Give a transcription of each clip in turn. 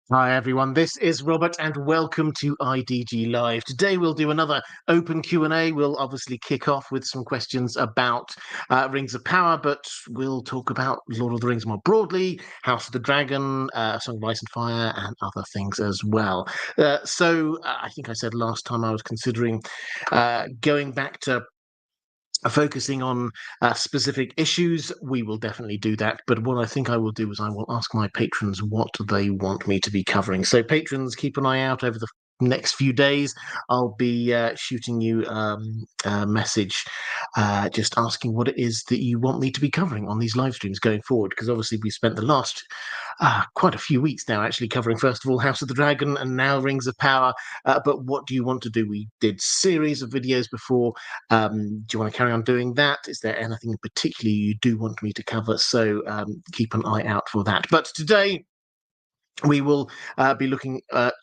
Hi everyone, this is Robert and welcome to IDG Live. Today we'll do another open Q&A. We'll obviously kick off with some questions about Rings of Power, but we'll talk about Lord of the Rings more broadly, House of the Dragon, Song of Ice and Fire, and other things as well. I think I said last time I was considering going back to focusing on specific issues. We will definitely do that, but what I think I will do is I will ask my patrons what they want me to be covering. So patrons, keep an eye out over the next few days. I'll be shooting you a message just asking what it is that you want me to be covering on these live streams going forward, because obviously we spent the last quite a few weeks now actually covering first of all House of the Dragon and now Rings of Power, but what do you want to do? We did series of videos before. Do you want to carry on doing that? Is there anything in particular you do want me to cover? So keep an eye out for that. But today we will be looking at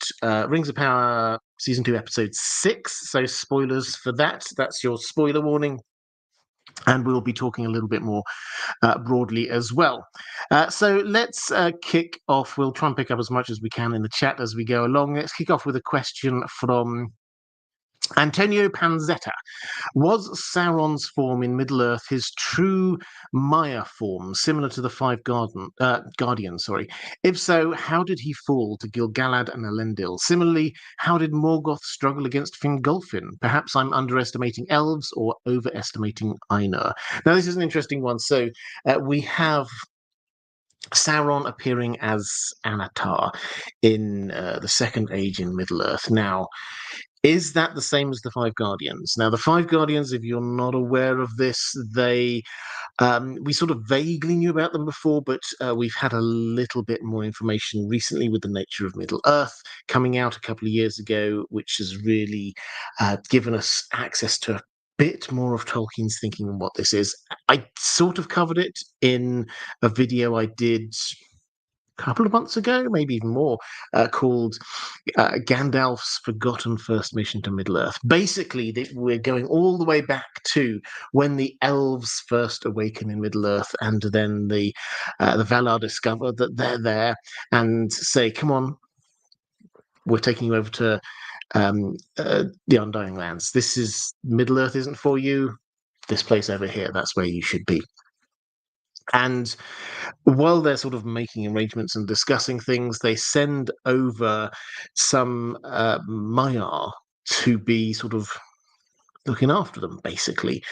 Rings of Power Season 2, Episode 6. So spoilers for that. That's your spoiler warning. And we'll be talking a little bit more broadly as well. So let's kick off. We'll try and pick up as much as we can in the chat as we go along. Let's kick off with a question from Antonio Panzetta. Was Sauron's form in Middle-earth his true Maya form, similar to the five Guardians? If so, how did he fall to Gil-galad and Elendil? Similarly, how did Morgoth struggle against Fingolfin? Perhaps I'm underestimating elves or overestimating Ainur. Now, this is an interesting one. So we have Sauron appearing as Anatar in the Second Age in Middle-earth. Now, is that the same as the Five Guardians? Now, the Five Guardians, if you're not aware of this, we sort of vaguely knew about them before, but we've had a little bit more information recently with the Nature of Middle-earth coming out a couple of years ago, which has really given us access to a bit more of Tolkien's thinking on what this is. I sort of covered it in a video I did couple of months ago, maybe even more, called Gandalf's Forgotten First Mission to Middle-earth. Basically, we're going all the way back to when the elves first awaken in Middle-earth, and then the Valar discover that they're there and say, come on, we're taking you over to the Undying Lands. This is Middle-earth isn't for you. This place over here, that's where you should be. And while they're sort of making arrangements and discussing things, they send over some Maiar to be sort of looking after them, basically.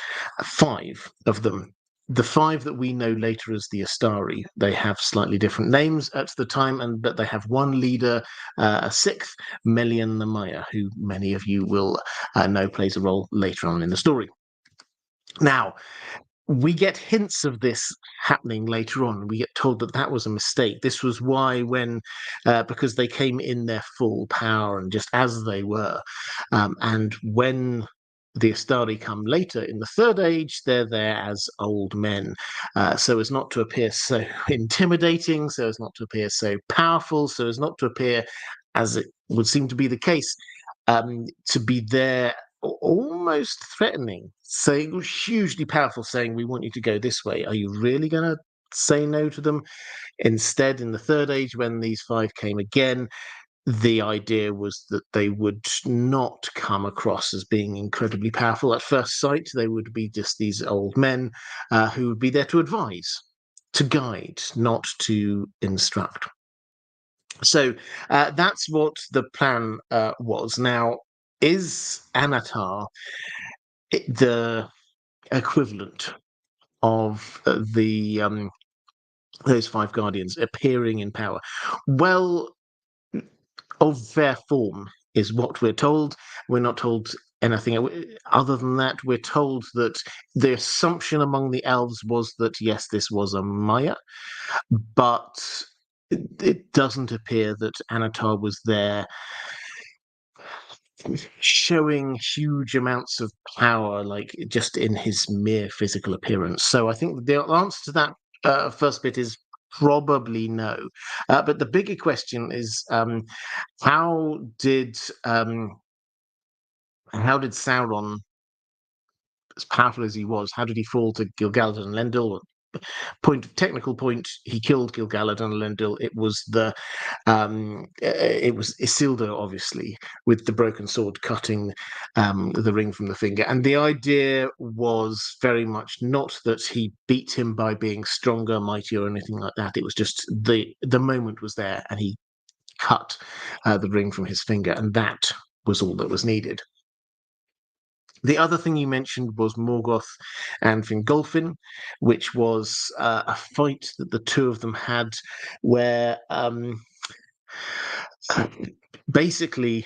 5 of them. The 5 that we know later as the Astari, they have slightly different names at the time, but they have one leader, a 6th, Melian the Maya, who many of you will know plays a role later on in the story. Now, we get hints of this happening later on. We get told that that was a mistake. This was why because they came in their full power and just as they were. And when the Astari come later in the Third Age, they're there as old men. So as not to appear so intimidating, so as not to appear so powerful, so as not to appear, as it would seem to be the case, to be there almost threatening, saying hugely powerful, saying, we want you to go this way. Are you really going to say no to them? Instead, in the Third Age, when these 5 came again, the idea was that they would not come across as being incredibly powerful at first sight. They would be just these old men who would be there to advise, to guide, not to instruct. So that's what the plan was. Now, is Anatar the equivalent of those 5 Guardians appearing in power? Well, of their form is what we're told. We're not told anything other than that. We're told that the assumption among the elves was that, yes, this was a Maya, but it doesn't appear that Anatar was there showing huge amounts of power, like just in his mere physical appearance. So I think the answer to that first bit is probably no. But the bigger question is, how did Sauron, as powerful as he was, how did he fall to Gil-galad and Elendil? Technical point, he killed Gil-galad and Elendil. It was Isildur, obviously, with the broken sword cutting the ring from the finger. And the idea was very much not that he beat him by being stronger, mightier, or anything like that. It was just the moment was there, and he cut the ring from his finger, and that was all that was needed. The other thing you mentioned was Morgoth and Fingolfin, which was a fight that the two of them had where basically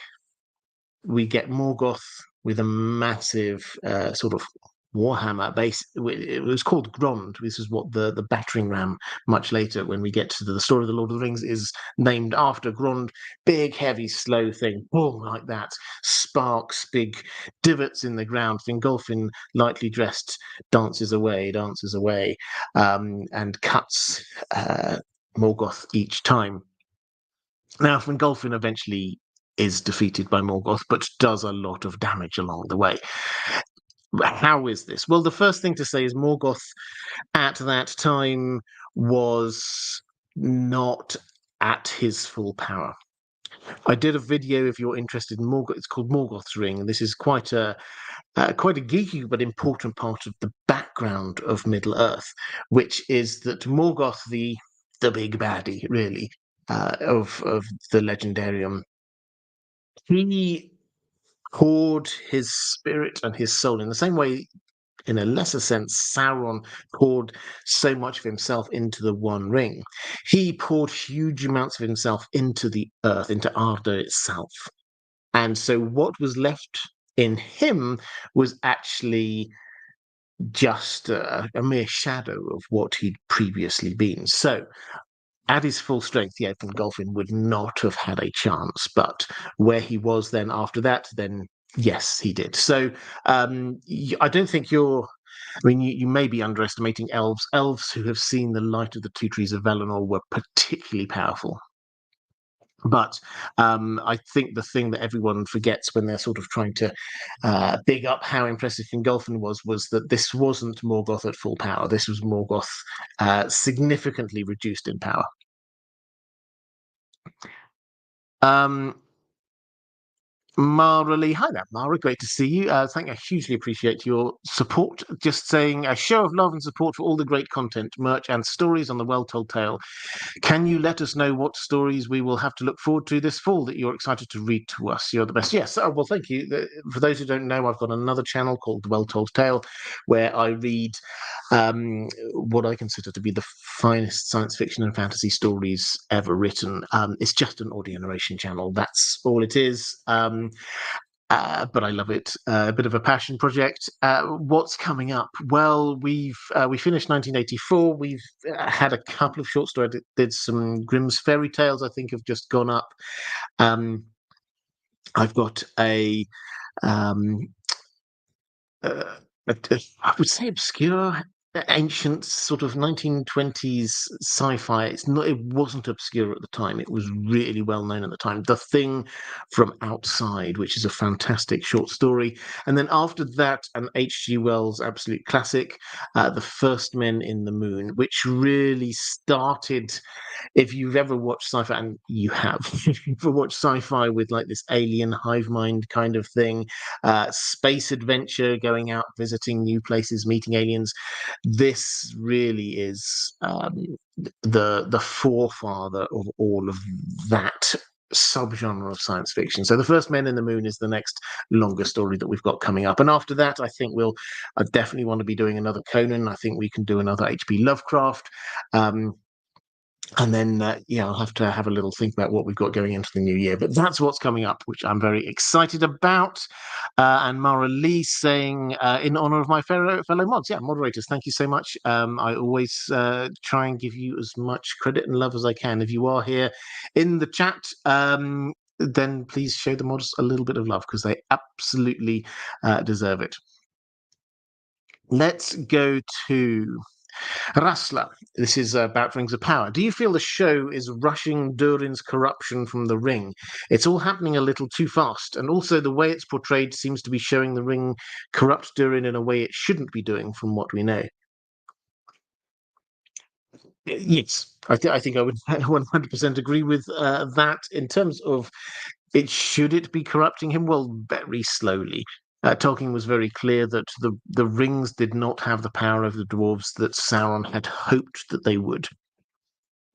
we get Morgoth with a massive sort of warhammer base. It was called Grond. This is what the battering ram, much later when we get to the story of the Lord of the Rings, is named after. Grond, big, heavy, slow thing, boom, like that. Sparks, big divots in the ground. Fingolfin, lightly dressed, dances away, and cuts Morgoth each time. Now, Fingolfin eventually is defeated by Morgoth, but does a lot of damage along the way. How is this? Well, the first thing to say is Morgoth at that time was not at his full power. I did a video, if you're interested in Morgoth. It's called Morgoth's Ring, and this is quite a geeky but important part of the background of Middle Earth, which is that Morgoth, the big baddie, really, of the Legendarium, he poured his spirit and his soul in the same way, in a lesser sense, Sauron poured so much of himself into the One Ring. He poured huge amounts of himself into the earth, into Arda itself. And so what was left in him was actually just a mere shadow of what he'd previously been. So at his full strength, yeah, Fingolfin would not have had a chance. But where he was then after that, then yes, he did. So I don't think you're. I mean, you may be underestimating elves. Elves who have seen the light of the two trees of Valinor were particularly powerful. But I think the thing that everyone forgets when they're sort of trying to big up how impressive Fingolfin was that this wasn't Morgoth at full power. This was Morgoth significantly reduced in power. Maura Lee, hi there, Maura. Great to see you. I hugely appreciate your support. Just saying a show of love and support for all the great content, merch, and stories on the Well Told Tale. Can you let us know what stories we will have to look forward to this fall that you're excited to read to us? You're the best. Yes. Oh, well, thank you. For those who don't know, I've got another channel called The Well Told Tale, where I read what I consider to be the finest science fiction and fantasy stories ever written. It's just an audio narration channel. That's all it is. But I love it. A bit of a passion project. What's coming up? Well, we finished 1984. We've had a couple of short stories. Did some Grimm's fairy tales. I think have just gone up. I've got a I would say obscure, ancient sort of 1920s sci-fi. It wasn't obscure at the time. It was really well known at the time. The Thing from Outside, which is a fantastic short story. And then after that, an H.G. Wells absolute classic, The First Men in the Moon, which really started. If you've ever watched sci-fi, and you have, if you've ever watched sci-fi with like this alien hive mind kind of thing, space adventure, going out, visiting new places, meeting aliens, this really is the forefather of all of that subgenre of science fiction. So The First Men in the Moon is the next longer story that we've got coming up. And after that, I think I definitely want to be doing another Conan. I think we can do another H.P. Lovecraft. And then, I'll have to have a little think about what we've got going into the new year. But that's what's coming up, which I'm very excited about. And Maura Lee saying, in honor of my fellow mods, moderators, thank you so much. I always try and give you as much credit and love as I can. If you are here in the chat, then please show the mods a little bit of love because they absolutely deserve it. Let's go to Rassler, this is about Rings of Power. Do you feel the show is rushing Durin's corruption from the ring? It's all happening a little too fast, and also the way it's portrayed seems to be showing the ring corrupt Durin in a way it shouldn't be doing, from what we know. Yes, I think I would 100% agree with that. In terms of should it be corrupting him? Well, very slowly. Tolkien was very clear that the rings did not have the power over the dwarves that Sauron had hoped that they would,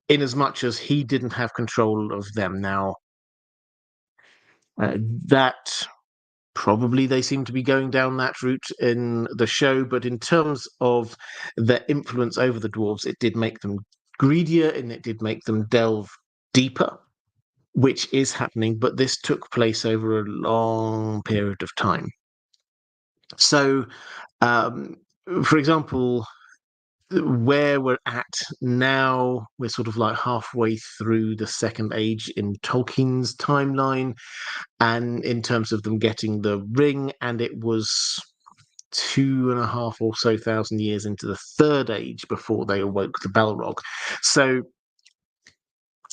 inasmuch as he didn't have control of them. Now, that probably they seem to be going down that route in the show, but in terms of their influence over the dwarves, it did make them greedier and it did make them delve deeper, which is happening, but this took place over a long period of time. So, for example, where we're at now, we're sort of like halfway through the Second Age in Tolkien's timeline, and in terms of them getting the ring, and it was 2.5 or so thousand years into the Third Age before they awoke the Balrog. So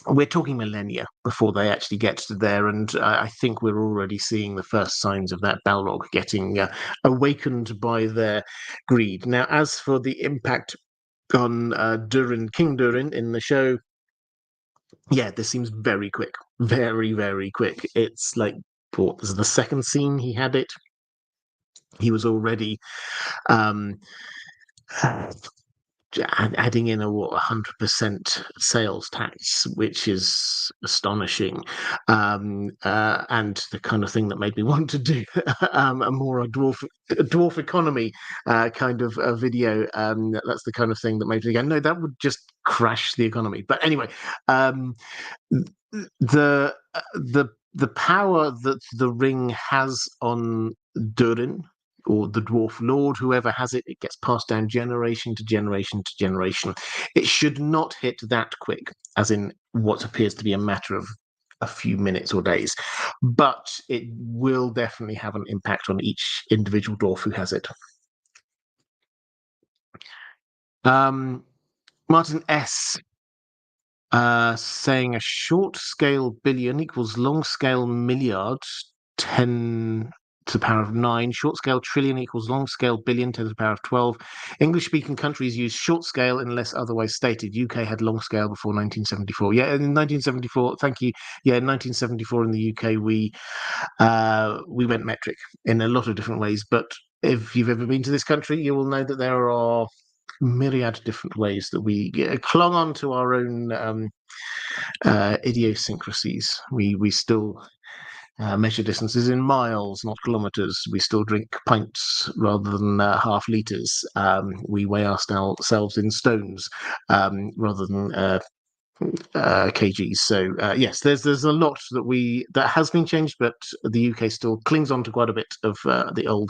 we're talking millennia before they actually get to there, and I think we're already seeing the first signs of that Balrog getting awakened by their greed. Now, as for the impact on King Durin in the show, yeah, this seems very quick, very, very quick. It's like, what was the second scene he had it? He was already um, adding in a 100% sales tax, which is astonishing, and the kind of thing that made me want to do a more dwarf economy kind of a video. That's the kind of thing that made me go, no, that would just crash the economy. But anyway, the the power that the ring has on Durin, or the dwarf lord, whoever has it, it gets passed down generation to generation to generation. It should not hit that quick, as in what appears to be a matter of a few minutes or days, but it will definitely have an impact on each individual dwarf who has it. Martin S. Saying a short scale billion equals long scale milliard 10 to the power of 9. Short scale trillion equals long scale billion 10 to the power of 12. English speaking countries use short scale unless otherwise stated. UK had long scale before 1974. Yeah, in 1974, thank you. Yeah, in 1974 in the UK, we went metric in a lot of different ways. But if you've ever been to this country, you will know that there are myriad different ways that we clung on to our own idiosyncrasies. We still measure distances in miles, not kilometers. We still drink pints rather than half liters. We weigh ourselves in stones rather than kgs. So yes, there's a lot that has been changed, but the UK still clings on to quite a bit of the old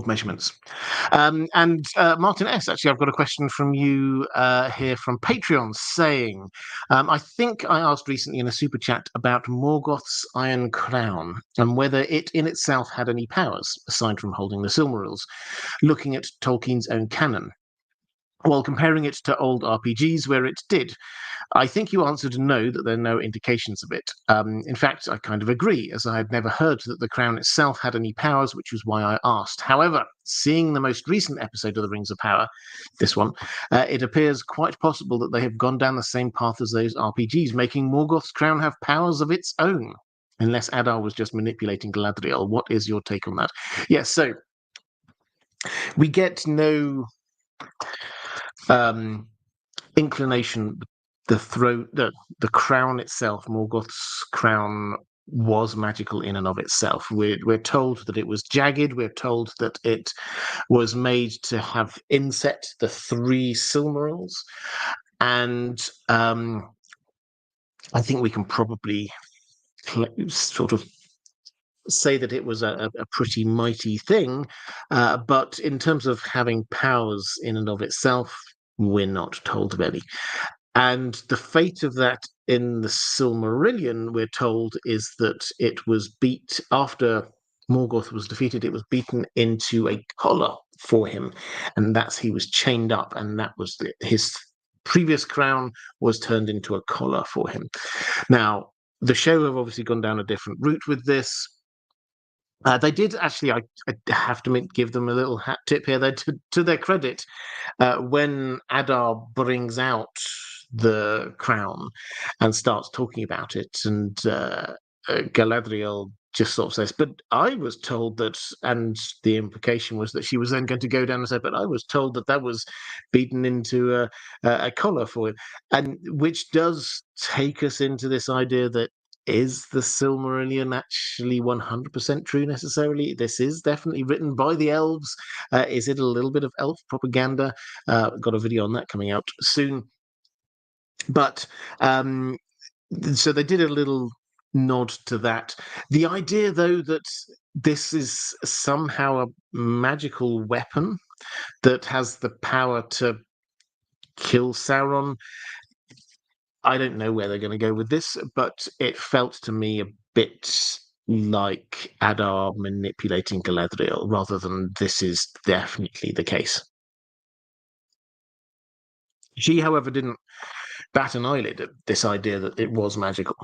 measurements. And Martin S., actually, I've got a question from you here from Patreon saying, I think I asked recently in a super chat about Morgoth's Iron Crown and whether it in itself had any powers, aside from holding the Silmarils, looking at Tolkien's own canon, while comparing it to old RPGs where it did. I think you answered no, that there are no indications of it. In fact, I kind of agree, as I had never heard that the crown itself had any powers, which was why I asked. However, seeing the most recent episode of The Rings of Power, this one, it appears quite possible that they have gone down the same path as those RPGs, making Morgoth's crown have powers of its own. Unless Adar was just manipulating Galadriel. What is your take on that? Yes, so we get no inclination. The throne, the crown itself, Morgoth's crown, was magical in and of itself. We're told that it was jagged. We're told that it was made to have inset the 3 Silmarils, and I think we can probably sort of say that it was a pretty mighty thing, but in terms of having powers in and of itself, we're not told of any. And the fate of that in the Silmarillion, we're told, is that it was beat after Morgoth was defeated. It was beaten into a collar for him, and that's he was chained up, and that was his previous crown was turned into a collar for him. Now, the show have obviously gone down a different route with this. They did actually, I have to give them a little hat tip here. They, to their credit, when Adar brings out the crown and starts talking about it, and Galadriel just sort of says, "But I was told that," and the implication was that she was then going to go down and say, "But I was told that that was beaten into a collar for him," and which does take us into this idea that is the Silmarillion actually 100% true necessarily? This is definitely written by the elves. Is it a little bit of elf propaganda? Got a video on that coming out soon. But so they did a little nod to that. The idea, though, that this is somehow a magical weapon that has the power to kill Sauron, I don't know where they're going to go with this, but it felt to me a bit like Adar manipulating Galadriel rather than this is definitely the case. She, however, didn't bat an eyelid at this idea that it was magical.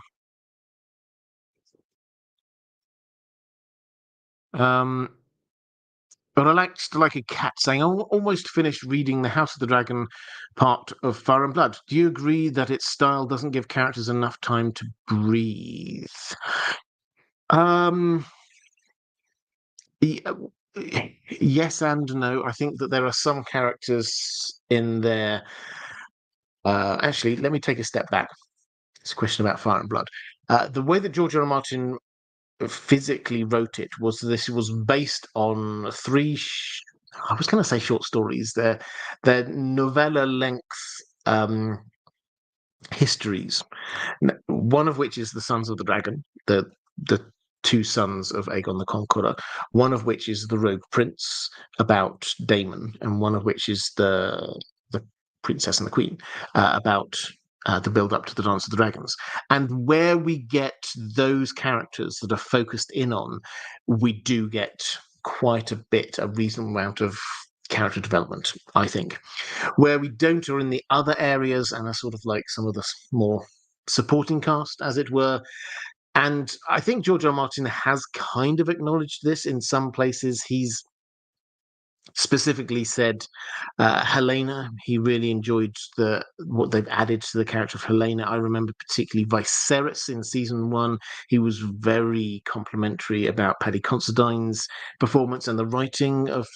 Relaxed like a cat, saying, "I almost finished reading the House of the Dragon part of Fire and Blood. Do you agree that its style doesn't give characters enough time to breathe?" Um, yes and no. I think that there are some characters in there. Actually, let me take a step back. It's a question about Fire and Blood. The way that George R. R. Martin physically wrote it was this was based on three. I was going to say short stories. They're novella length histories. One of which is the Sons of the Dragon, the two sons of Aegon the Conqueror. One of which is the Rogue Prince about Daemon, and one of which is the Princess and the Queen about the build up to the Dance of the Dragons. And where we get those characters that are focused in on, we do get quite a reasonable amount of character development, I think. Where we don't are in the other areas and are sort of like some of the more supporting cast, as it were. And I think George R. R. Martin has kind of acknowledged this in some places. He's specifically said Helena. He really enjoyed what they've added to the character of Helena. I remember particularly Viserys in season 1. He was very complimentary about Paddy Considine's performance and the writing of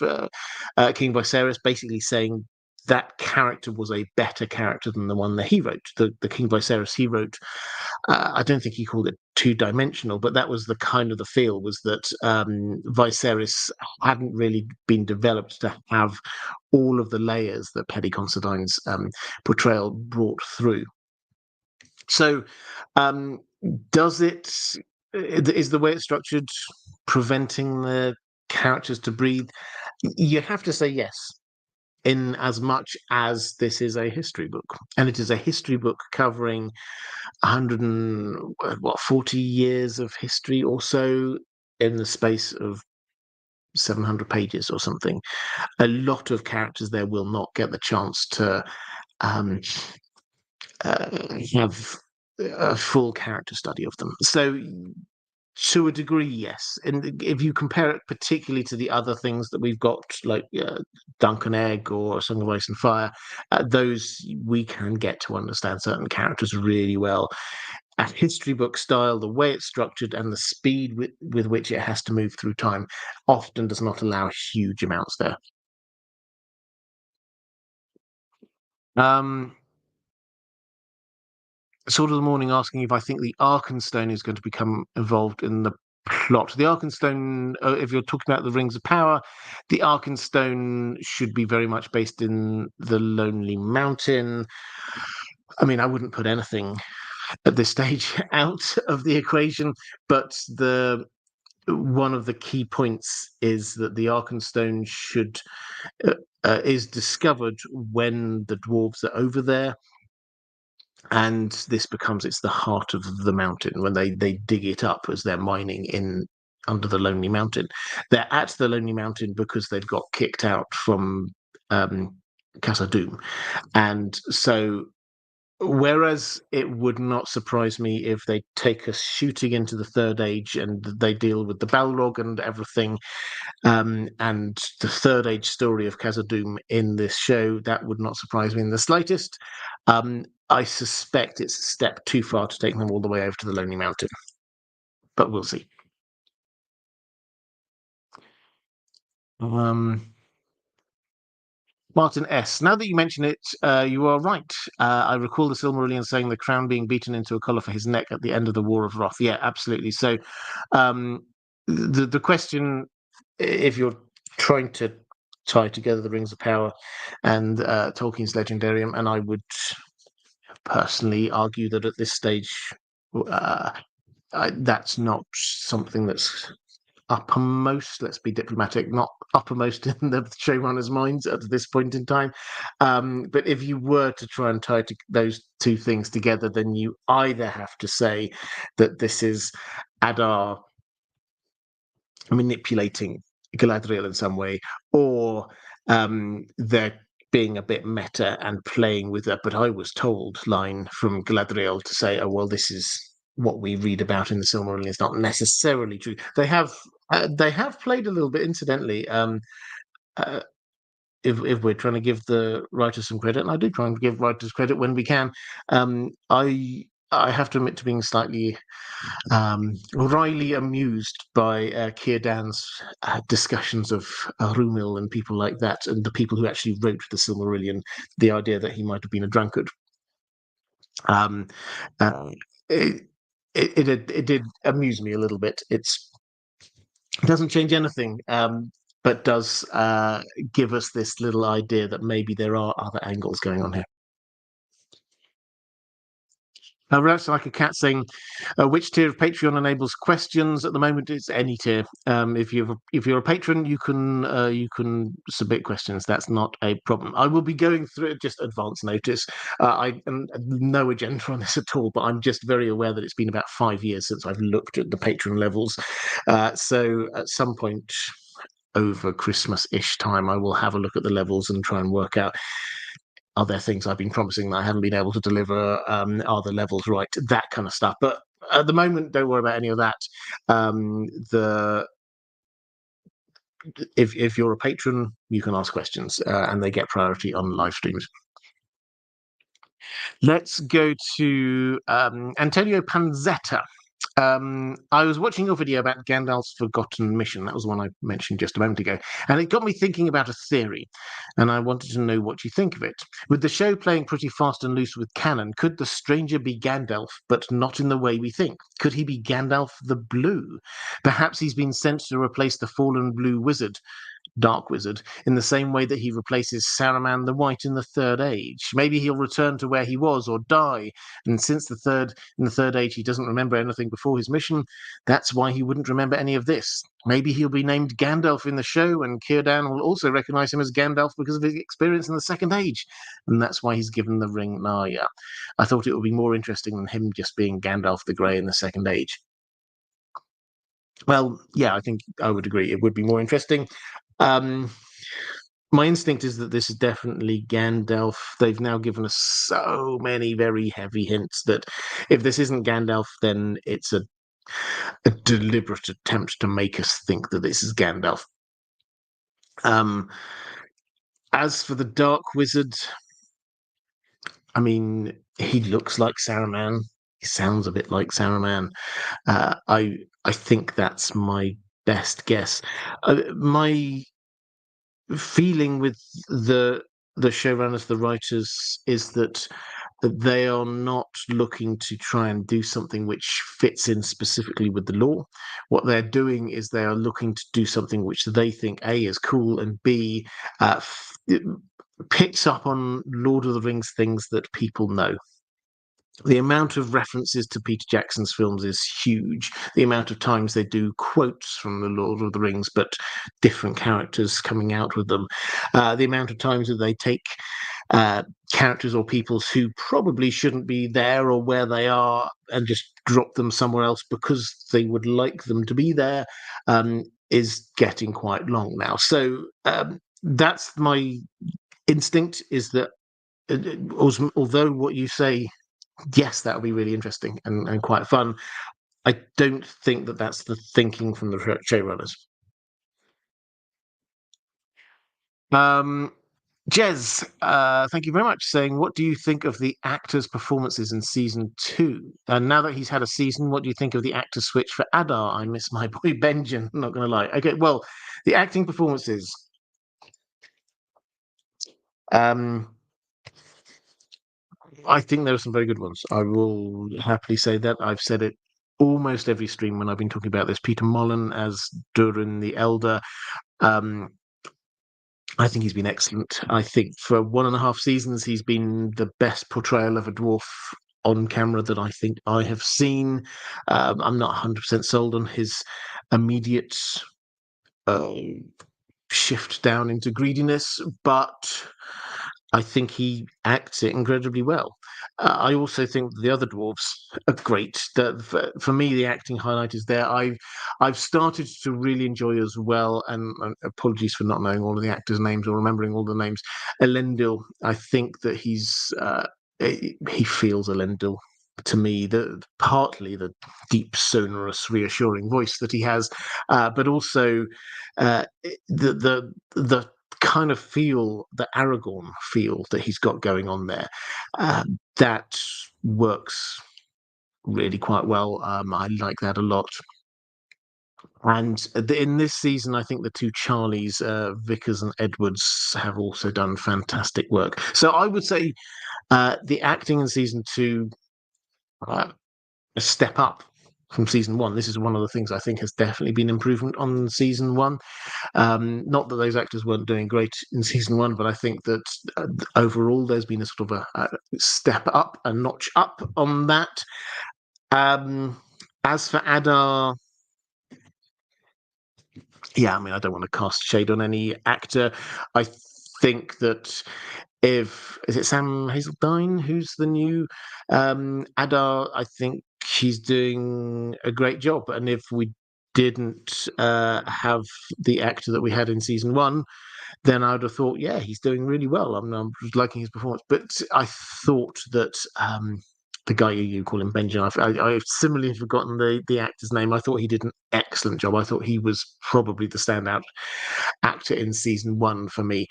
King Viserys, basically saying that character was a better character than the one that he wrote. The King Viserys he wrote, I don't think he called it two-dimensional, but that was the kind of the feel, was that Viserys hadn't really been developed to have all of the layers that Paddy Considine's portrayal brought through. So is the way it's structured preventing the characters to breathe? You have to say yes, in as much as this is a history book, and it is a history book covering 140 years of history or so in the space of 700 pages or something. A lot of characters there will not get the chance to have a full character study of them. So to a degree, yes. And if you compare it particularly to the other things that we've got, like Dunk and Egg or Song of Ice and Fire, those we can get to understand certain characters really well. A history book style, the way it's structured and the speed with which it has to move through time often does not allow huge amounts there. Sword of the Morning asking if I think the Arkenstone is going to become involved in the plot. The Arkenstone, if you're talking about the Rings of Power, the Arkenstone should be very much based in the Lonely Mountain. I mean, I wouldn't put anything at this stage out of the equation, but one of the key points is that the Arkenstone is discovered when the dwarves are over there, and this becomes it's the heart of the mountain when they dig it up as they're mining in under the Lonely Mountain. They're at the Lonely Mountain because they've got kicked out from Khazad-dûm, and so. Whereas it would not surprise me if they take us shooting into the Third Age and they deal with the Balrog and everything, and the Third Age story of Khazad-dûm in this show, that would not surprise me in the slightest. I suspect it's a step too far to take them all the way over to the Lonely Mountain, but we'll see. Martin S. Now that you mention it, you are right. I recall the Silmarillion saying the crown being beaten into a collar for his neck at the end of the War of Wrath. Yeah, absolutely. So the question, if you're trying to tie together the Rings of Power and Tolkien's Legendarium, and I would personally argue that at this stage, that's not something that's uppermost, let's be diplomatic, not uppermost in the showrunners' minds at this point in time. But if you were to try and tie those two things together, then you either have to say that this is Adar manipulating Galadriel in some way, or they're being a bit meta and playing with that "but I was told" line from Galadriel to say, oh, well, this is what we read about in the Silmarillion is not necessarily true. They have played a little bit, incidentally. If we're trying to give the writers some credit, and I do try and give writers credit when we can, I have to admit to being slightly wryly amused by Círdan's discussions of Rúmil and people like that, and the people who actually wrote the Silmarillion, the idea that he might have been a drunkard. It did amuse me a little bit. It doesn't change anything, but does give us this little idea that maybe there are other angles going on here. That's like a cat saying, which tier of Patreon enables questions? At the moment, it's any tier. If you're a patron, you can submit questions. That's not a problem. I will be going through just advance notice. I no agenda on this at all, but I'm just very aware that it's been about 5 years since I've looked at the patron levels. So at some point over Christmas-ish time, I will have a look at the levels and try and work out, are there things I've been promising that I haven't been able to deliver? Are the levels right? That kind of stuff. But at the moment, don't worry about any of that. If you're a patron, you can ask questions, and they get priority on live streams. Let's go to Antonio Panzetta. I was watching your video about Gandalf's Forgotten Mission. That was one I mentioned just a moment ago. And it got me thinking about a theory. And I wanted to know what you think of it. With the show playing pretty fast and loose with canon, could the stranger be Gandalf, but not in the way we think? Could he be Gandalf the Blue? Perhaps he's been sent to replace the fallen blue wizard, Dark Wizard, in the same way that he replaces Saruman the White in the Third Age. Maybe he'll return to where he was or die. And since in the Third Age he doesn't remember anything before his mission, that's why he wouldn't remember any of this. Maybe he'll be named Gandalf in the show, and Círdan will also recognize him as Gandalf because of his experience in the Second Age, and that's why he's given the ring Narya. I thought it would be more interesting than him just being Gandalf the Grey in the Second Age. Well, yeah, I think I would agree. It would be more interesting. My instinct is that this is definitely Gandalf. They've now given us so many very heavy hints that if this isn't Gandalf, then it's a deliberate attempt to make us think that this is Gandalf. As for the Dark Wizard, I mean, he looks like Saruman. He sounds a bit like Saruman. I think that's my best guess. My feeling with the showrunners, the writers, is that they are not looking to try and do something which fits in specifically with the lore. What they're doing is they are looking to do something which they think A is cool and B picks up on Lord of the Rings things that people know. The amount of references to Peter Jackson's films is huge. The amount of times they do quotes from The Lord of the Rings, but different characters coming out with them. The amount of times that they take characters or peoples who probably shouldn't be there or where they are, and just drop them somewhere else because they would like them to be there, is getting quite long now. So that's my instinct, is that although what you say, yes, that would be really interesting and quite fun, I don't think that that's the thinking from the showrunners. Jez, thank you very much, saying, what do you think of the actors' performances in season 2? And now that he's had a season, what do you think of the actor switch for Adar? I miss my boy Benjen, not going to lie. Okay, well, the acting performances. Um, I think there are some very good ones. I will happily say that. I've said it almost every stream when I've been talking about this. Peter Mullen as Durin the Elder. Um, I think he's been excellent. I think for 1.5 seasons, he's been the best portrayal of a dwarf on camera that I think I have seen. I'm not 100% sold on his immediate uh, shift down into greediness, but I think he acts it incredibly well. I also think the other dwarves are great. For me, the acting highlight is there. I've started to really enjoy as well, and apologies for not knowing all of the actors' names or remembering all the names. Elendil, I think that he feels Elendil to me. Partly the deep, sonorous, reassuring voice that he has, but also the kind of feel, the Aragorn feel that he's got going on there, that works really quite well. I like that a lot. And in this season, I think the two Charlies, Vickers and Edwards, have also done fantastic work. So I would say the acting in season 2, a step up from season 1. This is one of the things I think has definitely been improvement on season 1. Not that those actors weren't doing great in season 1, but I think that overall there's been a sort of a step up, a notch up on that. As for Adar, yeah, I mean, I don't want to cast shade on any actor. I think that is it Sam Hazeldine who's the new Adar? I think she's doing a great job. And if we didn't have the actor that we had in season 1, then I would have thought, yeah, he's doing really well. I'm liking his performance. But I thought that the guy you call him Benjamin, I've similarly forgotten the actor's name. I thought he did an excellent job. I thought he was probably the standout actor in season 1 for me.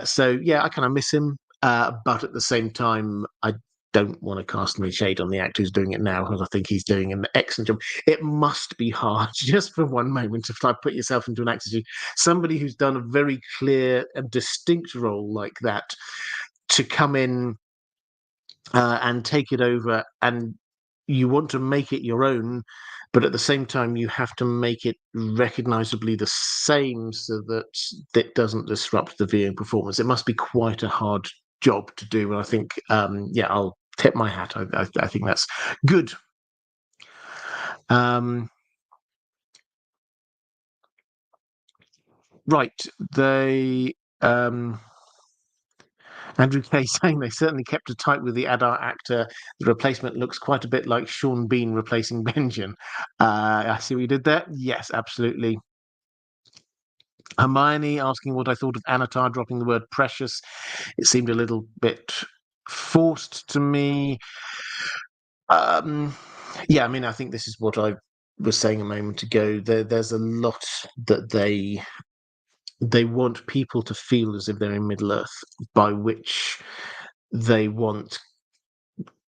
So yeah, I kind of miss him. But at the same time, I don't want to cast any shade on the actor who's doing it now, because I think he's doing an excellent job. It must be hard, just for one moment, to try put yourself into an actor's shoes. Somebody who's done a very clear and distinct role like that, to come in and take it over, and you want to make it your own, but at the same time you have to make it recognizably the same so that it doesn't disrupt the viewing performance. It must be quite a hard job to do, and I think yeah, I'll tip my hat. I think that's good. Right, they Andrew Kay saying they certainly kept it tight with the Adar actor. The replacement looks quite a bit like Sean Bean replacing Benjen. I see what you did there. Yes, absolutely. Hermione asking what I thought of Anatar dropping the word precious. It seemed a little bit forced to me. Yeah, I mean, I think this is what I was saying a moment ago. There's a lot that they want people to feel as if they're in Middle Earth, by which they want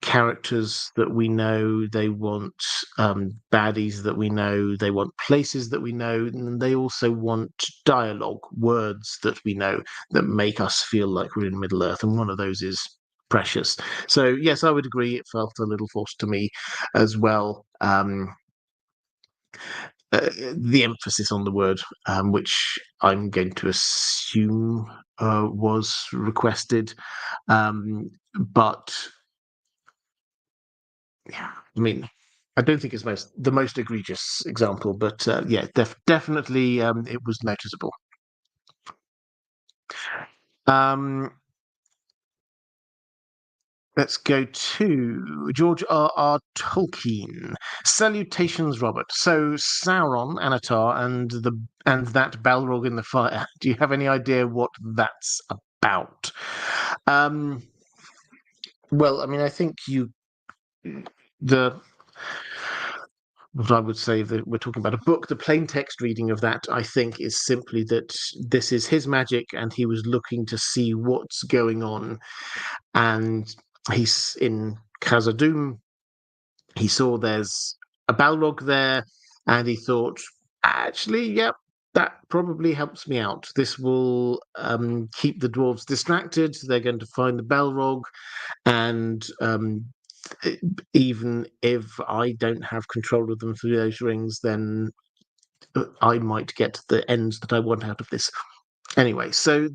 characters that we know, they want baddies that we know, they want places that we know, and they also want dialogue, words that we know, that make us feel like we're in Middle Earth, and one of those is precious. So yes, I would agree, it felt a little forced to me as well. The emphasis on the word, which I'm going to assume was requested, but yeah, I mean, I don't think it's the most egregious example, but yeah, definitely it was noticeable. Let's go to George R. Tolkien. Salutations, Robert. So Sauron, Anatar, and that Balrog in the fire. Do you have any idea what that's about? Um, well, I mean, I think the what I would say that we're talking about a book. The plain text reading of that, I think, is simply that this is his magic, and he was looking to see what's going on, and he's in Khazad-dûm. He saw there's a Balrog there, and he thought, actually, yep, that probably helps me out. This will keep the dwarves distracted. They're going to find the Balrog, and even if I don't have control of them through those rings, then I might get the ends that I want out of this. Anyway, so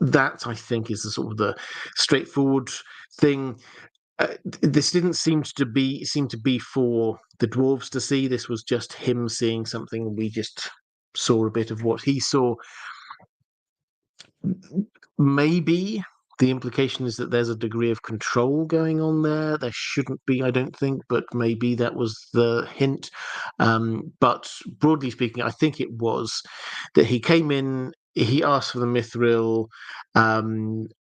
that I think is the sort of the straightforward thing. This didn't seem to be for the dwarves to see. This was just him seeing something. We just saw a bit of what he saw. Maybe the implication is that there's a degree of control going on there. There shouldn't be, I don't think, but maybe that was the hint. But broadly speaking, I think it was that he came in, he asked for the mithril,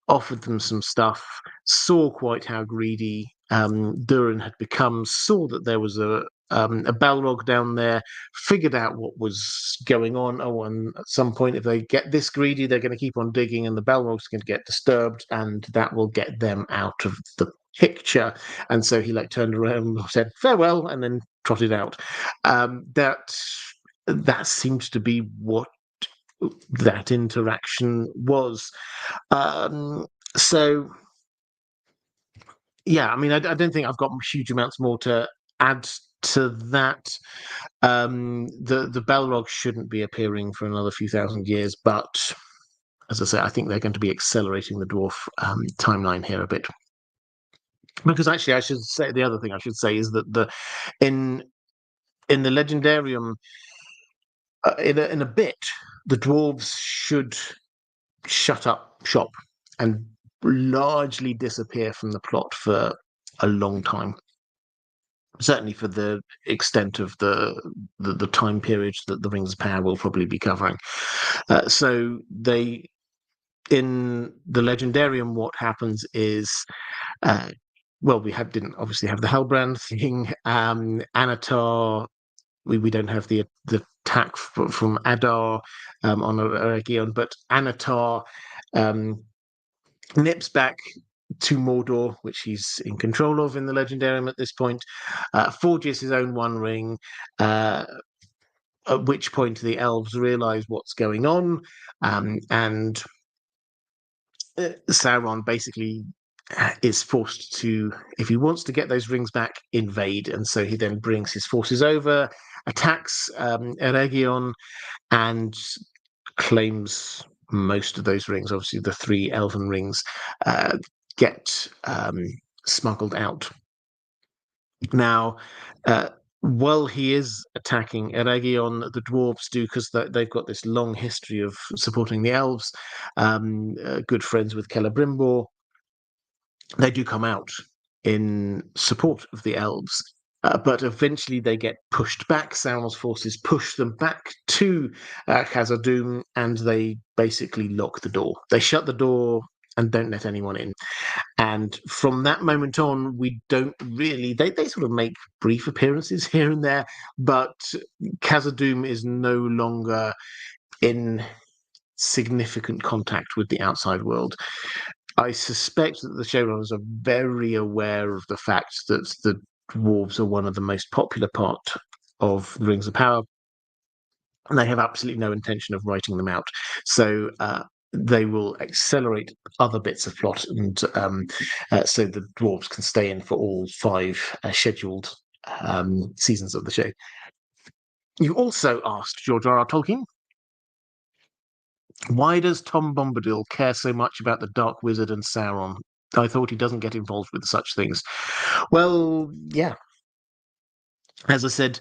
offered them some stuff, saw quite how greedy Durin had become, saw that there was a Balrog down there, figured out what was going on. Oh, and at some point, if they get this greedy, they're going to keep on digging, and the Balrog's going to get disturbed, and that will get them out of the picture. And so he turned around and said farewell, and then trotted out. That seems to be what that interaction was. So yeah, I mean, I don't think I've got huge amounts more to add to that. The Balrog shouldn't be appearing for another few thousand years, but as I say, I think they're going to be accelerating the dwarf timeline here a bit. Because actually, I should say the other thing I should say is that in the Legendarium, in a bit, the dwarves should shut up shop and largely disappear from the plot for a long time. Certainly for the extent of the time period that the Rings of Power will probably be covering. So they, in the Legendarium, what happens is, well, didn't obviously have the Hellbrand thing. Anatar, we don't have the attack from Adar on Eregion, but Anatar nips back to Mordor, which he's in control of in the Legendarium at this point, forges his own One Ring, at which point the elves realise what's going on, and Sauron basically is forced to, if he wants to get those rings back, invade. And so he then brings his forces over, attacks Eregion, and claims most of those rings. Obviously, the 3 elven rings get smuggled out. Now, while he is attacking Eregion, the dwarves do, because they've got this long history of supporting the elves, good friends with Celebrimbor, they do come out in support of the elves. But eventually they get pushed back. Sauron's forces push them back to Khazad-dûm, and they basically lock the door. They shut the door and don't let anyone in. And from that moment on, we don't really... They sort of make brief appearances here and there, but Khazad-dûm is no longer in significant contact with the outside world. I suspect that the showrunners are very aware of the fact that the dwarves are one of the most popular part of the Rings of Power, and they have absolutely no intention of writing them out. So they will accelerate other bits of plot, and so the dwarves can stay in for all 5 scheduled seasons of the show. You also asked George R. R. Tolkien, why does Tom Bombadil care so much about the Dark Wizard and Sauron? I thought he doesn't get involved with such things. Well, yeah. As I said,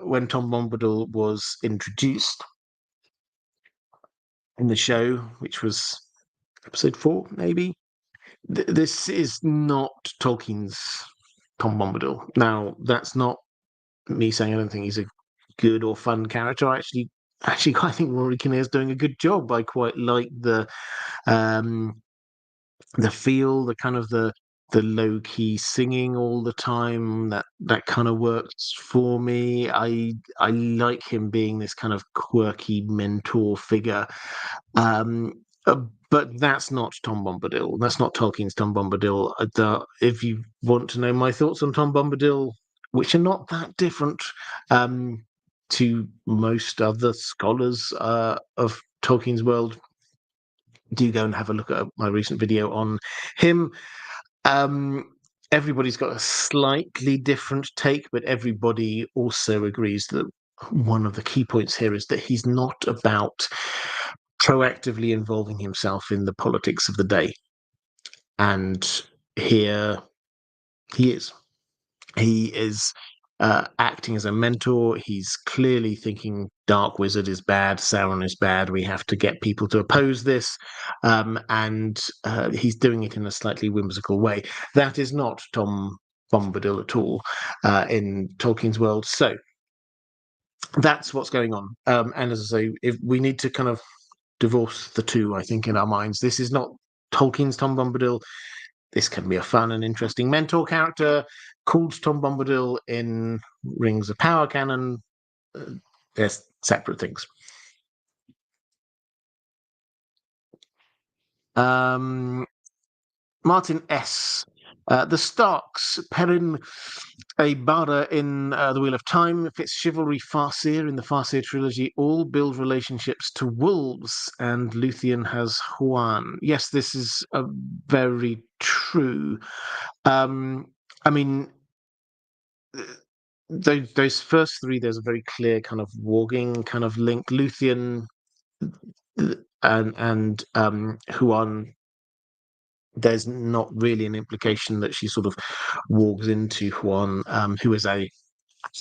when Tom Bombadil was introduced in the show, which was episode 4, maybe, This is not Tolkien's Tom Bombadil. Now, that's not me saying I don't think he's a good or fun character. Actually, I think Rory Kinnear is doing a good job. I quite like um, the feel, the kind of the low key singing all the time. That kind of works for me. I like him being this kind of quirky mentor figure. Um, uh, but that's not Tom Bombadil. That's not Tolkien's Tom Bombadil. If you want to know my thoughts on Tom Bombadil, which are not that different um, to most other scholars of Tolkien's world, do go and have a look at my recent video on him. Um, Everybody's got a slightly different take, but everybody also agrees that one of the key points here is that he's not about proactively involving himself in the politics of the day. And here he is. He is acting as a mentor. He's clearly thinking Dark Wizard is bad, Sauron is bad. We have to get people to oppose this, and he's doing it in a slightly whimsical way. That is not Tom Bombadil at all in Tolkien's world. So that's what's going on. And as I say, if we need to kind of divorce the two, I think, in our minds, this is not Tolkien's Tom Bombadil. This can be a fun and interesting mentor character called Tom Bombadil in Rings of Power canon. They're separate things. Martin S. The Starks, Perrin Aybara in The Wheel of Time, Fitzchivalry Farseer in the Farseer trilogy, all build relationships to wolves, and Luthien has Huan. Yes, this is very true. I mean, those first three, there's a very clear kind of warging kind of link. Luthien and Huan, there's not really an implication that she sort of walks into Huan, who is a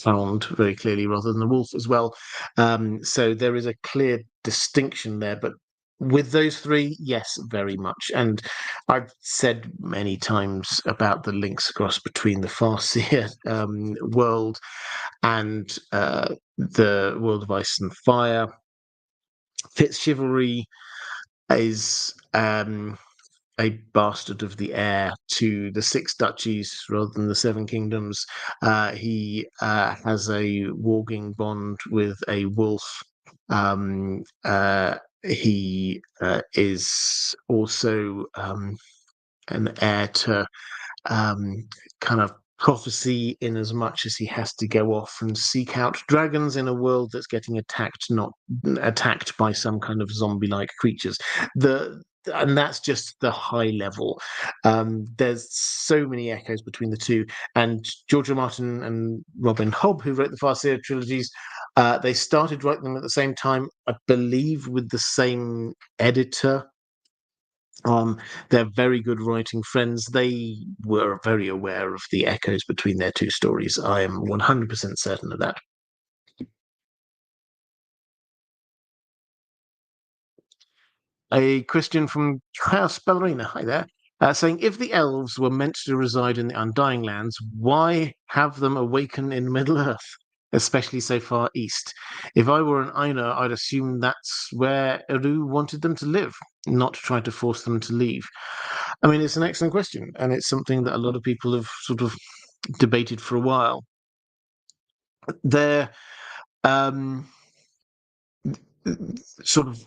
hound very clearly rather than the wolf as well. So there is a clear distinction there, but with those three, yes, very much. And I've said many times about the links across between the Farseer world and the world of Ice and Fire. Fitzchivalry is a bastard of the heir to the Six Duchies rather than the Seven Kingdoms. He has a warging bond with a wolf. He is also an heir to kind of prophecy, in as much as he has to go off and seek out dragons in a world that's getting attacked, not attacked by some kind of zombie-like creatures. And that's just the high level. There's so many echoes between the two. And George R. Martin and Robin Hobb, who wrote the Farseer trilogies, they started writing them at the same time, I believe, with the same editor. They're very good writing friends. They were very aware of the echoes between their two stories. I am 100% certain of that. A question from Chaos Ballerina. Hi there. Saying, if the elves were meant to reside in the Undying Lands, why have them awaken in Middle Earth, especially so far east? If I were an Aina, I'd assume that's where Eru wanted them to live, not try to force them to leave. I mean, it's an excellent question, and it's something that a lot of people have sort of debated for a while. They're sort of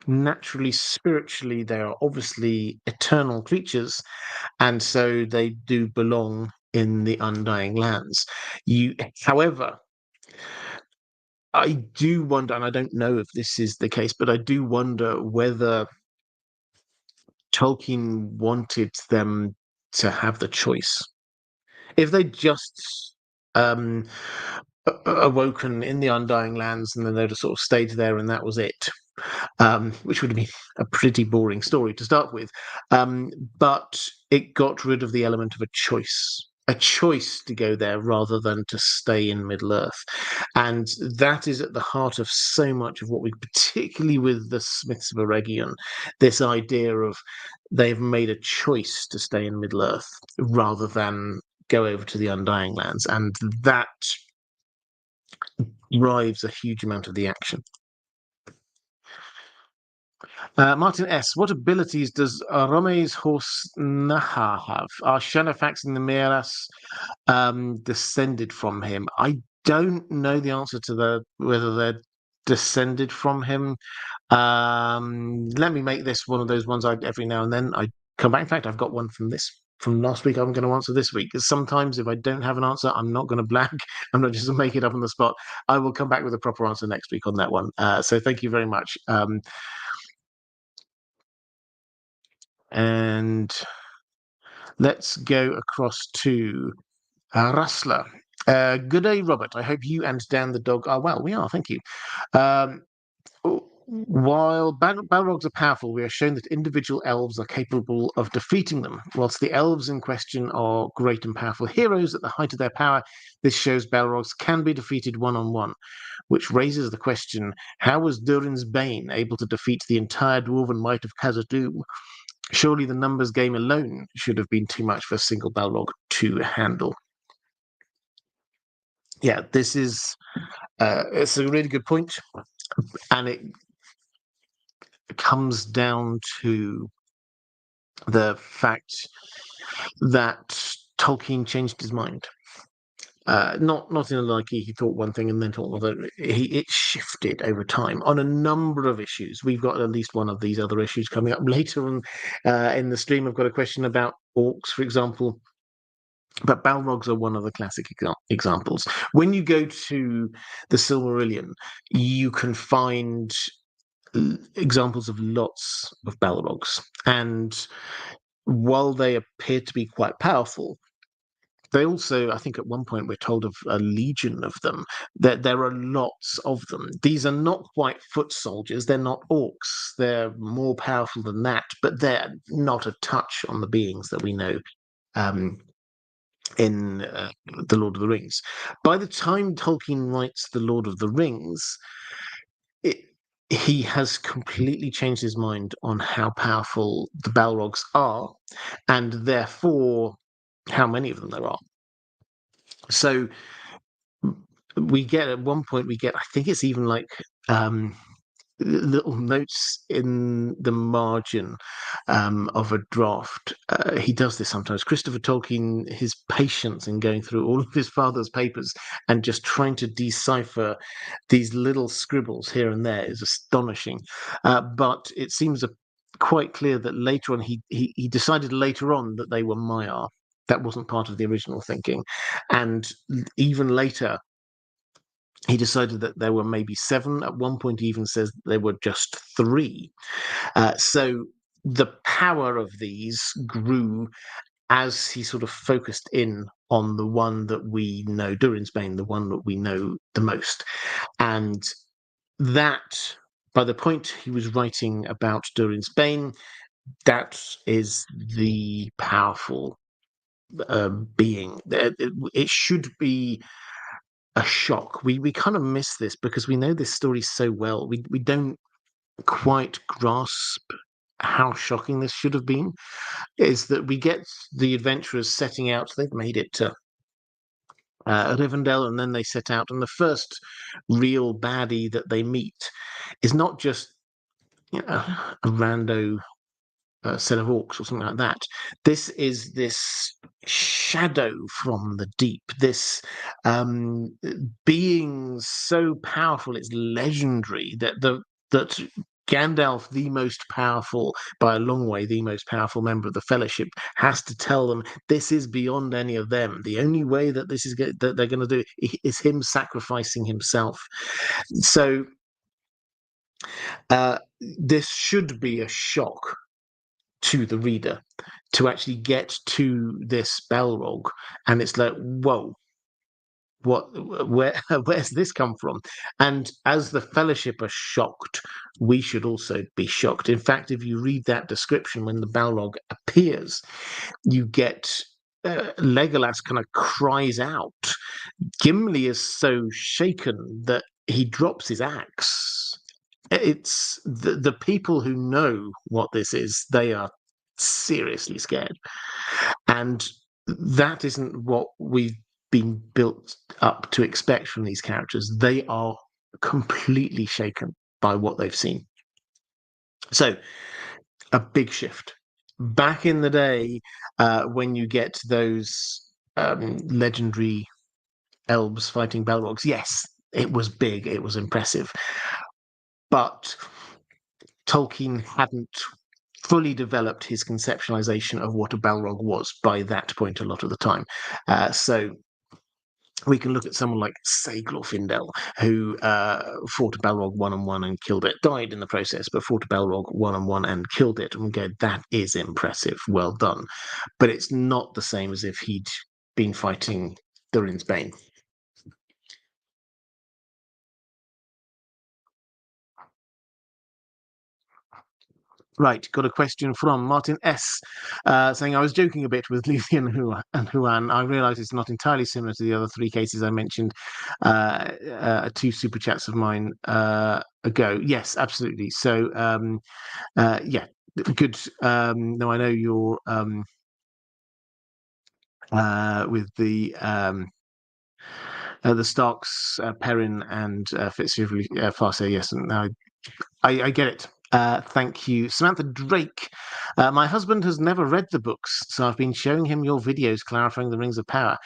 naturally, spiritually, they are obviously eternal creatures, and so they do belong in the Undying Lands. However, I do wonder, and I don't know if this is the case, but I do wonder whether Tolkien wanted them to have the choice. If they just um, awoken in the Undying Lands and then they'd have sort of stayed there and that was it, which would have been a pretty boring story to start with. But it got rid of the element of a choice. a choice to go there rather than to stay in Middle-earth. And that is at the heart of so much of what we, particularly with the Smiths of Eregion, this idea of they've made a choice to stay in Middle-earth rather than go over to the Undying Lands. And that drives a huge amount of the action. Martin S., what abilities does Rome's horse Naha have? Are Shanafax and the Miras descended from him? I don't know the answer to whether they're descended from him. Let me make this one of those ones every now and then I come back. In fact, I've got one from last week I'm going to answer this week, because sometimes if I don't have an answer, I'm not going to blank. I'm not just going to make it up on the spot. I will come back with a proper answer next week on that one. So thank you very much. And let's go across to Rustler. Good day, Robert. I hope you and Dan the dog are well. We are, thank you. While Balrogs are powerful, we are shown that individual elves are capable of defeating them. Whilst the elves in question are great and powerful heroes at the height of their power, this shows Balrogs can be defeated one-on-one, which raises the question, how was Durin's Bane able to defeat the entire dwarven might of Khazad-dûm? Surely the numbers game alone should have been too much for a single Balrog to handle. Yeah, this is it's a really good point, and it comes down to the fact that Tolkien changed his mind. Not in a like he thought one thing and then thought another. It shifted over time on a number of issues. We've got at least one of these other issues coming up later on in the stream. I've got a question about orcs, for example. But Balrogs are one of the classic examples. When you go to the Silmarillion, you can find examples of lots of Balrogs. And while they appear to be quite powerful, they also, I think at one point we're told of a legion of them. There are lots of them. These are not quite foot soldiers. They're not orcs. They're more powerful than that, but they're not a touch on the beings that we know in The Lord of the Rings. By the time Tolkien writes The Lord of the Rings, he has completely changed his mind on how powerful the Balrogs are, and therefore how many of them there are. So we get at one point, I think it's even like little notes in the margin of a draft. He does this sometimes. Christopher Tolkien, his patience in going through all of his father's papers and just trying to decipher these little scribbles here and there is astonishing. But it seems quite clear that later on, he decided later on that they were Maiar. That wasn't part of the original thinking. And even later, he decided that there were maybe 7. At one point, he even says there were just 3. So the power of these grew as he sort of focused in on the one that we know, Durin's Bane, the one that we know the most. And that, by the point he was writing about Durin's Bane, that is the powerful being. It should be a shock. We kind of miss this because we know this story so well. We don't quite grasp how shocking this should have been. Is that we get the adventurers setting out. They've made it to Rivendell, and then they set out, and the first real baddie that they meet is not just a rando set of orcs or something like that. This is this shadow from the deep, this being so powerful, it's legendary that that Gandalf, the most powerful, by a long way, the most powerful member of the Fellowship, has to tell them this is beyond any of them. The only way that that they're going to do is him sacrificing himself. So this should be a shock to the reader to actually get to this Balrog, and it's like, whoa, where's this come from? And as the Fellowship are shocked, we should also be shocked. In fact, if you read that description when the Balrog appears, you get Legolas kind of cries out, Gimli is so shaken that he drops his axe. It's the people who know what this is, they are seriously scared. And that isn't what we've been built up to expect from these characters. They are completely shaken by what they've seen. So, a big shift. Back in the day, when you get those legendary elves fighting Balrogs, yes, it was big, it was impressive. But Tolkien hadn't fully developed his conceptualization of what a Balrog was by that point a lot of the time. So we can look at someone like, say, Glorfindel, who fought a Balrog one-on-one and killed it, died in the process, but fought a Balrog one-on-one and killed it, and we go, that is impressive, well done. But it's not the same as if he'd been fighting Durin's Bane. Right, got a question from Martin S. Saying, I was joking a bit with Luthien and Huan. I realise it's not entirely similar to the other three cases I mentioned 2 super chats of mine ago. Yes, absolutely. So, yeah, good. No, I know you're with the Starks, Perrin and Fitzgerald Farser. Yes, and I get it. Thank you. Samantha Drake. My husband has never read the books, so I've been showing him your videos clarifying the Rings of Power.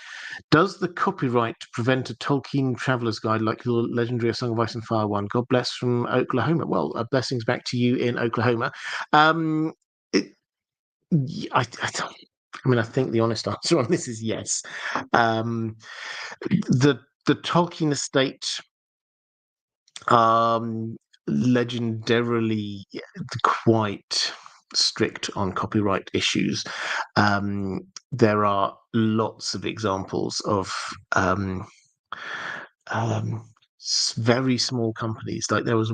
Does the copyright prevent a Tolkien Traveler's Guide like your legendary A Song of Ice and Fire one? God bless from Oklahoma. Well, blessings back to you in Oklahoma. It, I mean, I think the honest answer on this is yes. The Tolkien estate legendarily quite strict on copyright issues. There are lots of examples of very small companies. Like there was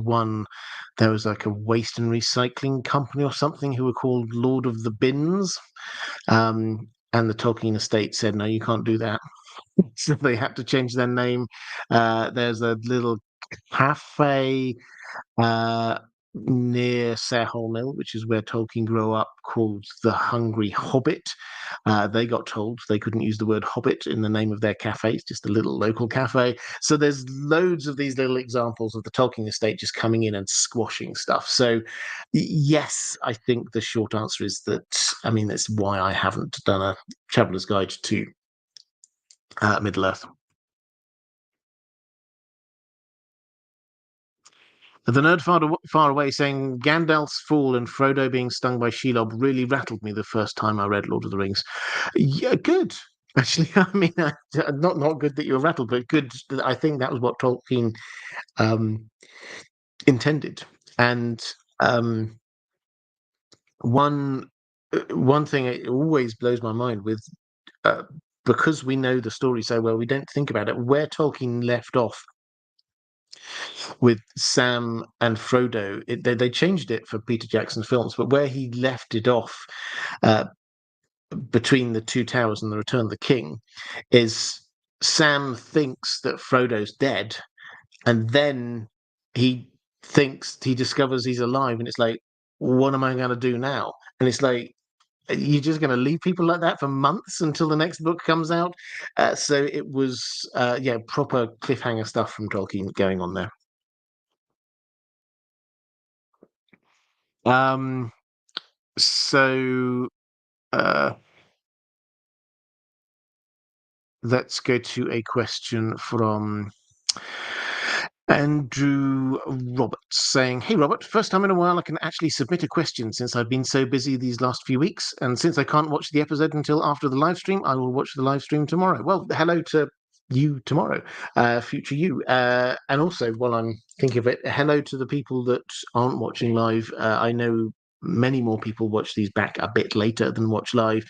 like a waste and recycling company or something who were called Lord of the Bins. And the Tolkien estate said, no, you can't do that. So they had to change their name. There's a little cafe near Sarehole Mill, which is where Tolkien grew up, called the Hungry Hobbit. They got told they couldn't use the word Hobbit in the name of their cafe. It's just a little local cafe. So there's loads of these little examples of the Tolkien estate just coming in and squashing stuff. So yes, I think the short answer is that, I mean, that's why I haven't done a Traveller's Guide to Middle-earth. The nerd far away saying Gandalf's fall and Frodo being stung by Shelob really rattled me the first time I read Lord of the Rings. Yeah, good. Actually, I mean, not good that you were rattled, but good. I think that was what Tolkien intended. And one thing it always blows my mind with, because we know the story so well, we don't think about it. Where Tolkien left off with Sam and Frodo, they changed it for Peter Jackson's films, but where he left it off between the Two Towers and the Return of the King is Sam thinks that Frodo's dead, and then he discovers he's alive, and it's like, what am I going to do now? And it's like, you're just going to leave people like that for months until the next book comes out. So it was, proper cliffhanger stuff from Tolkien going on there. So let's go to a question from Andrew Roberts saying, hey, Robert, first time in a while I can actually submit a question since I've been so busy these last few weeks. And since I can't watch the episode until after the live stream, I will watch the live stream tomorrow. Well, hello to you tomorrow, future you. And also, while I'm thinking of it, hello to the people that aren't watching live. I know many more people watch these back a bit later than watch live.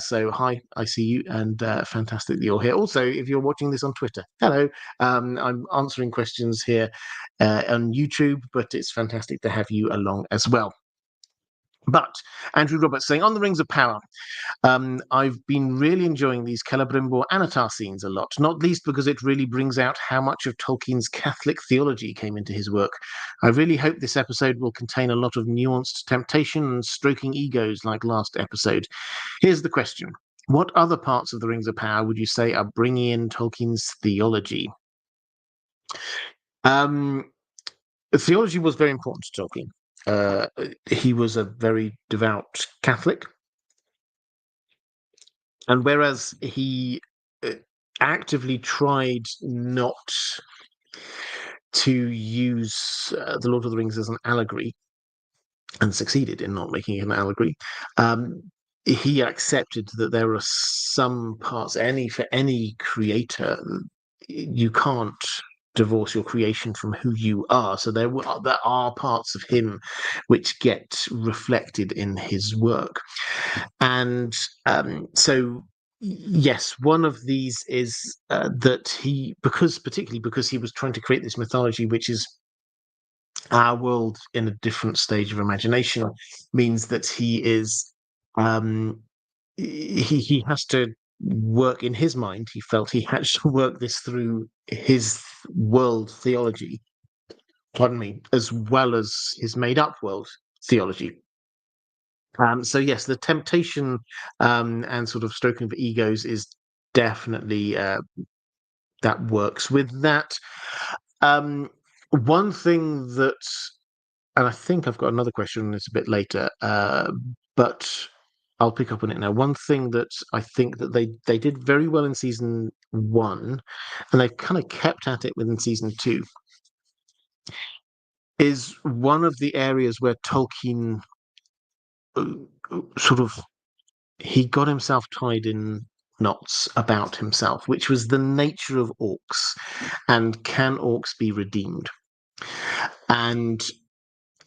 So hi, I see you, and fantastic that you're here. Also, if you're watching this on Twitter, hello. I'm answering questions here on YouTube, but it's fantastic to have you along as well. But Andrew Roberts saying, on the Rings of Power, I've been really enjoying these Celebrimbor Anatar scenes a lot, not least because it really brings out how much of Tolkien's Catholic theology came into his work. I really hope this episode will contain a lot of nuanced temptation and stroking egos like last episode. Here's the question. What other parts of the Rings of Power would you say are bringing in Tolkien's theology? Um, Theology was very important to Tolkien. He was a very devout Catholic, and whereas he uh, actively tried not to use the Lord of the Rings as an allegory, and succeeded in not making it an allegory, um, he accepted that there are some parts, for any creator, you can't divorce your creation from who you are. So there are parts of him which get reflected in his work, and so yes, one of these is that particularly because he was trying to create this mythology, which is our world in a different stage of imagination, means that he is um, he has to work in his mind. He felt he had to work this through his world theology, pardon me, as well as his made up world theology. So yes, the temptation and sort of stroking of egos is definitely that works with that. One thing that, and I think I've got another question on this a bit later, but I'll pick up on it now. One thing that I think that they did very well in season one, and they've kind of kept at it within season two, is one of the areas where Tolkien sort of he got himself tied in knots about himself, which was the nature of orcs and can orcs be redeemed? And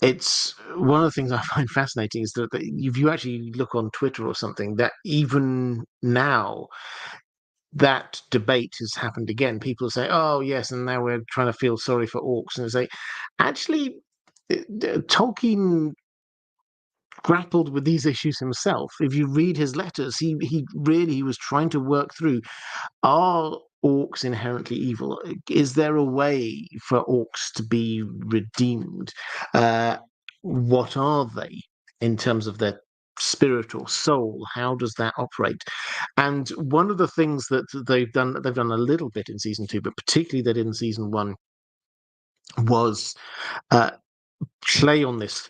it's one of the things I find fascinating is that if you actually look on Twitter or something, that even now that debate has happened again. People say, "Oh yes," and now we're trying to feel sorry for orcs, and say, actually, Tolkien grappled with these issues himself. If you read his letters, he really was trying to work through, are orcs inherently evil? Is there a way for orcs to be redeemed? What are they in terms of their spirit or soul? How does that operate? And one of the things that they've done a little bit in season two, but particularly they did in season one, was uh, play on this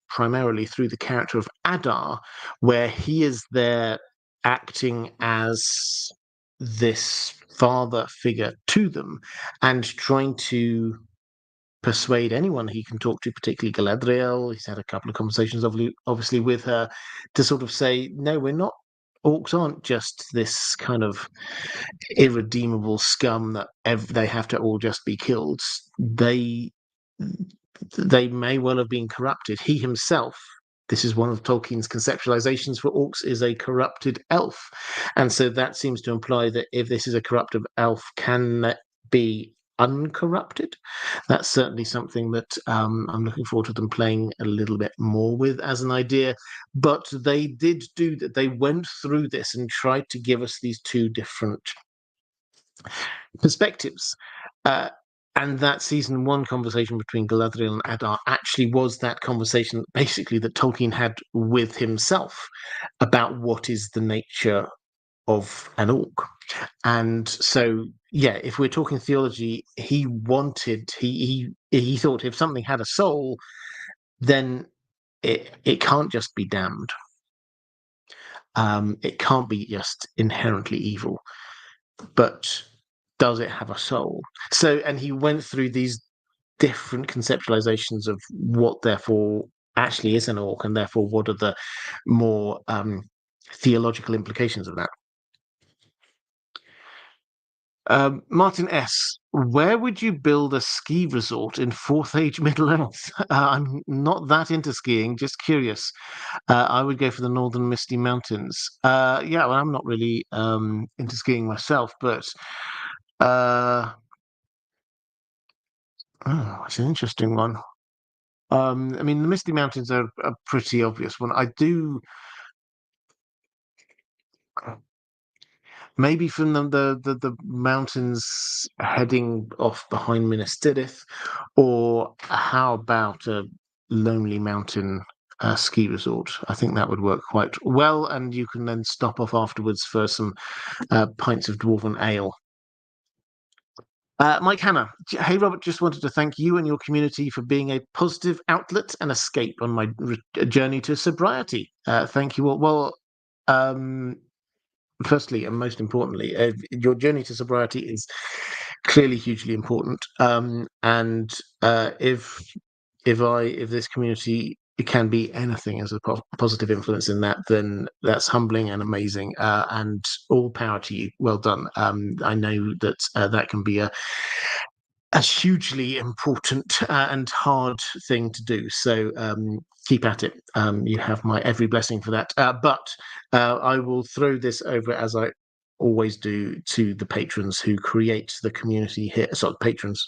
primarily through the character of Adar, where he is there acting as this father figure to them and trying to persuade anyone he can talk to, particularly Galadriel. He's had a couple of conversations, obviously, with her, to sort of say, no, we're not. Orcs aren't just this kind of irredeemable scum that they have to all just be killed. They may well have been corrupted. He himself, this is one of Tolkien's conceptualizations for orcs, is a corrupted elf. And so that seems to imply that if this is a corrupted elf, can that be uncorrupted? That's certainly something that I'm looking forward to them playing a little bit more with as an idea. But they did do that. They went through this and tried to give us these two different perspectives. Uh, and that season one conversation between Galadriel and Adar actually was that conversation basically that Tolkien had with himself about what is the nature of an orc. And so, yeah, if we're talking theology, he thought if something had a soul, then it can't just be damned. It can't be just inherently evil, but does it have a soul? So, and he went through these different conceptualizations of what, therefore, actually is an orc, and therefore, what are the more theological implications of that? Martin S., where would you build a ski resort in Fourth Age Middle Earth? I'm not that into skiing, just curious. I would go for the Northern Misty Mountains. Yeah, well, I'm not really into skiing myself, but uh, oh, it's an interesting one. I mean, the Misty Mountains are a pretty obvious one. I do maybe from the mountains heading off behind Minas Tirith, or how about a lonely mountain ski resort? I think that would work quite well, and you can then stop off afterwards for some pints of dwarven ale. Mike Hanna, hey Robert, just wanted to thank you and your community for being a positive outlet and escape on my journey to sobriety. Thank you all. Well, firstly and most importantly, your journey to sobriety is clearly hugely important. And if this community can be anything as a positive influence in that, then that's humbling and amazing. And all power to you. Well done. I know that that can be a hugely important and hard thing to do. So keep at it. You have my every blessing for that. But I will throw this over, as I always do, to the patrons who create the community here. Sorry, patrons.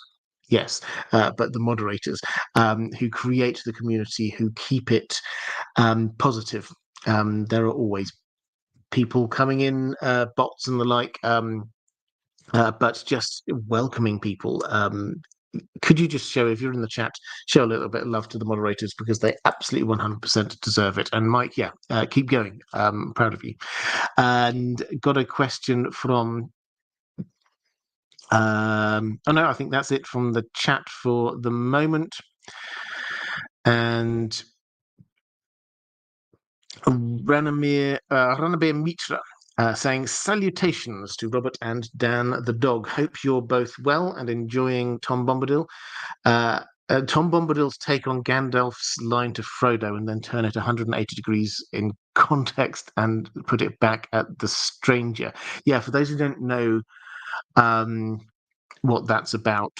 Yes, but the moderators who create the community, who keep it positive. There are always people coming in, bots and the like, but just welcoming people. Could you just show, if you're in the chat, show a little bit of love to the moderators, because they absolutely 100% deserve it. And Mike, yeah, keep going. Proud of you. And got a question from oh no, I think that's it from the chat for the moment. And Ranamir Mitra saying salutations to Robert and Dan the dog. Hope you're both well and enjoying Tom Bombadil. Tom Bombadil's take on Gandalf's line to Frodo and then turn it 180 degrees in context and put it back at the stranger. Yeah, for those who don't know what that's about,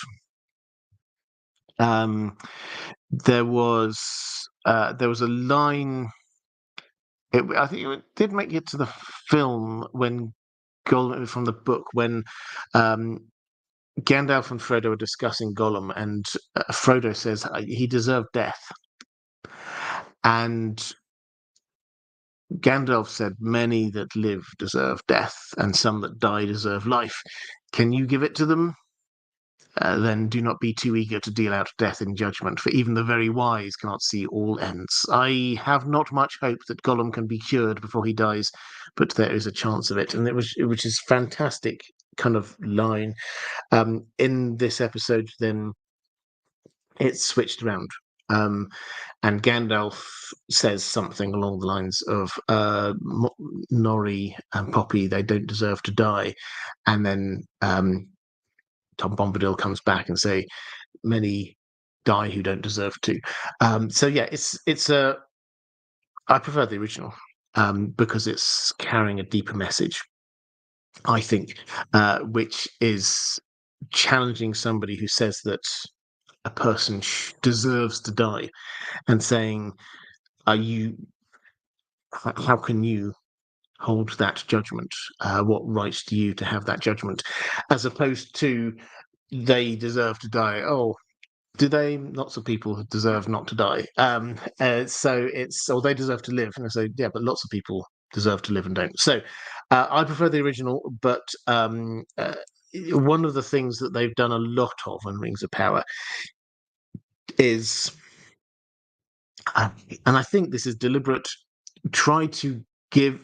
there was a line. I think it did make it to the film when Gollum, from the book, when Gandalf and Frodo are discussing Gollum, and Frodo says he deserved death, and Gandalf said, "Many that live deserve death, and some that die deserve life. Can you give it to them? Then do not be too eager to deal out death in judgment, for even the very wise cannot see all ends. I have not much hope that Gollum can be cured before he dies, but there is a chance of it." And which is fantastic kind of line. In this episode, then it's switched around. And Gandalf says something along the lines of Nori and Poppy, they don't deserve to die. And then Tom Bombadil comes back and say, many die who don't deserve to. So yeah, it's a. I prefer the original because it's carrying a deeper message, I think, which is challenging somebody who says that a person deserves to die, and saying, "Are you? How can you hold that judgment? What rights do you to have that judgment?" As opposed to, "They deserve to die." Oh, do they? Lots of people deserve not to die. So it's, or they deserve to live. And I say, yeah, but lots of people deserve to live and don't. So I prefer the original, but one of the things that they've done a lot of in Rings of Power is, and I think this is deliberate, try to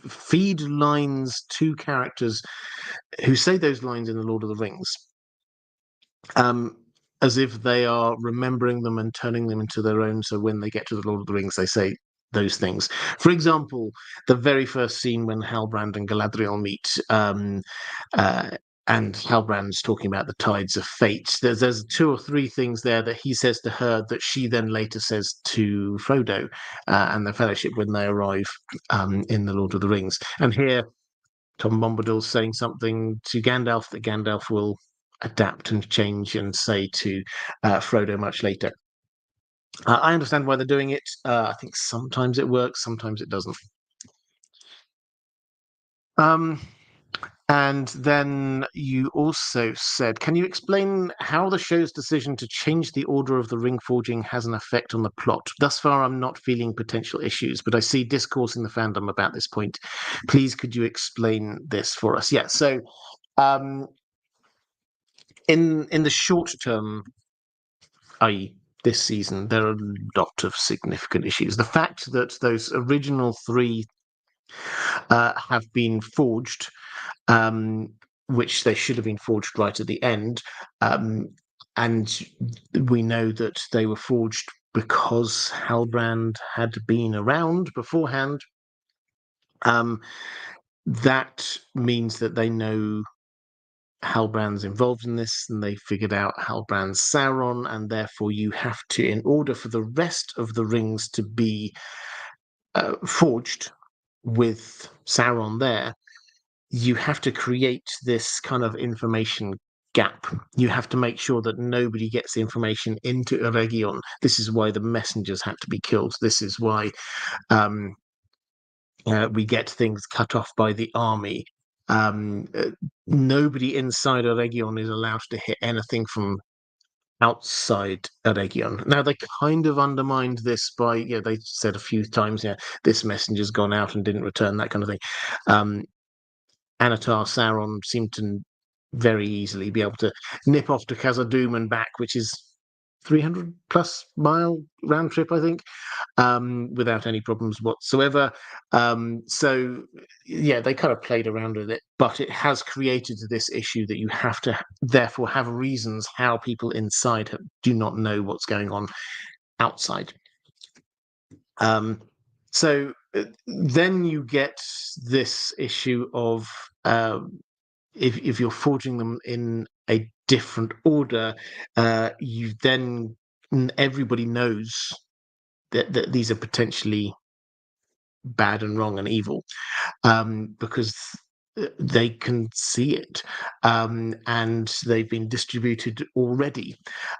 feed lines to characters who say those lines in The Lord of the Rings, as if they are remembering them and turning them into their own. So when they get to The Lord of the Rings, they say those things. For example, the very first scene when Halbrand and Galadriel meet, and Halbrand's talking about the tides of fate. There's two or three things there that he says to her that she then later says to Frodo and the Fellowship when they arrive in The Lord of the Rings. And here, Tom Bombadil's saying something to Gandalf that Gandalf will adapt and change and say to Frodo much later. I understand why they're doing it. I think sometimes it works, sometimes it doesn't. And And then you also said, can you explain how the show's decision to change the order of the ring forging has an effect on the plot? Thus far, I'm not feeling potential issues, but I see discourse in the fandom about this point. Please, could you explain this for us? Yeah, so um, in the short term, i.e., this season, there are a lot of significant issues. The fact that those original three have been forged, which they should have been forged right at the end, and we know that they were forged because Halbrand had been around beforehand. That means that they know Halbrand's involved in this, and they figured out Halbrand's Sauron, and therefore you have to, in order for the rest of the rings to be forged with Sauron there, you have to create this kind of information gap. You have to make sure that nobody gets the information into Eregion. This is why the messengers had to be killed. This is why we get things cut off by the army. Nobody inside Eregion is allowed to hit anything from outside Eregion. Now they kind of undermined this by, they said a few times, this messenger's gone out and didn't return, that kind of thing. Anatar Sauron seemed to very easily be able to nip off to Khazad-dûm and back, which is 300 plus mile round trip, I think, without any problems whatsoever. So yeah, they kind of played around with it, but it has created this issue that you have to therefore have reasons how people inside do not know what's going on outside. So then you get this issue of if you're forging them in a different order, you then everybody knows that these are potentially bad and wrong and evil, because they can see it, and they've been distributed already,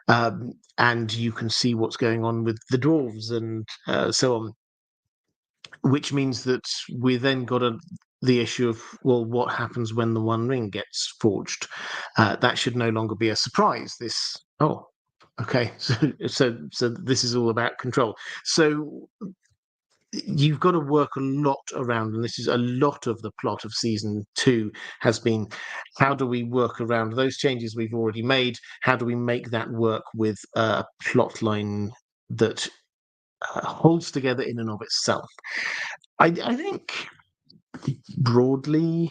and you can see what's going on with the dwarves and so on, which means that we then got the issue of, well, what happens when the One Ring gets forged? That should no longer be a surprise. Okay, so this is all about control. So you've got to work a lot around, and this is a lot of the plot of season 2 has been, how do we work around those changes we've already made? How do we make that work with a plot line that holds together in and of itself? I think, broadly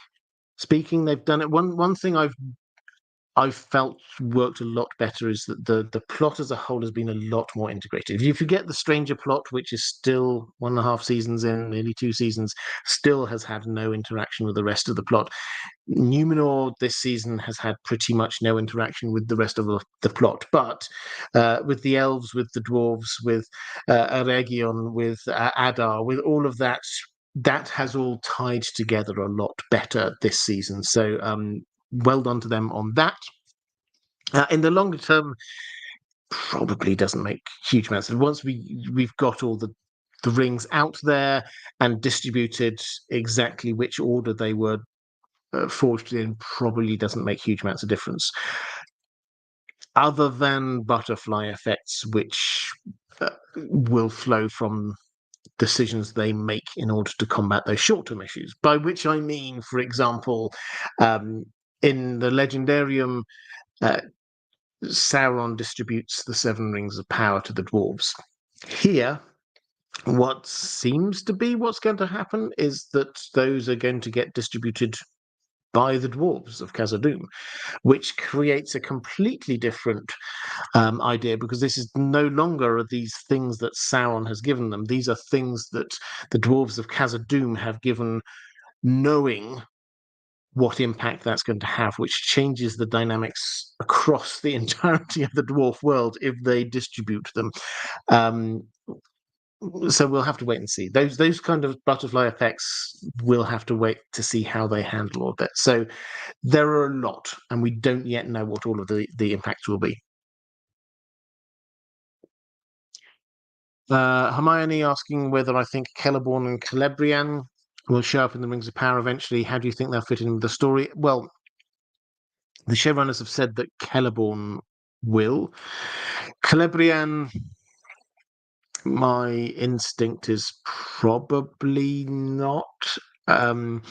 speaking, they've done it. One thing I've felt worked a lot better is that the plot as a whole has been a lot more integrated. If you forget the Stranger plot, which is still 1.5 seasons in, nearly 2 seasons, still has had no interaction with the rest of the plot. Numenor this season has had pretty much no interaction with the rest of the plot, but with the elves, with the dwarves, with Eregion, with Adar, with all of that, that has all tied together a lot better this season. So well done to them on that. In the longer term, probably doesn't make huge amounts. And once we've got all the rings out there and distributed exactly which order they were forged in, probably doesn't make huge amounts of difference, other than butterfly effects, which will flow from decisions they make in order to combat those short-term issues. By which I mean, for example, in the Legendarium, Sauron distributes the 7 rings of power to the dwarves. Here, what seems to be what's going to happen is that those are going to get distributed by the dwarves of Khazad-dûm, which creates a completely different idea, because this is no longer these things that Sauron has given them. These are things that the dwarves of Khazad-dûm have given, knowing what impact that's going to have, which changes the dynamics across the entirety of the dwarf world if they distribute them. So we'll have to wait and see. Those kind of butterfly effects, we'll have to wait to see how they handle all of that. So there are a lot, and we don't yet know what all of the impacts will be. Hermione asking whether I think Celeborn and Celebrian will show up in the Rings of Power eventually. How do you think they'll fit in with the story? Well, the showrunners have said that Celeborn will. Celebrian, my instinct is probably not. Um,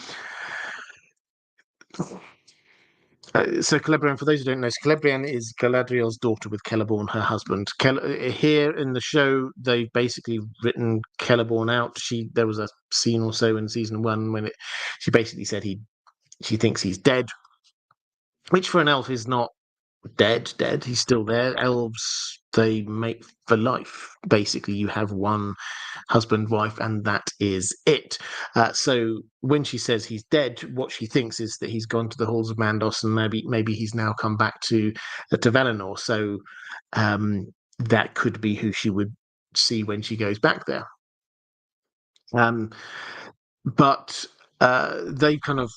so Celebrian, for those who don't know, Celebrian is Galadriel's daughter with Celeborn, her husband. Here in the show, they've basically written Celeborn out. There was a scene or so in season 1 when she basically said she thinks he's dead, which for an elf is not dead. He's still there. Elves, they mate for life. Basically, you have one husband, wife, and that is it. So when she says he's dead, what she thinks is that he's gone to the halls of Mandos, and maybe he's now come back to Valinor. So that could be who she would see when she goes back there. But they've kind of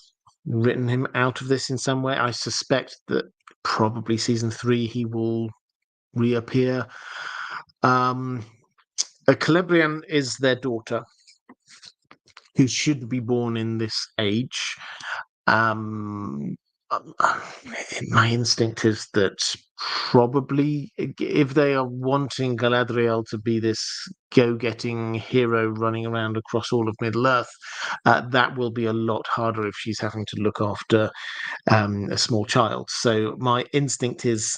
written him out of this in some way. I suspect that probably season 3 he will reappear. Celebrian is their daughter, who should be born in this age. My instinct is that probably, if they are wanting Galadriel to be this go-getting hero running around across all of Middle-earth, that will be a lot harder if she's having to look after a small child. So my instinct is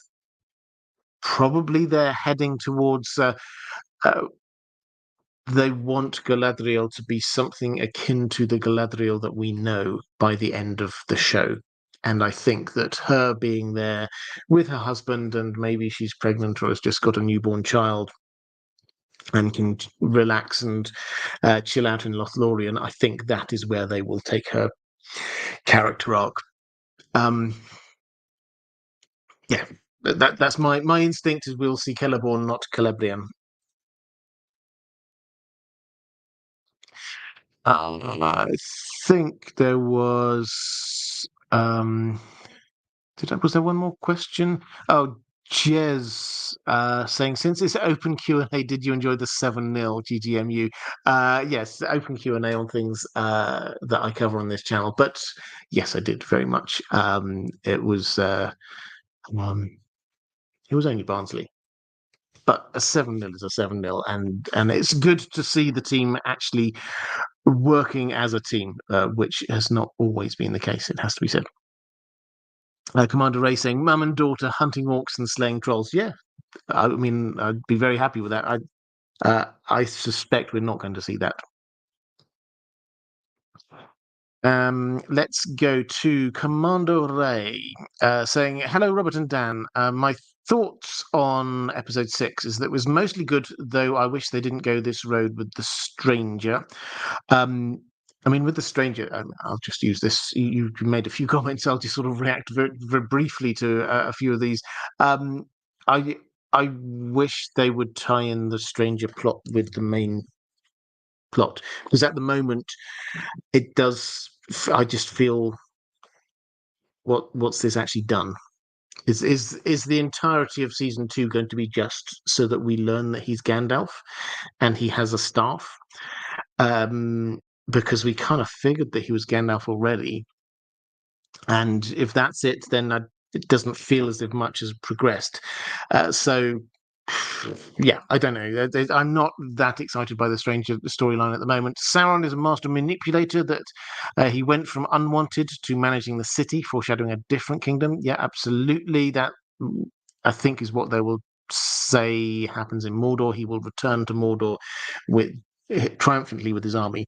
probably they're heading towards they want Galadriel to be something akin to the Galadriel that we know by the end of the show. And I think that her being there with her husband, and maybe she's pregnant or has just got a newborn child and can relax and chill out in Lothlorien, I think that is where they will take her character arc. Yeah, that's my instinct is we'll see Celeborn, not Celebrian. I think there was was there one more question? Oh, Jez saying, since it's open Q&A, did you enjoy the 7-0 GGMU? Yes, open Q&A on things that I cover on this channel. But yes, I did very much. It was only Barnsley. But a 7-0 is a 7-0, and it's good to see the team actually working as a team, which has not always been the case, it has to be said. Commander Ray saying, mum and daughter hunting orcs and slaying trolls. Yeah, I mean, I'd be very happy with that. I suspect we're not going to see that. Let's go to Commander Ray saying, hello, Robert and Dan. My thoughts on episode 6 is that it was mostly good, though I wish they didn't go this road with the stranger. I mean, with the stranger, I'll just use this. You made a few comments. I'll just sort of react very, very briefly to a few of these. I wish they would tie in the stranger plot with the main plot, because at the moment it does. I just feel what's this actually done? Is the entirety of season 2 going to be just so that we learn that he's Gandalf and he has a staff? Because we kind of figured that he was Gandalf already, and if that's it, then it doesn't feel as if much has progressed. So yeah, I don't know. I'm not that excited by the Stranger storyline at the moment. Sauron is a master manipulator, that he went from unwanted to managing the city, foreshadowing a different kingdom. Yeah, absolutely. That, I think, is what they will say happens in Mordor. He will return to Mordor triumphantly with his army.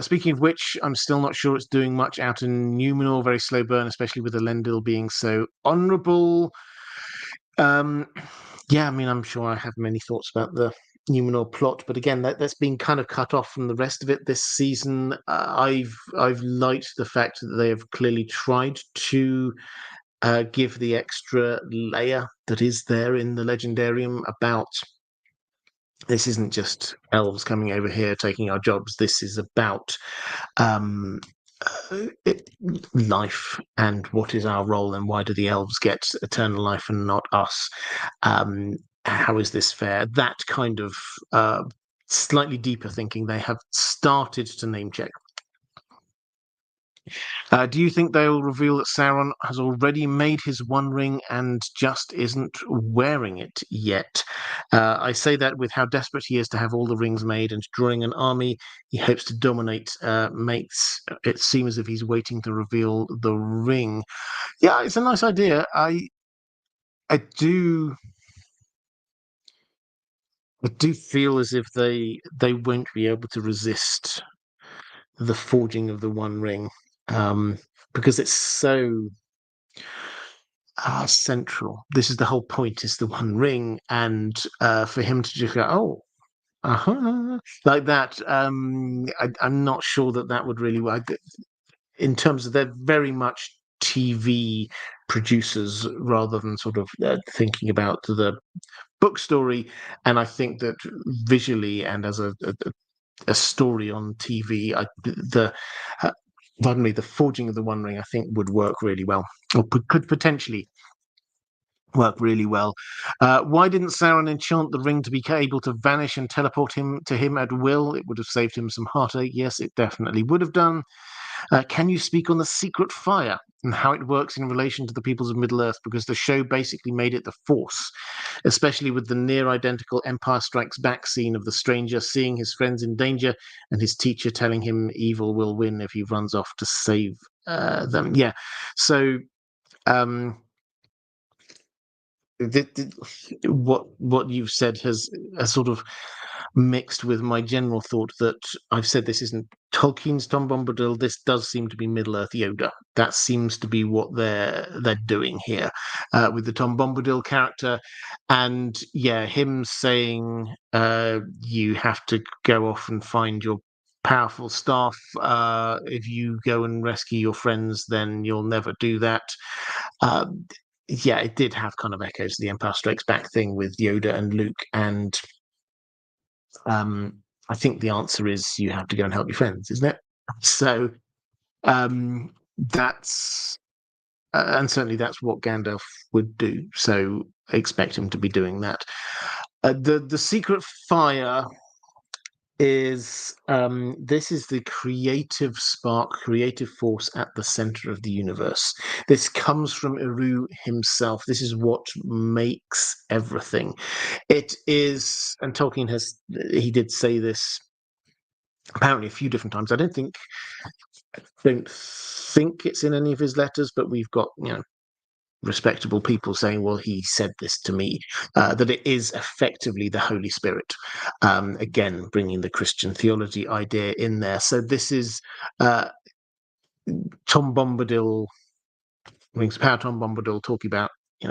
Speaking of which, I'm still not sure it's doing much out in Numenor. Very slow burn, especially with Elendil being so honourable. Yeah, I mean, I'm sure I have many thoughts about the Numenor plot, but again, that's been kind of cut off from the rest of it this season. I've liked the fact that they have clearly tried to give the extra layer that is there in the Legendarium about this isn't just elves coming over here taking our jobs. This is about life and what is our role, and why do the elves get eternal life and not us? How is this fair? That kind of slightly deeper thinking, they have started to name check. Do you think they'll reveal that Sauron has already made his One Ring and just isn't wearing it yet? I say that with how desperate he is to have all the rings made and drawing an army he hopes to dominate makes it seem as if he's waiting to reveal the ring. Yeah, it's a nice idea. I do feel as if they won't be able to resist the forging of the One Ring, because it's so central. This is the whole point: is the One Ring, and for him to just go, oh, like that. I'm not sure that would really work. In terms of they're very much TV producers rather than sort of thinking about the book story, and I think that visually and as a story on TV, uh, pardon me, the forging of the One Ring, I think would work really well, or could potentially work really well. Why didn't Sauron enchant the ring to be able to vanish and teleport him to him at will? It would have saved him some heartache. Yes, it definitely would have done. Can you speak on the secret fire and how it works in relation to the peoples of Middle-earth? Because the show basically made it the Force, especially with the near-identical Empire Strikes Back scene of the stranger seeing his friends in danger and his teacher telling him evil will win if he runs off to save them. Yeah, so what you've said has sort of mixed with my general thought that I've said this isn't Tolkien's Tom Bombadil. This does seem to be Middle Earth Yoda. That seems to be what they're doing here with the Tom Bombadil character, and yeah, him saying you have to go off and find your powerful staff. If you go and rescue your friends, then you'll never do that. Um, yeah, it did have kind of echoes of the Empire Strikes Back thing with Yoda and Luke, and I think the answer is you have to go and help your friends, isn't it? So that's and certainly that's what Gandalf would do. So I expect him to be doing that. The secret fire is this is the creative spark, creative force at the center of the universe. This comes from Eru himself. This is what makes everything. It is, and Tolkien he did say this apparently a few different times. I don't think it's in any of his letters, but we've got respectable people saying, well, he said this to me, that it is effectively the Holy Spirit. Again, bringing the Christian theology idea in there. So this is Tom Bombadil, Rings of Power, Tom Bombadil talking about,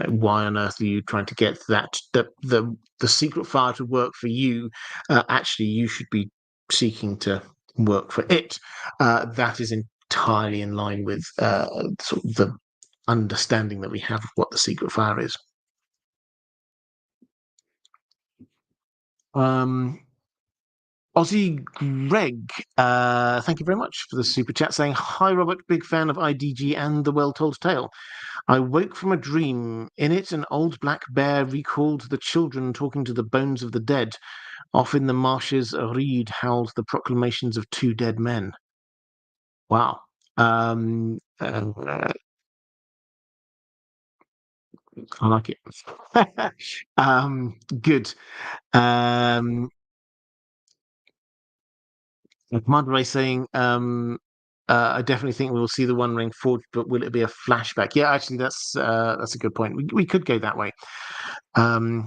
why on earth are you trying to get the secret fire to work for you? Actually, you should be seeking to work for it. That is entirely in line with sort of the understanding that we have of what the secret fire is. Aussie Greg, thank you very much for the super chat saying, hi Robert, big fan of IDG and The Well Told Tale. I woke from a dream. In it, an old black bear recalled the children talking to the bones of the dead. Off in the marshes, a reed howled the proclamations of two dead men. Wow. I like it. Good. Commander Ray saying, I definitely think we will see the One Ring forged, but will it be a flashback? Yeah, actually, that's a good point. We could go that way. I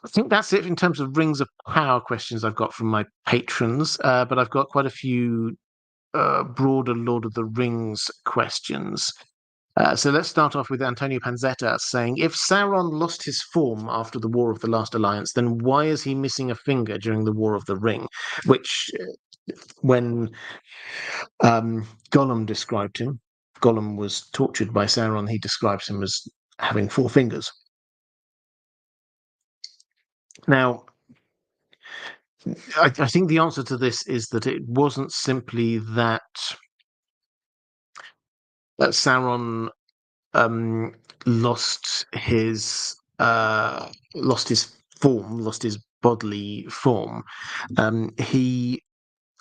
think that's it in terms of Rings of Power questions I've got from my patrons, but I've got quite a few broader Lord of the Rings questions. So let's start off with Antonio Panzetta saying, if Sauron lost his form after the War of the Last Alliance, then why is he missing a finger during the War of the Ring? Which, when Gollum described him, Gollum was tortured by Sauron, he describes him as having four fingers. Now, I think the answer to this is that it wasn't simply that Sauron lost his form, lost his bodily form, he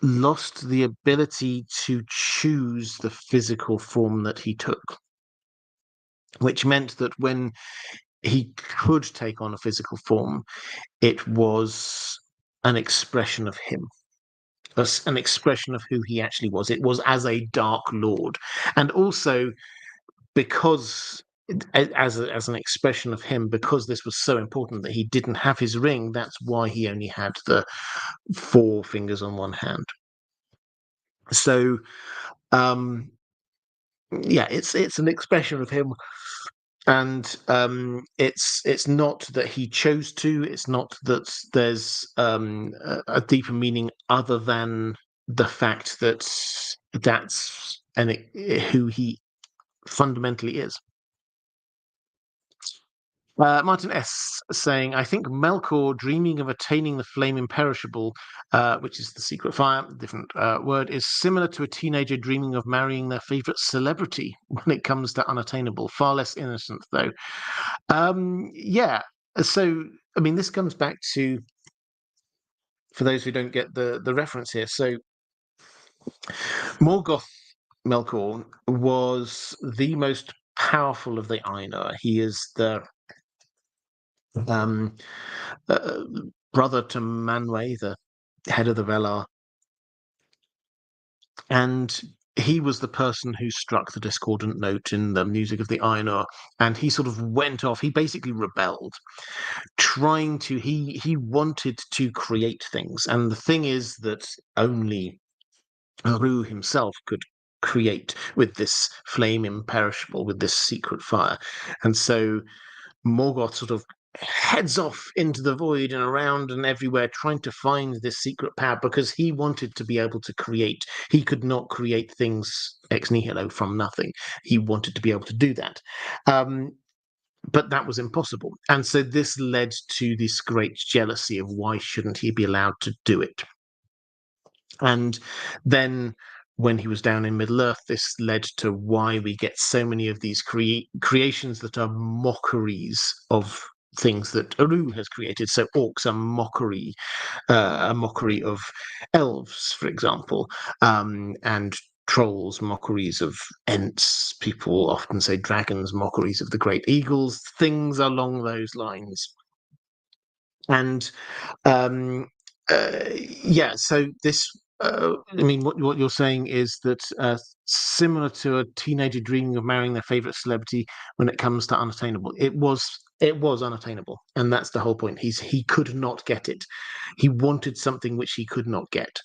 lost the ability to choose the physical form that he took, which meant that when he could take on a physical form, it was an expression of him, an expression of who he actually was. It was as a Dark Lord, and also because as an expression of him, because this was so important that he didn't have his ring. That's why he only had the 4 fingers on one hand. So, yeah, it's an expression of him, and it's not that he chose to. It's not that there's a deeper meaning other than the fact that that's who he fundamentally is. Martin S. saying, I think Melkor dreaming of attaining the flame imperishable, which is the secret fire, different word, is similar to a teenager dreaming of marrying their favorite celebrity when it comes to unattainable. Far less innocent, though. Yeah. So, I mean, this comes back to, for those who don't get the reference here. So, Morgoth Melkor was the most powerful of the Ainur. He is the um, brother to Manwë, the head of the Velar, and he was the person who struck the discordant note in the music of the Ainur, and he sort of went off. He basically rebelled, trying to. He wanted to create things, and the thing is that only Ru himself could create with this flame imperishable, with this secret fire, and so Morgoth sort of heads off into the void and around and everywhere trying to find this secret power because he wanted to be able to create. He could not create things ex nihilo from nothing. He wanted to be able to do that. But that was impossible. And so this led to this great jealousy of why shouldn't he be allowed to do it? And then when he was down in Middle-earth, this led to why we get so many of these creations that are mockeries of things that Uru has created. So orcs are a mockery of elves, for example, and trolls, mockeries of ents. People often say dragons, mockeries of the great eagles, things along those lines. And yeah, so this I mean, what you're saying is that similar to a teenager dreaming of marrying their favorite celebrity, when it comes to unattainable, it was unattainable, and that's the whole point. He could not get it. He wanted something which he could not get,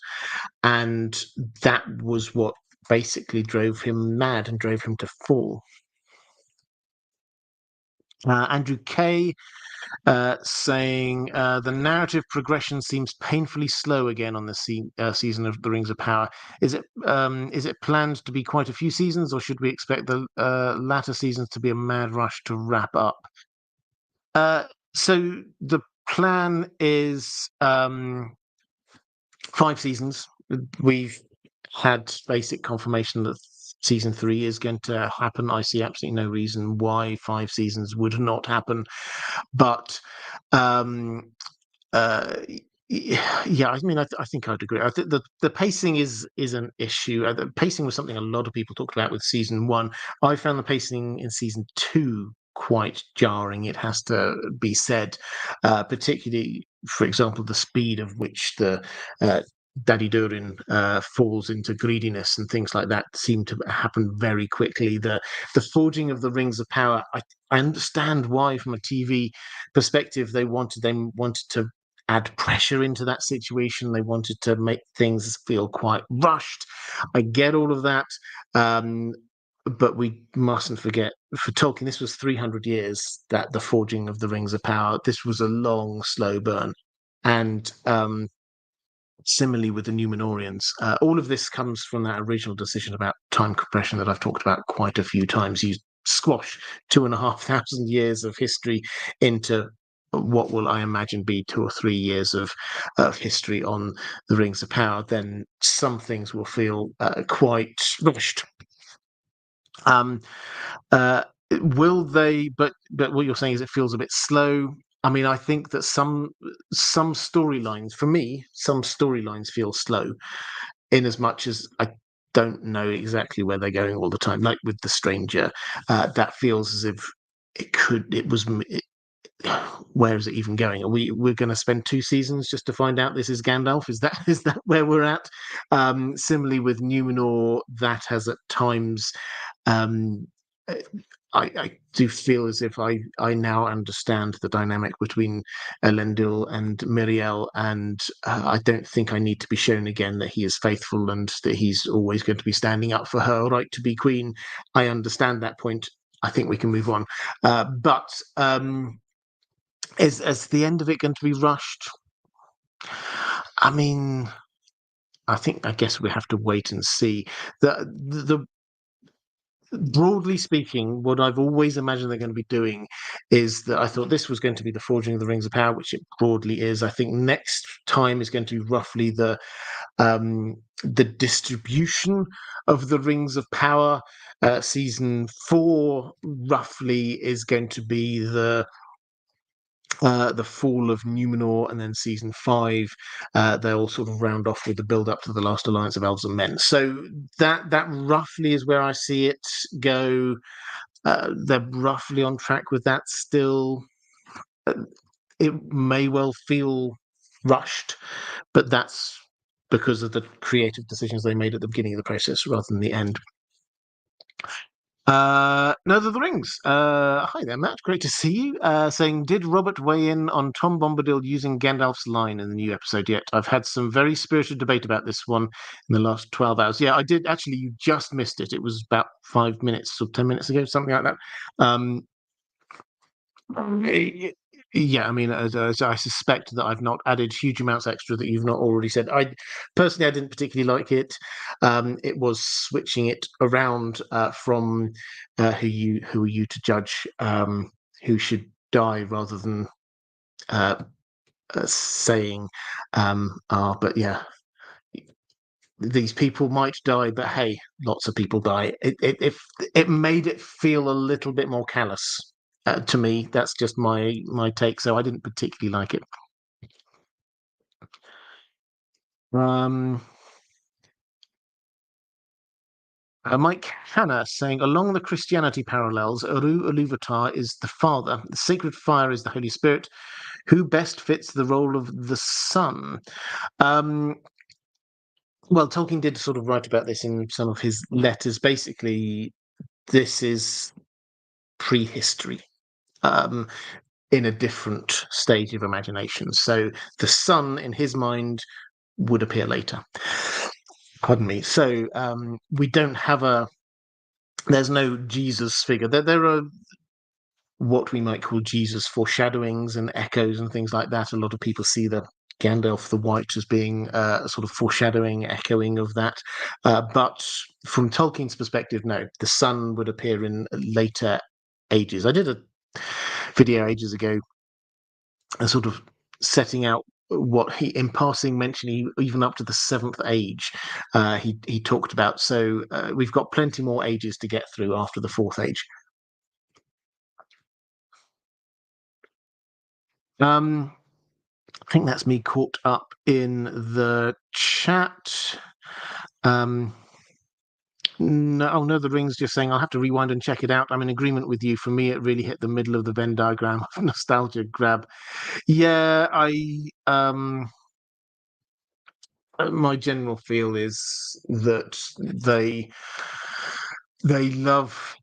and that was what basically drove him mad and drove him to fall. Andrew K. Saying the narrative progression seems painfully slow again on the season of The Rings of Power. Is it planned to be quite a few seasons, or should we expect the latter seasons to be a mad rush to wrap up? So the plan is 5 seasons. We've had basic confirmation that season 3 is going to happen. I see absolutely no reason why 5 seasons would not happen. But yeah, I mean, I think I'd agree. I think the pacing is an issue. The pacing was something a lot of people talked about with season 1. I found the pacing in season 2 quite jarring, it has to be said, particularly, for example, the speed of which the Daddy Durin falls into greediness and things like that seem to happen very quickly. The forging of the Rings of Power, I understand why, from a TV perspective, they wanted to add pressure into that situation. They wanted to make things feel quite rushed. I get all of that, but we mustn't forget, for Tolkien, this was 300 years, that the forging of the Rings of Power. This was a long, slow burn, and similarly with the Numenorians, all of this comes from that original decision about time compression that I've talked about quite a few times. You squash 2,500 years of history into what will, I imagine, be 2 or 3 years of history on the Rings of Power, then some things will feel quite rushed. Will they? But what you're saying is it feels a bit slow. I mean, I think that some storylines, for me, some storylines feel slow, in as much as I don't know exactly where they're going all the time. Like with the Stranger, that feels as if where is it even going? We're going to spend 2 seasons just to find out this is Gandalf? Is that where we're at? Similarly with Numenor, that has at times. Um, I do feel as if I now understand the dynamic between Elendil and Miriel, and I don't think I need to be shown again that he is faithful and that he's always going to be standing up for her right to be queen. I understand that point. I think we can move on. But is the end of it going to be rushed? I mean, I guess we have to wait and see. The Broadly speaking, what I've always imagined they're going to be doing is that I thought this was going to be the Forging of the Rings of Power, which it broadly is. I think next time is going to be roughly the distribution of the Rings of Power. Season 4 roughly is going to be the fall of Numenor, and then season 5, they'll sort of round off with the build up to the last alliance of elves and men. So that roughly is where I see it go. They're roughly on track with that still. Uh, It may well feel rushed, but that's because of the creative decisions they made at the beginning of the process rather than the end. No, the rings. Hi there, Matt. Great to see you. Saying, did Robert weigh in on Tom Bombadil using Gandalf's line in the new episode yet? I've had some very spirited debate about this one in the last 12 hours. Yeah, I did. Actually, you just missed it. It was about 5 minutes or 10 minutes ago, something like that. Um, yeah, I mean, as I suspect that I've not added huge amounts extra that you've not already said. I personally, I didn't particularly like it. It was switching it around from who are you to judge who should die rather than uh, saying, but yeah, these people might die, but hey, lots of people die. It made it feel a little bit more callous. To me, that's just my take. So I didn't particularly like it. Um, Mike Hanna saying, along the Christianity parallels, Eru Iluvatar is the Father, the sacred fire is the Holy Spirit. Who best fits the role of the Son? Um, well, Tolkien did sort of write about this in some of his letters. Basically, this is prehistory. Um, in a different stage of imagination. So the Son, in his mind, would appear later. Pardon me. So we don't have there's no Jesus figure. There are what we might call Jesus foreshadowings and echoes and things like that. A lot of people see the Gandalf the White as being sort of foreshadowing, echoing of that. But from Tolkien's perspective, no, the Son would appear in later ages. I did a video ages ago, sort of setting out what he, in passing, mentioned even up to the 7th age, he talked about. So we've got plenty more ages to get through after the 4th age. I think that's me caught up in the chat. No, oh no, the ring's just saying I'll have to rewind and check it out. I'm in agreement with you. For me, it really hit the middle of the Venn diagram of nostalgia grab. Yeah, my general feel is that they love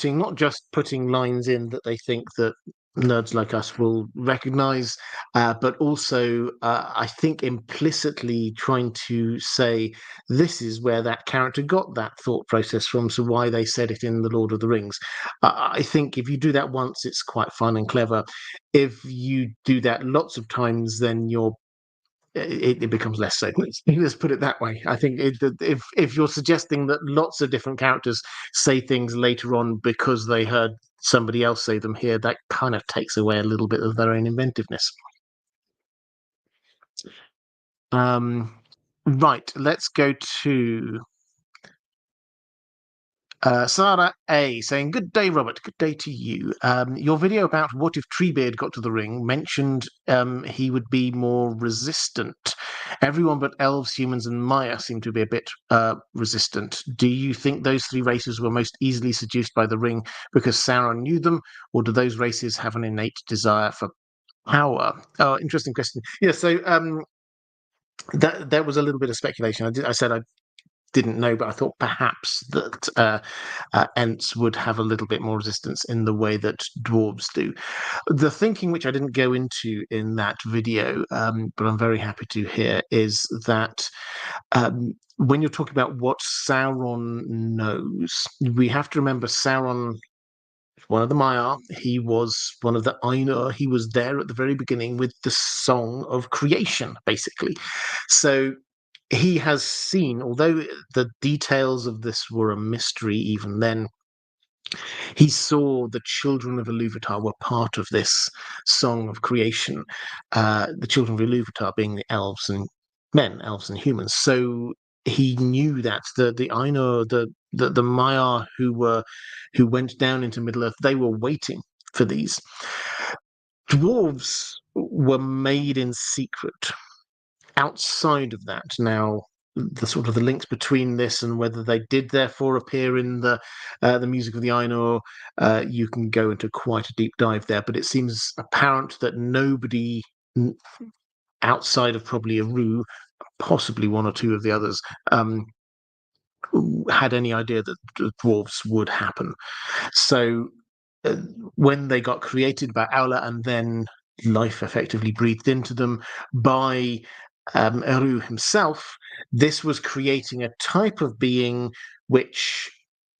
not just putting lines in that they think that nerds like us will recognize, but also I think implicitly trying to say this is where that character got that thought process from, so why they said it in the Lord of the Rings. I think if you do that once, it's quite fun and clever. If you do that lots of times, then it becomes less so. Let's put it that way. I think if you're suggesting that lots of different characters say things later on because they heard somebody else say them here, that kind of takes away a little bit of their own inventiveness. Right, let's go to Sarah A saying, "Good day, Robert. Good day to you. Your video about what if Treebeard got to the ring mentioned he would be more resistant. Everyone but elves, humans, and Maya seem to be a bit resistant. Do you think those three races were most easily seduced by the ring because Sauron knew them, or do those races have an innate desire for power?" Oh, interesting question. Yeah, so that was a little bit of speculation. I said I didn't know, but I thought perhaps that Ents would have a little bit more resistance in the way that dwarves do. The thinking, which I didn't go into in that video, but I'm very happy to hear, is that when you're talking about what Sauron knows, we have to remember Sauron, one of the Maiar, he was one of the Ainur, he was there at the very beginning with the song of creation, basically. So he has seen, although the details of this were a mystery even then, he saw the children of Iluvatar were part of this song of creation. The children of Iluvatar being the elves and men, elves and humans. So he knew that the Ainur, the Maiar who went down into Middle Earth, they were waiting for these. Dwarves were made in secret. Outside of that, now the sort of the links between this and whether they did therefore appear in the music of the Ainur, you can go into quite a deep dive there. But it seems apparent that nobody outside of probably Eru, possibly one or two of the others, had any idea that the dwarves would happen. So uh, when they got created by Aula and then life effectively breathed into them by Eru himself, this was creating a type of being which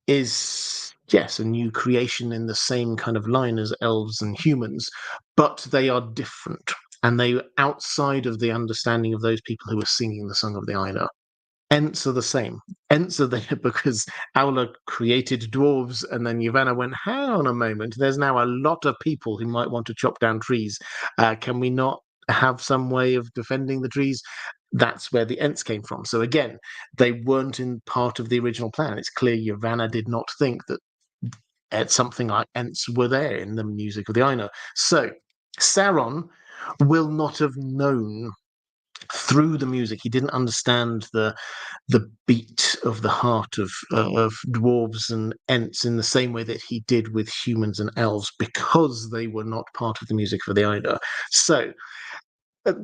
is, yes, a new creation in the same kind of line as elves and humans, but they are different. And they were outside of the understanding of those people who were singing the Song of the Ainur. Ents are the same. Ents are there because Aula created dwarves, and then Yavanna went, hang on a moment, there's now a lot of people who might want to chop down trees. Can we not have some way of defending the trees? That's where the Ents came from. So again, they weren't in part of the original plan. It's clear Yavanna did not think that something like Ents were there in the music of the Ainur. So Sauron will not have known through the music. He didn't understand the beat of the heart of dwarves and Ents in the same way that he did with humans and elves, because they were not part of the music for the Ainur. So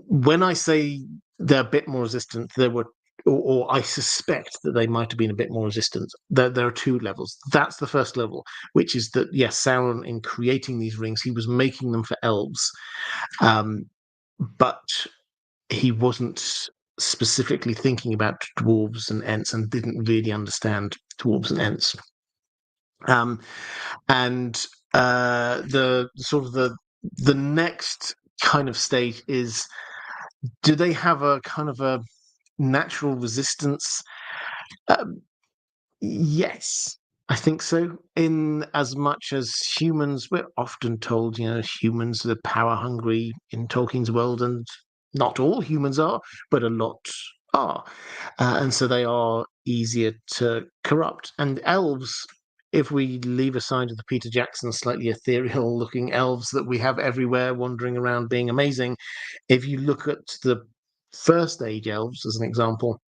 when I say they're a bit more resistant, there were, or I suspect that they might have been a bit more resistant. There are two levels. That's the first level, which is that, yes, Sauron, in creating these rings, he was making them for elves, but he wasn't specifically thinking about dwarves and Ents and didn't really understand dwarves and Ents. And the sort of the next kind of stage is, do they have a kind of a natural resistance? Yes, I think so. In as much as humans, we're often told, humans are power hungry in Tolkien's world, and not all humans are, but a lot are. And so they are easier to corrupt. And elves, if we leave aside the Peter Jackson slightly ethereal looking elves that we have everywhere wandering around being amazing, if you look at the First Age elves as an example,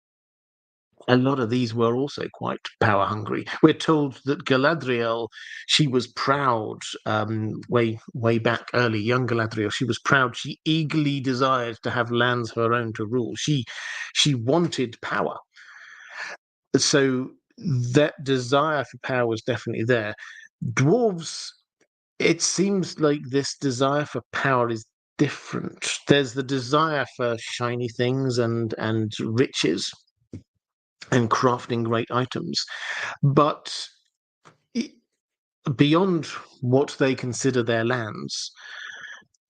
a lot of these were also quite power hungry. We're told that Galadriel, she was proud, way back early, young Galadriel, she was proud. She eagerly desired to have lands of her own to rule. She wanted power. So that desire for power was definitely there. Dwarves, it seems like this desire for power is different. There's the desire for shiny things and riches and crafting great items. But beyond what they consider their lands,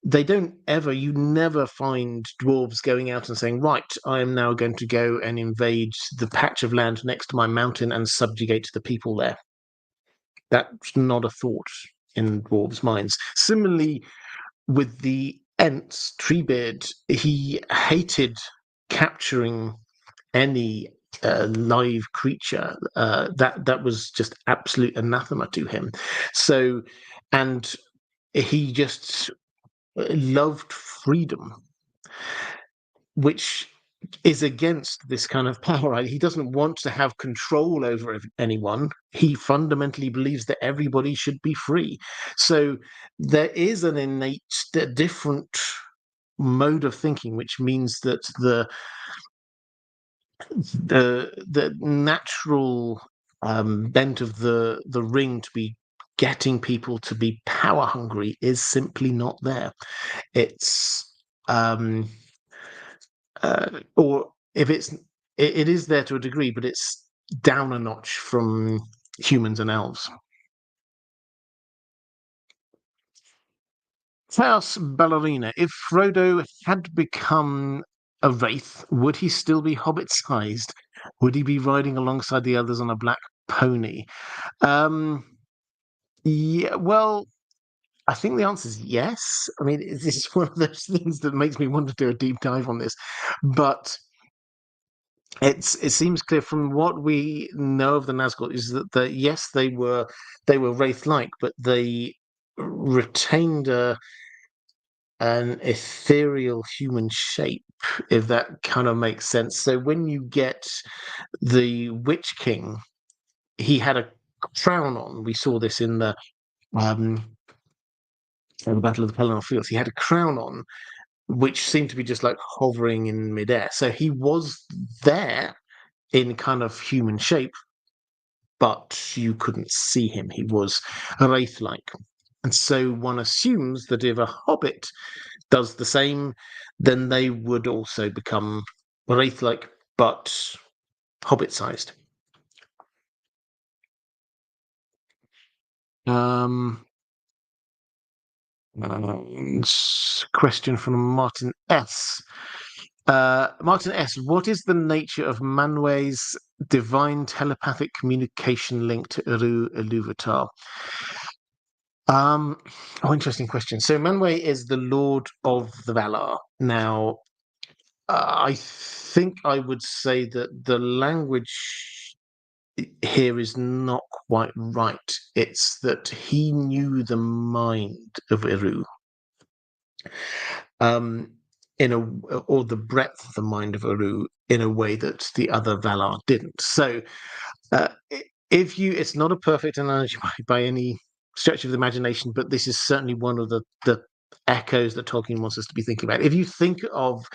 you never find dwarves going out and saying, right, I am now going to go and invade the patch of land next to my mountain and subjugate the people there. That's not a thought in dwarves' minds. Similarly, with the Ents, Treebeard, he hated capturing any live creature. That was just absolute anathema to him. So, and he just loved freedom, which is against this kind of power. Right? He doesn't want to have control over anyone. He fundamentally believes that everybody should be free. So there is an innate, different mode of thinking, which means that the natural bent of the ring to be getting people to be power hungry is simply not there. It's or if it is there to a degree, but it's down a notch from humans and elves. Chaos Ballerina. If Frodo had become a wraith, would he still be hobbit-sized? Would he be riding alongside the others on a black pony? Yeah, well, I think the answer is yes. I mean, this is one of those things that makes me want to do a deep dive on this, but it seems clear from what we know of the Nazgul is that yes, they were wraith-like, but they retained an ethereal human shape, if that kind of makes sense. So when you get the Witch King, he had a crown on. We saw this in um, the Battle of the Pelennor Fields. He had a crown on, which seemed to be just like hovering in midair. So he was there in kind of human shape, but you couldn't see him. He was wraith-like. And so one assumes that if a hobbit does the same, then they would also become wraith-like, but hobbit-sized. Um, Question from Martin S. Martin S. What is the nature of Manwë's divine telepathic communication link to Eru Ilúvatar? Interesting question. So Manwë is the Lord of the Valar. Now, I think I would say that the language here is not quite right. It's that he knew the mind of Eru, um, or the breadth of the mind of Eru in a way that the other Valar didn't. So, uh, it's not a perfect analogy by any stretch of the imagination, but this is certainly one of the echoes that Tolkien wants us to be thinking about. If you think of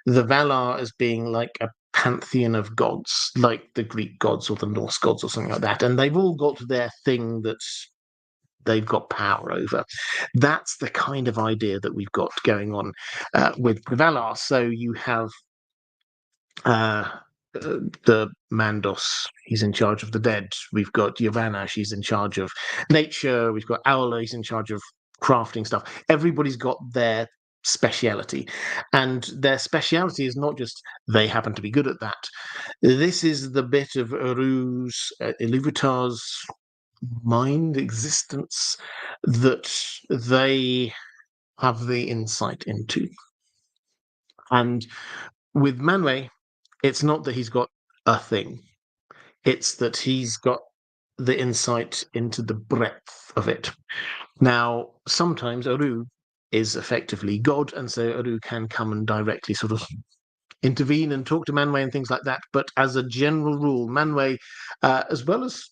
the Valar as being like a pantheon of gods, like the Greek gods or the Norse gods or something like that, and they've all got their thing that they've got power over. That's the kind of idea that we've got going on with the Valar. So you have uh, the Mandos, he's in charge of the dead. We've got Yavanna, she's in charge of nature. We've got Aula, he's in charge of crafting stuff. Everybody's got their speciality, and their speciality is not just they happen to be good at that. This is the bit of Eru's Ilúvatar's mind existence that they have the insight into. And with Manwë, it's not that he's got a thing, it's that he's got the insight into the breadth of it. Now, sometimes Eru is effectively God, and so Eru can come and directly sort of intervene and talk to Manwë and things like that. But as a general rule, Manwë, as well as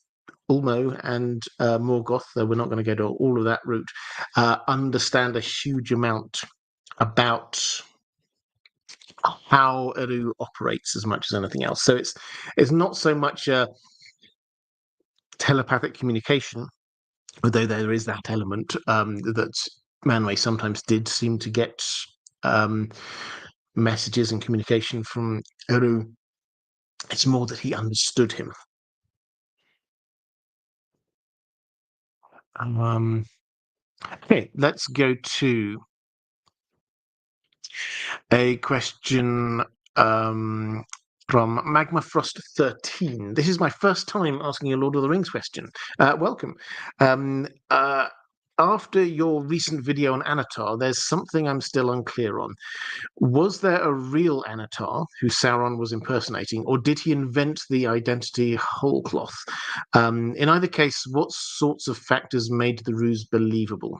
Ulmo and Morgoth, though we're not going to go to all of that route, understand a huge amount about how Eru operates as much as anything else. So it's not so much a telepathic communication, although there is that element that Manwë sometimes did seem to get messages and communication from Eru. It's more that he understood him. Okay, let's go to a question from Magma Frost 13. This is my first time asking a Lord of the Rings question. Welcome. after your recent video on Anatar, there's something I'm still unclear on. Was there a real Anatar who Sauron was impersonating, or did he invent the identity whole cloth? In either case, what sorts of factors made the ruse believable?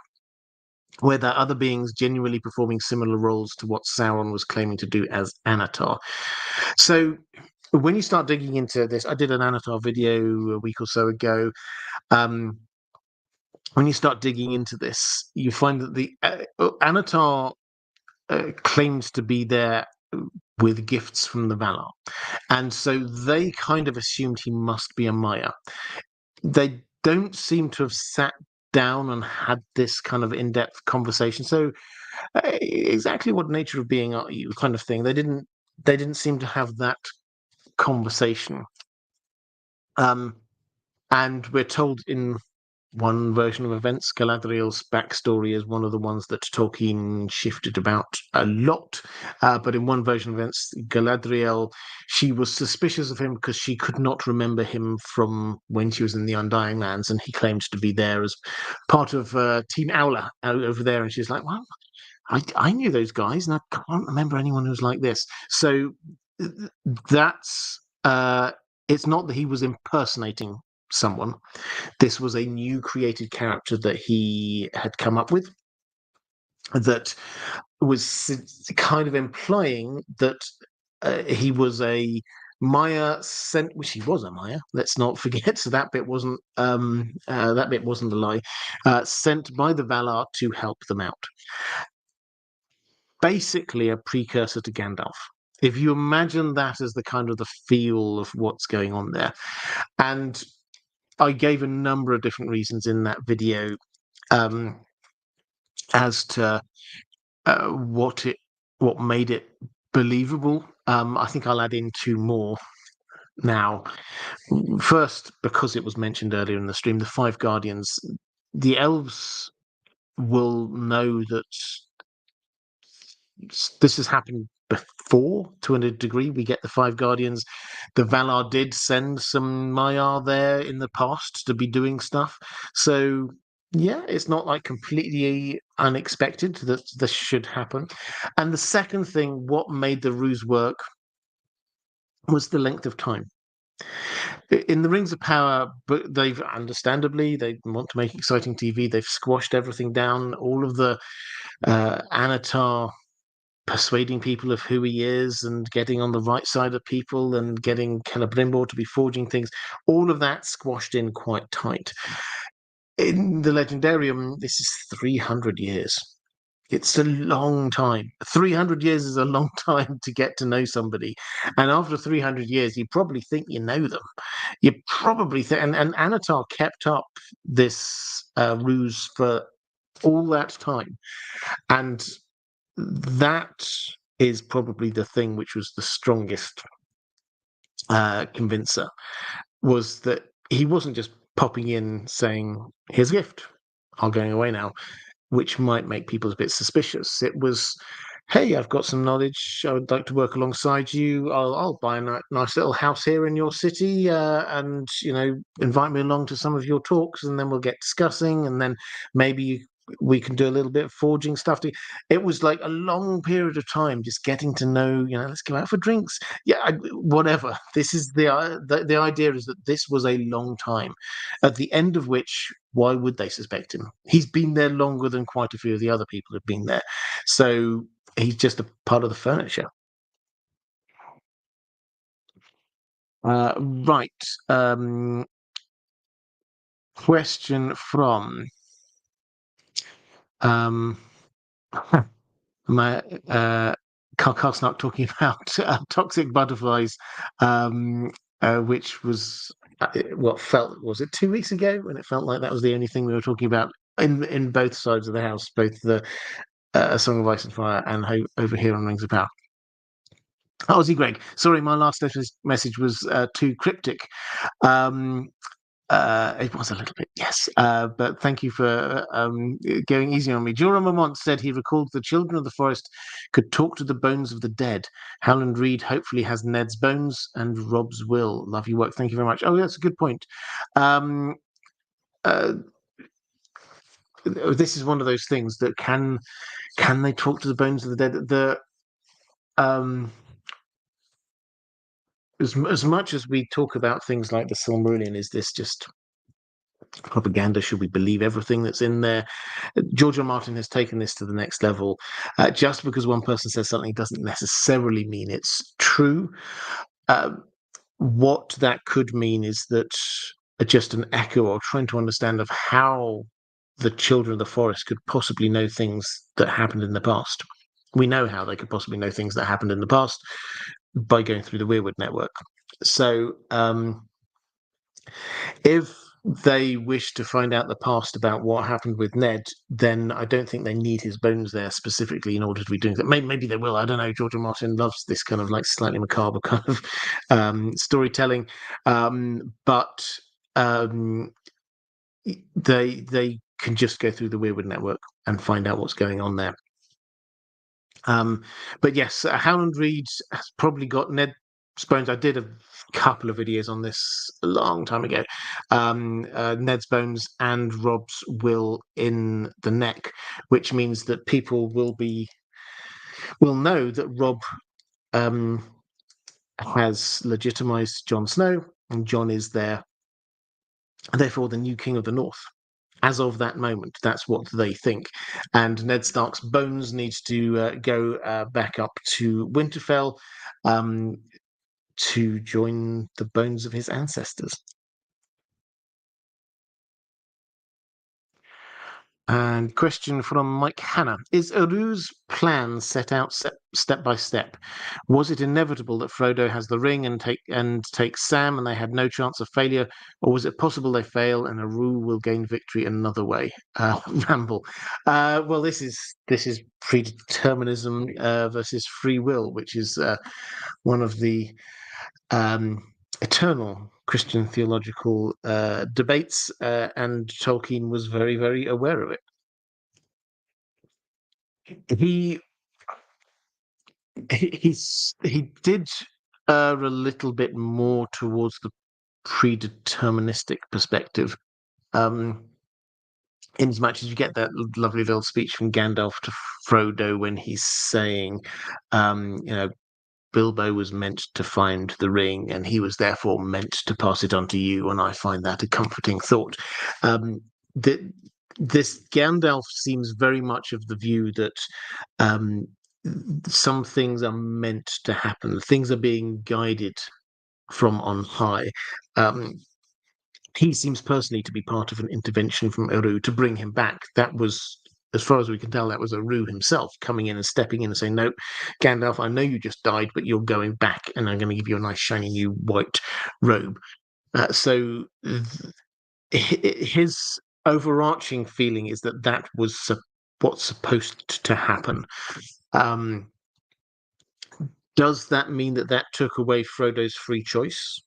Were there other beings genuinely performing similar roles to what Sauron was claiming to do as Anatar? So, when you start digging into this, I did an Anatar video a week or so ago. When you start digging into this, you find that the Anatar claims to be there with gifts from the Valar. And so they kind of assumed he must be a Maya. They don't seem to have sat down and had this kind of in-depth conversation. So exactly what nature of being are you kind of thing. They didn't seem to have that conversation. And we're told in one version of events, Galadriel's backstory is one of the ones that Tolkien shifted about a lot. But in one version of events, Galadriel, she was suspicious of him because she could not remember him from when she was in the Undying Lands, and he claimed to be there as part of Team Aula over there. And she's like, well, I knew those guys, and I can't remember anyone who's like this. So that's it's not that he was impersonating someone. This was a new created character that he had come up with that was kind of implying that he was a Maya sent, which he was a Maya. Let's not forget. So that bit wasn't a lie. Sent by the Valar to help them out. Basically, a precursor to Gandalf. If you imagine that as the kind of the feel of what's going on there, and I gave a number of different reasons in that video as to what made it believable. I think I'll add in two more now. First, because it was mentioned earlier in the stream, the Five Guardians. The elves will know that this has happened before to a degree. We get the Five Guardians. The Valar did send some Maiar there in the past to be doing stuff. So yeah, it's not like completely unexpected that this should happen. And the second thing, what made the ruse work was the length of time. In the Rings of Power, but they've understandably they want to make exciting TV. They've squashed everything down. All of the Anatar persuading people of who he is and getting on the right side of people and getting Celebrimbor to be forging things, all of that squashed in quite tight. In the Legendarium, this is 300 years. It's a long time. 300 years is a long time to get to know somebody. And after 300 years, you probably think you know them. You probably think, and Anatar kept up this ruse for all that time. And that is probably the thing which was the strongest convincer, was that he wasn't just popping in saying, here's a gift, I'm going away now, which might make people a bit suspicious. It was, hey, I've got some knowledge, I would like to work alongside you, I'll buy a nice little house here in your city, and invite me along to some of your talks, and then we'll get discussing, and then maybe we can do a little bit of forging stuff. It was like a long period of time just getting to know, let's go out for drinks. Yeah, whatever. This is the idea is that this was a long time, at the end of which, why would they suspect him? He's been there longer than quite a few of the other people have been there. So he's just a part of the furniture. Right. Question from my Karkarsnak talking about toxic butterflies, which was was it 2 weeks ago, when it felt like that was the only thing we were talking about in both sides of the house, both the Song of Ice and Fire and over here on Rings of Power. Aussie Greg, sorry, my last message was too cryptic. It was a little bit, yes. But thank you for going easy on me. Jorah Mormont said he recalled the children of the forest could talk to the bones of the dead. Howland Reed hopefully has Ned's bones and Rob's will. Love your work. Thank you very much. Oh, that's a good point. this is one of those things that can they talk to the bones of the dead? As much as we talk about things like the Silmarillion, is this just propaganda? Should we believe everything that's in there? George R. R. Martin has taken this to the next level. Just because one person says something doesn't necessarily mean it's true. What that could mean is that just an echo or trying to understand of how the children of the forest could possibly know things that happened in the past. We know how they could possibly know things that happened in the past by going through the Weirwood network. So if they wish to find out the past about what happened with Ned, then I don't think they need his bones there specifically in order to be doing that. Maybe they will. I don't know. George R. R. Martin loves this kind of like slightly macabre kind of storytelling, but they can just go through the Weirwood network and find out what's going on there. But yes, Howland Reed has probably got Ned's bones. I did a couple of videos on this a long time ago. Ned's bones and Rob's will in the neck, which means that people will know that Rob has legitimized Jon Snow, and Jon is there, therefore the new King of the North. As of that moment, that's what they think. And Ned Stark's bones need to go back up to Winterfell to join the bones of his ancestors. And question from Mike Hanna. Is Eru's plan set out step by step? Was it inevitable that Frodo has the ring and takes Sam and they had no chance of failure? Or was it possible they fail and Eru will gain victory another way? Ramble. Well, this is predeterminism versus free will, which is one of the eternal Christian theological debates, and Tolkien was very, very aware of it. He did err a little bit more towards the predeterministic perspective, in as much as you get that lovely little speech from Gandalf to Frodo when he's saying, Bilbo was meant to find the ring, and he was therefore meant to pass it on to you. And I find that a comforting thought. This Gandalf seems very much of the view that some things are meant to happen. Things are being guided from on high. He seems personally to be part of an intervention from Eru to bring him back. That was, as far as we can tell, that was Eru himself coming in and stepping in and saying, "No, Gandalf, I know you just died, but you're going back, and I'm going to give you a nice shiny new white robe." So his overarching feeling is that was what's supposed to happen. Does that mean that took away Frodo's free choice?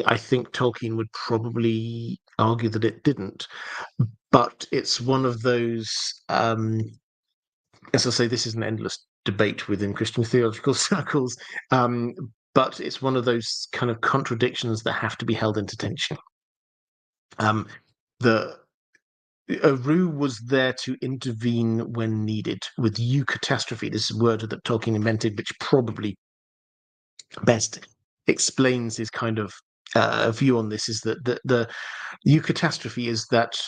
I think Tolkien would probably argue that it didn't, but it's one of those. As I say, this is an endless debate within Christian theological circles, but it's one of those kind of contradictions that have to be held into tension. The Eru was there to intervene when needed with eucatastrophe. This is a word that Tolkien invented, which probably best explains his kind of view on this. Is that the eucatastrophe is that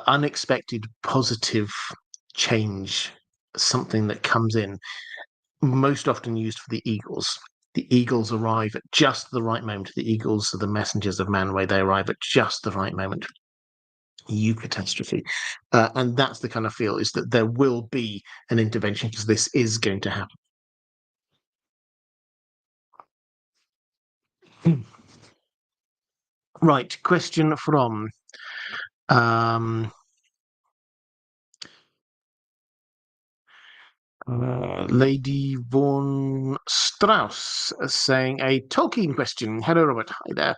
unexpected positive change, something that comes in, most often used for the eagles. The eagles arrive at just the right moment. The eagles are the messengers of Manwë. They arrive at just the right moment. Eucatastrophe. And that's the kind of feel, is that there will be an intervention because this is going to happen. Right, question from Lady Vaughan Strauss, saying a Tolkien question. Hello, Robert. Hi there.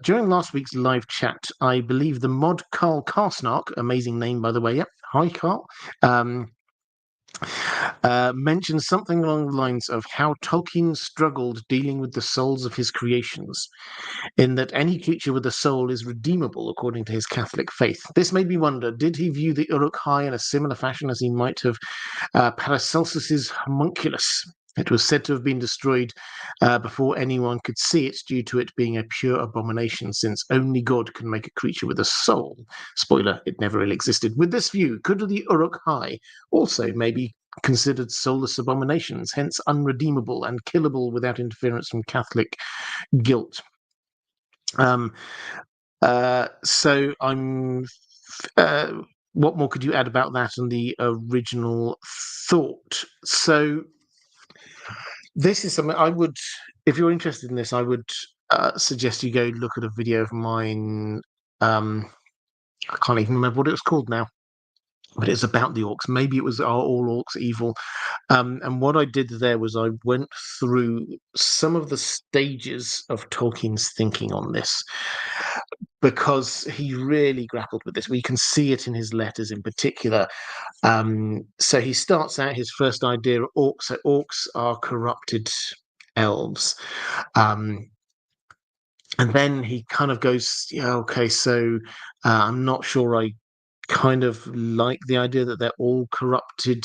During last week's live chat, I believe the mod Carl Karsnark, amazing name by the way. Yep. Hi, Carl. mentions something along the lines of how Tolkien struggled dealing with the souls of his creations, in that any creature with a soul is redeemable according to his Catholic faith. This made me wonder, did he view the Uruk-hai in a similar fashion as he might have Paracelsus's homunculus? It was said to have been destroyed before anyone could see it due to it being a pure abomination, since only God can make a creature with a soul. Spoiler, it never really existed. With this view, could the Uruk-hai also maybe considered soulless abominations, hence unredeemable and killable without interference from Catholic guilt? Um, so I'm. Uh, what more could you add about that and the original thought? So this is something I would, if you're interested in this, I would suggest you go look at a video of mine. I can't even remember what it was called now, but it's about the orcs. Maybe it was Are All Orcs Evil? And what I did there was I went through some of the stages of Tolkien's thinking on this, because he really grappled with this. We can see it in his letters in particular. So he starts out his first idea of orcs. So orcs are corrupted elves. And then he kind of goes, yeah, okay, so I'm not sure I kind of like the idea that they're all corrupted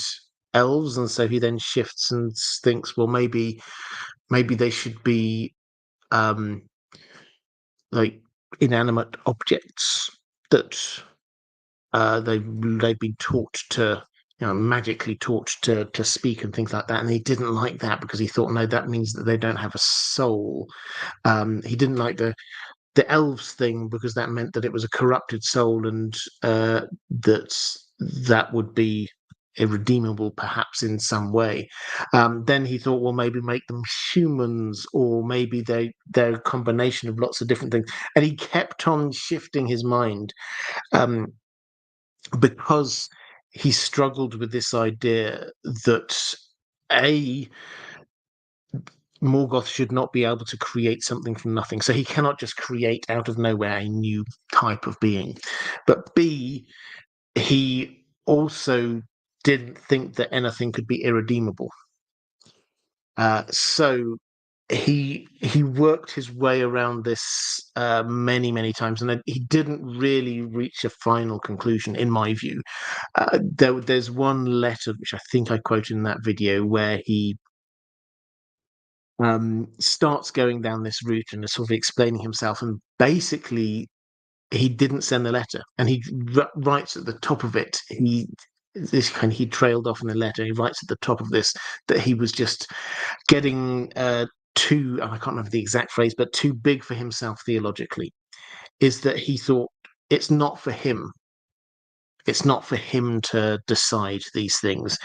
elves. And so he then shifts and thinks, well, maybe they should be um, like inanimate objects that they've been taught to, magically taught to speak and things like that. And he didn't like that because he thought, no, that means that they don't have a soul. He didn't like the elves thing because that meant that it was a corrupted soul, and that would be irredeemable perhaps in some way. Then he thought, well, maybe make them humans, or maybe they're a combination of lots of different things. And he kept on shifting his mind, because he struggled with this idea that a Morgoth should not be able to create something from nothing. So he cannot just create out of nowhere a new type of being. But B, he also didn't think that anything could be irredeemable. So he worked his way around this many times, and then he didn't really reach a final conclusion, in my view. There's one letter which I think I quoted in that video where he starts going down this route and is sort of explaining himself, and basically he didn't send the letter, and he writes at the top of it, he trailed off in the letter. He writes at the top of this that he was just getting too, I can't remember the exact phrase, but too big for himself theologically. Is that he thought it's not for him. It's not for him to decide these things.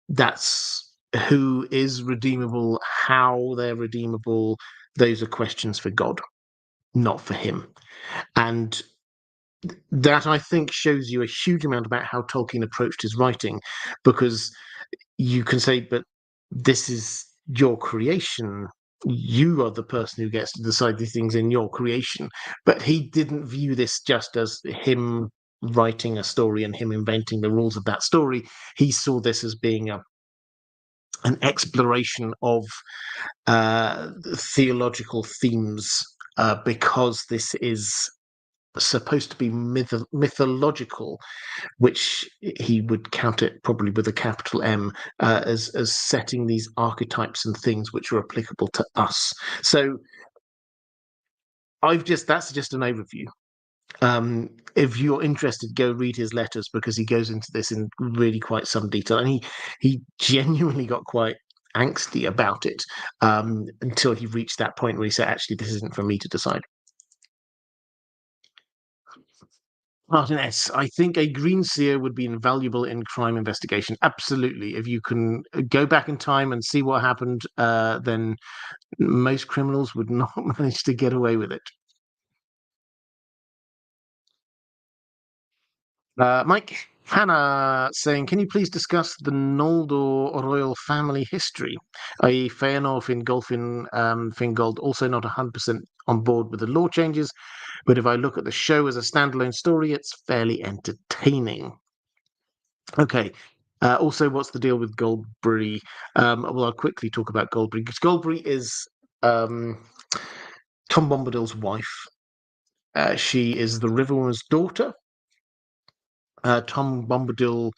That's who is redeemable, how they're redeemable. Those are questions for God, not for him. And that, I think, shows you a huge amount about how Tolkien approached his writing, because you can say, but this is your creation. You are the person who gets to decide these things in your creation. But he didn't view this just as him writing a story and him inventing the rules of that story. He saw this as being an exploration of theological themes, because this is supposed to be mythological, which he would count it probably with a capital M, as setting these archetypes and things which are applicable to us. So that's just an overview. If you're interested, go read his letters, because he goes into this in really quite some detail, and he genuinely got quite angsty about it, until he reached that point where he said, actually, this isn't for me to decide. Martin S., I think a green seer would be invaluable in crime investigation. Absolutely. If you can go back in time and see what happened, then most criminals would not manage to get away with it. Mike Hannah saying, can you please discuss the Noldor royal family history? I.e., Feanor, Fingolfin, Fingold, also not 100% on board with the law changes, but if I look at the show as a standalone story, it's fairly entertaining. Okay, Also, what's the deal with Goldberry? Well, I'll quickly talk about Goldberry because Goldberry is Tom Bombadil's wife. She is the Riverwoman's daughter. Tom Bombadil,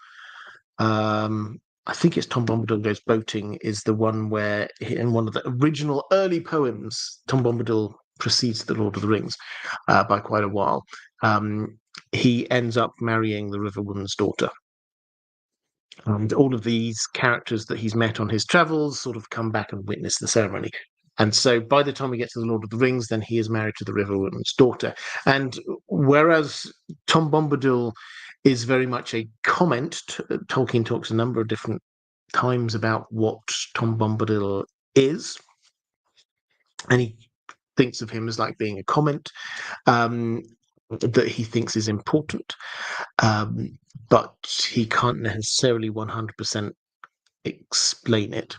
I think it's Tom Bombadil Goes Boating, is the one where in one of the original early poems, Tom Bombadil precedes the Lord of the Rings by quite a while. He ends up marrying the Riverwoman's daughter. And all of these characters that he's met on his travels sort of come back and witness the ceremony. And so by the time we get to the Lord of the Rings, then he is married to the Riverwoman's daughter. And whereas Tom Bombadil is very much a comment, Tolkien talks a number of different times about what Tom Bombadil is. And he thinks of him as like being a comment that he thinks is important. But he can't necessarily 100% explain it.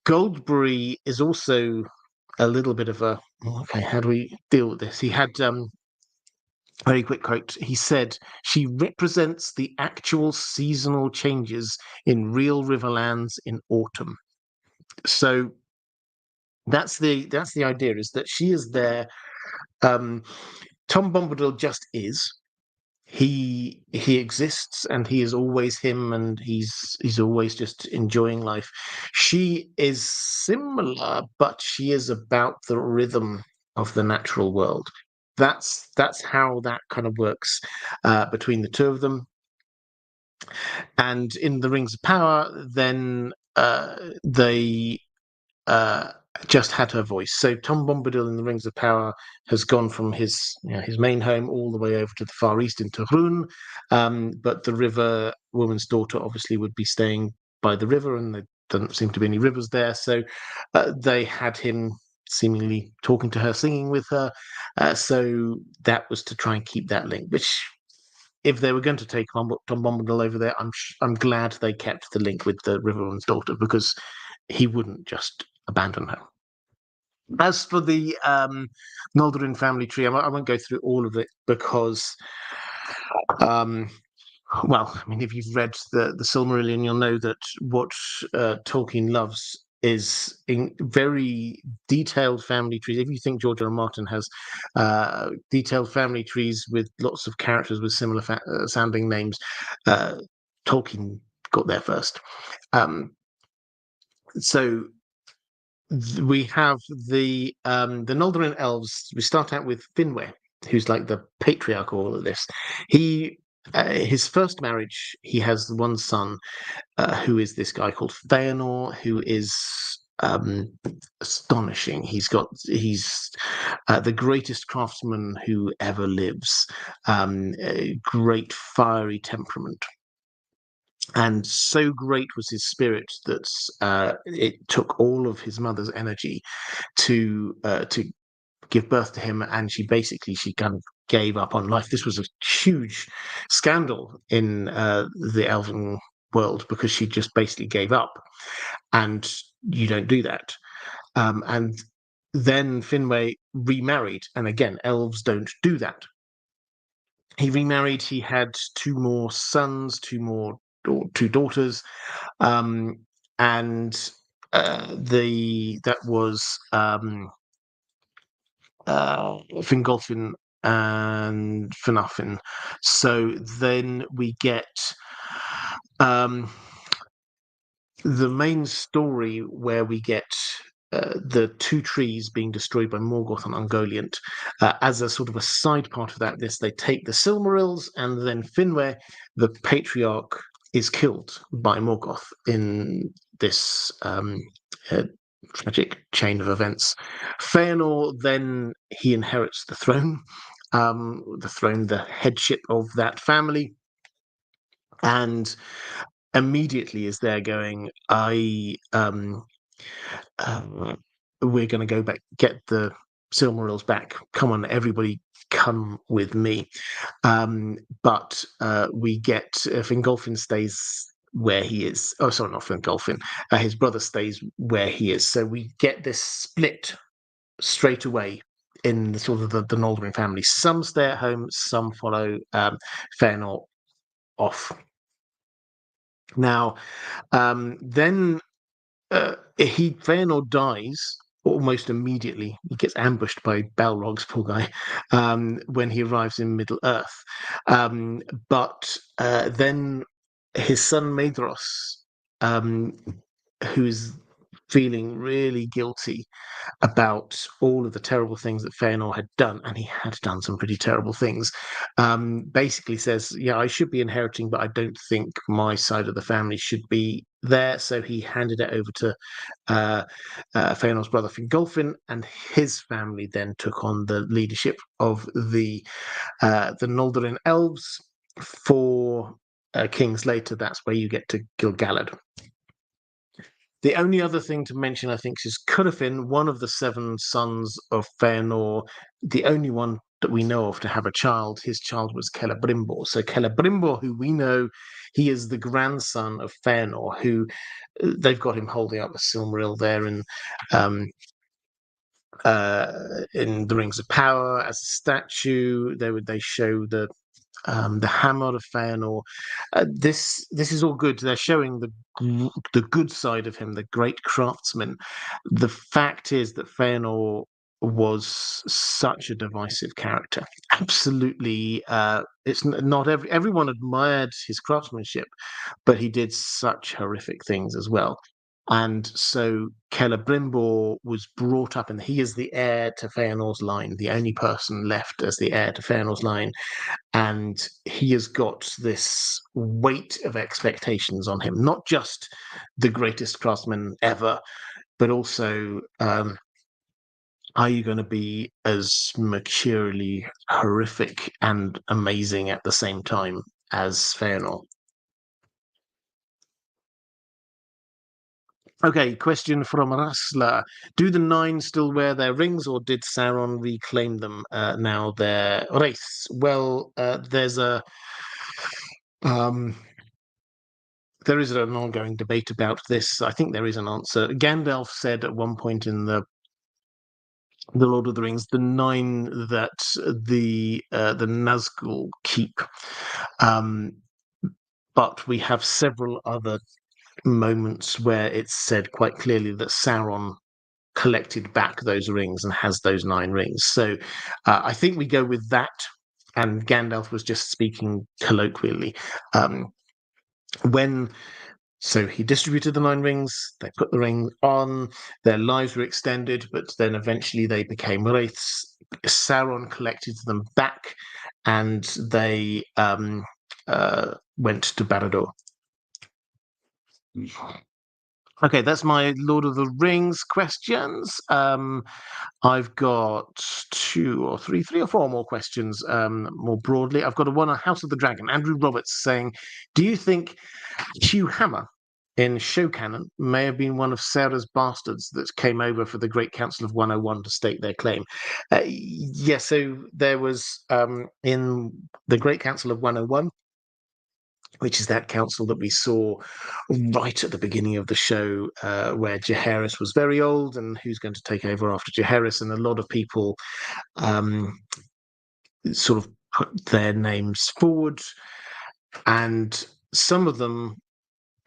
Goldberry is also a little bit of a okay. How do we deal with this? He had very quick quote. He said, "She represents the actual seasonal changes in real riverlands in autumn." So that's the idea. Is that she is there. Tom Bombadil just is. He exists and he is always him and he's always just enjoying life. She is similar, but she is about the rhythm of the natural world. That's how that kind of works between the two of them. And in the Rings of Power, then they uh, just had her voice. So Tom Bombadil in the Rings of Power has gone from his his main home all the way over to the Far East into Rhûn, but the River Woman's daughter obviously would be staying by the river, and there doesn't seem to be any rivers there. So they had him seemingly talking to her, singing with her. So that was to try and keep that link, which. If they were going to take Tom Bombadil over there, I'm glad they kept the link with the Riverwoman's daughter because he wouldn't just abandon her. As for the Noldorin family tree, I won't go through all of it because, um, well, I mean, if you've read the Silmarillion, you'll know that what Tolkien loves is in very detailed family trees. If you think George R. R. Martin has detailed family trees with lots of characters with similar sounding names, Tolkien got there first. So we have the Noldorin elves. We start out with Finwë, who's like the patriarch of all of this. He his first marriage, he has one son, who is this guy called Feanor, who is astonishing. He's the greatest craftsman who ever lives. A great fiery temperament. And so great was his spirit that it took all of his mother's energy to give birth to him, and she kind of gave up on life. This was a huge scandal in the elven world because she just basically gave up, and you don't do that. And then Finwë remarried, and again, elves don't do that. He remarried. He had two more sons, two daughters, and that was Fingolfin and Finarfin. So then we get the main story where we get the two trees being destroyed by Morgoth and Ungoliant. As a sort of a side part of that, they take the Silmarils, and then Finwë, the patriarch, is killed by Morgoth in this tragic chain of events. Feanor then he inherits the throne, the headship of that family, and immediately is there going, we're going to go back, get the Silmarils back. Come on, everybody, come with me. But we get Fingolfin stays where he is. Oh, sorry, not Fingolfin. His brother stays where he is. So we get this split straight away in the sort of the Noldorin family. Some stay at home, some follow Feanor off. Now, then Fëanor dies almost immediately. He gets ambushed by Balrogs, poor guy, when he arrives in Middle Earth. But then his son Maedhros, um, who's feeling really guilty about all of the terrible things that Fëanor had done, and he had done some pretty terrible things, basically says, yeah, I should be inheriting, but I don't think my side of the family should be there. So he handed it over to Fëanor's brother Fingolfin, and his family then took on the leadership of the Noldorin elves. For kings later, that's where you get to Gil-galad. The only other thing to mention, I think, is Curufin, one of the 7 sons of Fëanor, the only one that we know of to have a child. His child was Celebrimbor. So Celebrimbor, who we know, he is the grandson of Fëanor, who they've got him holding up a Silmaril there um, in the Rings of Power as a statue. They show the hammer of Fëanor. This is all good. They're showing the good side of him, the great craftsman. The fact is that Fëanor was such a divisive character. Absolutely, it's not everyone admired his craftsmanship, but he did such horrific things as well. And so Celebrimbor was brought up, and he is the heir to Fëanor's line, the only person left as the heir to Fëanor's line, and he has got this weight of expectations on him, not just the greatest craftsman ever, but also are you going to be as mercurially horrific and amazing at the same time as Fëanor? Okay, question from Rasla. Do the 9 still wear their rings, or did Sauron reclaim them now they're race? Well, um, there is an ongoing debate about this. I think there is an answer. Gandalf said at one point in the Lord of the Rings, the 9 that the Nazgul keep. But we have several other moments where it's said quite clearly that Sauron collected back those rings and has those 9 rings. So I think we go with that. And Gandalf was just speaking colloquially. When So he distributed the 9 rings, they put the ring on, their lives were extended, but then eventually they became wraiths. Sauron collected them back, and they went to Barad-dûr. Okay, that's my Lord of the Rings questions. I've got 2 or 3, 3 or 4 more questions more broadly. I've got one on House of the Dragon. Andrew Roberts saying, do you think Hugh Hammer in show canon may have been one of Sarah's bastards that came over for the Great Council of 101 to stake their claim? So there was in the Great Council of 101, which is that council that we saw right at the beginning of the show, where Jaehaerys was very old and who's going to take over after Jaehaerys, and a lot of people sort of put their names forward, and some of them,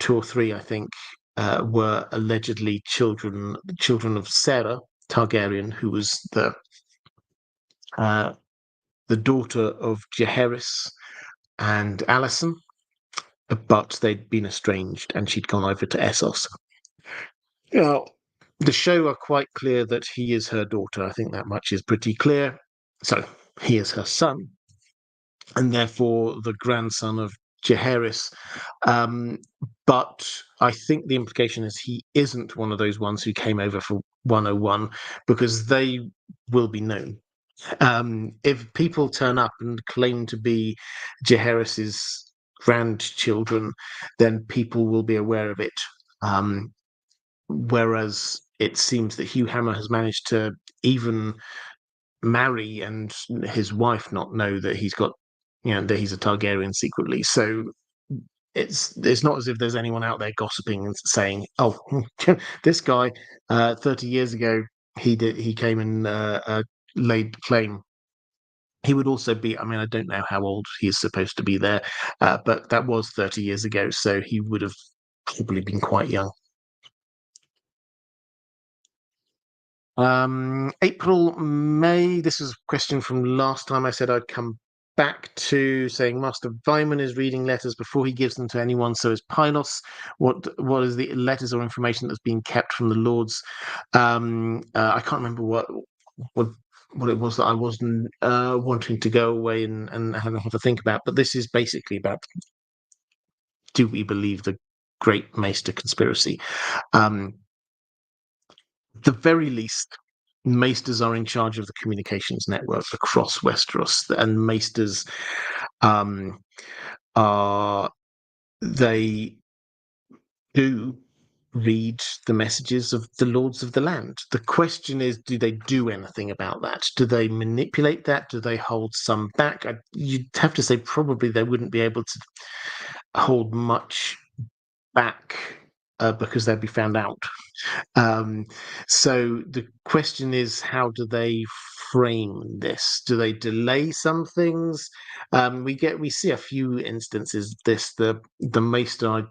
2 or 3, I think, were allegedly children of Sarah Targaryen, who was the daughter of Jaehaerys and Alicent, but they'd been estranged, and she'd gone over to Essos. Now, the show are quite clear that he is her daughter. I think that much is pretty clear. So he is her son, and therefore the grandson of Jaehaerys. But I think the implication is he isn't one of those ones who came over for 101, because they will be known. If people turn up and claim to be Jaehaerys's grandchildren, then people will be aware of it. Whereas it seems that Hugh Hammer has managed to even marry and his wife not know that he's got, that he's a Targaryen secretly. So it's not as if there's anyone out there gossiping and saying, "Oh, this guy, 30 years ago, he came and laid claim He would also be, I mean, I don't know how old he is supposed to be there, but that was 30 years ago, so he would have probably been quite young. April, May, this was a question from last time I said I'd come back to, saying Master Vyman is reading letters before he gives them to anyone, so is Pylos. What is the letters or information that's being kept from the lords? I can't remember what it was that I wasn't wanting to go away and have a think about, but this is basically about, do we believe the Great Maester conspiracy? The very least, Maesters are in charge of the communications network across Westeros, and Maesters are, they do read the messages of the lords of the land. The question is, do they do anything about that? Do they manipulate that? Do they hold some back? You'd have to say probably they wouldn't be able to hold much back because they'd be found out. So the question is, how do they frame this? Do they delay some things? We see a few instances of this. The Maester, I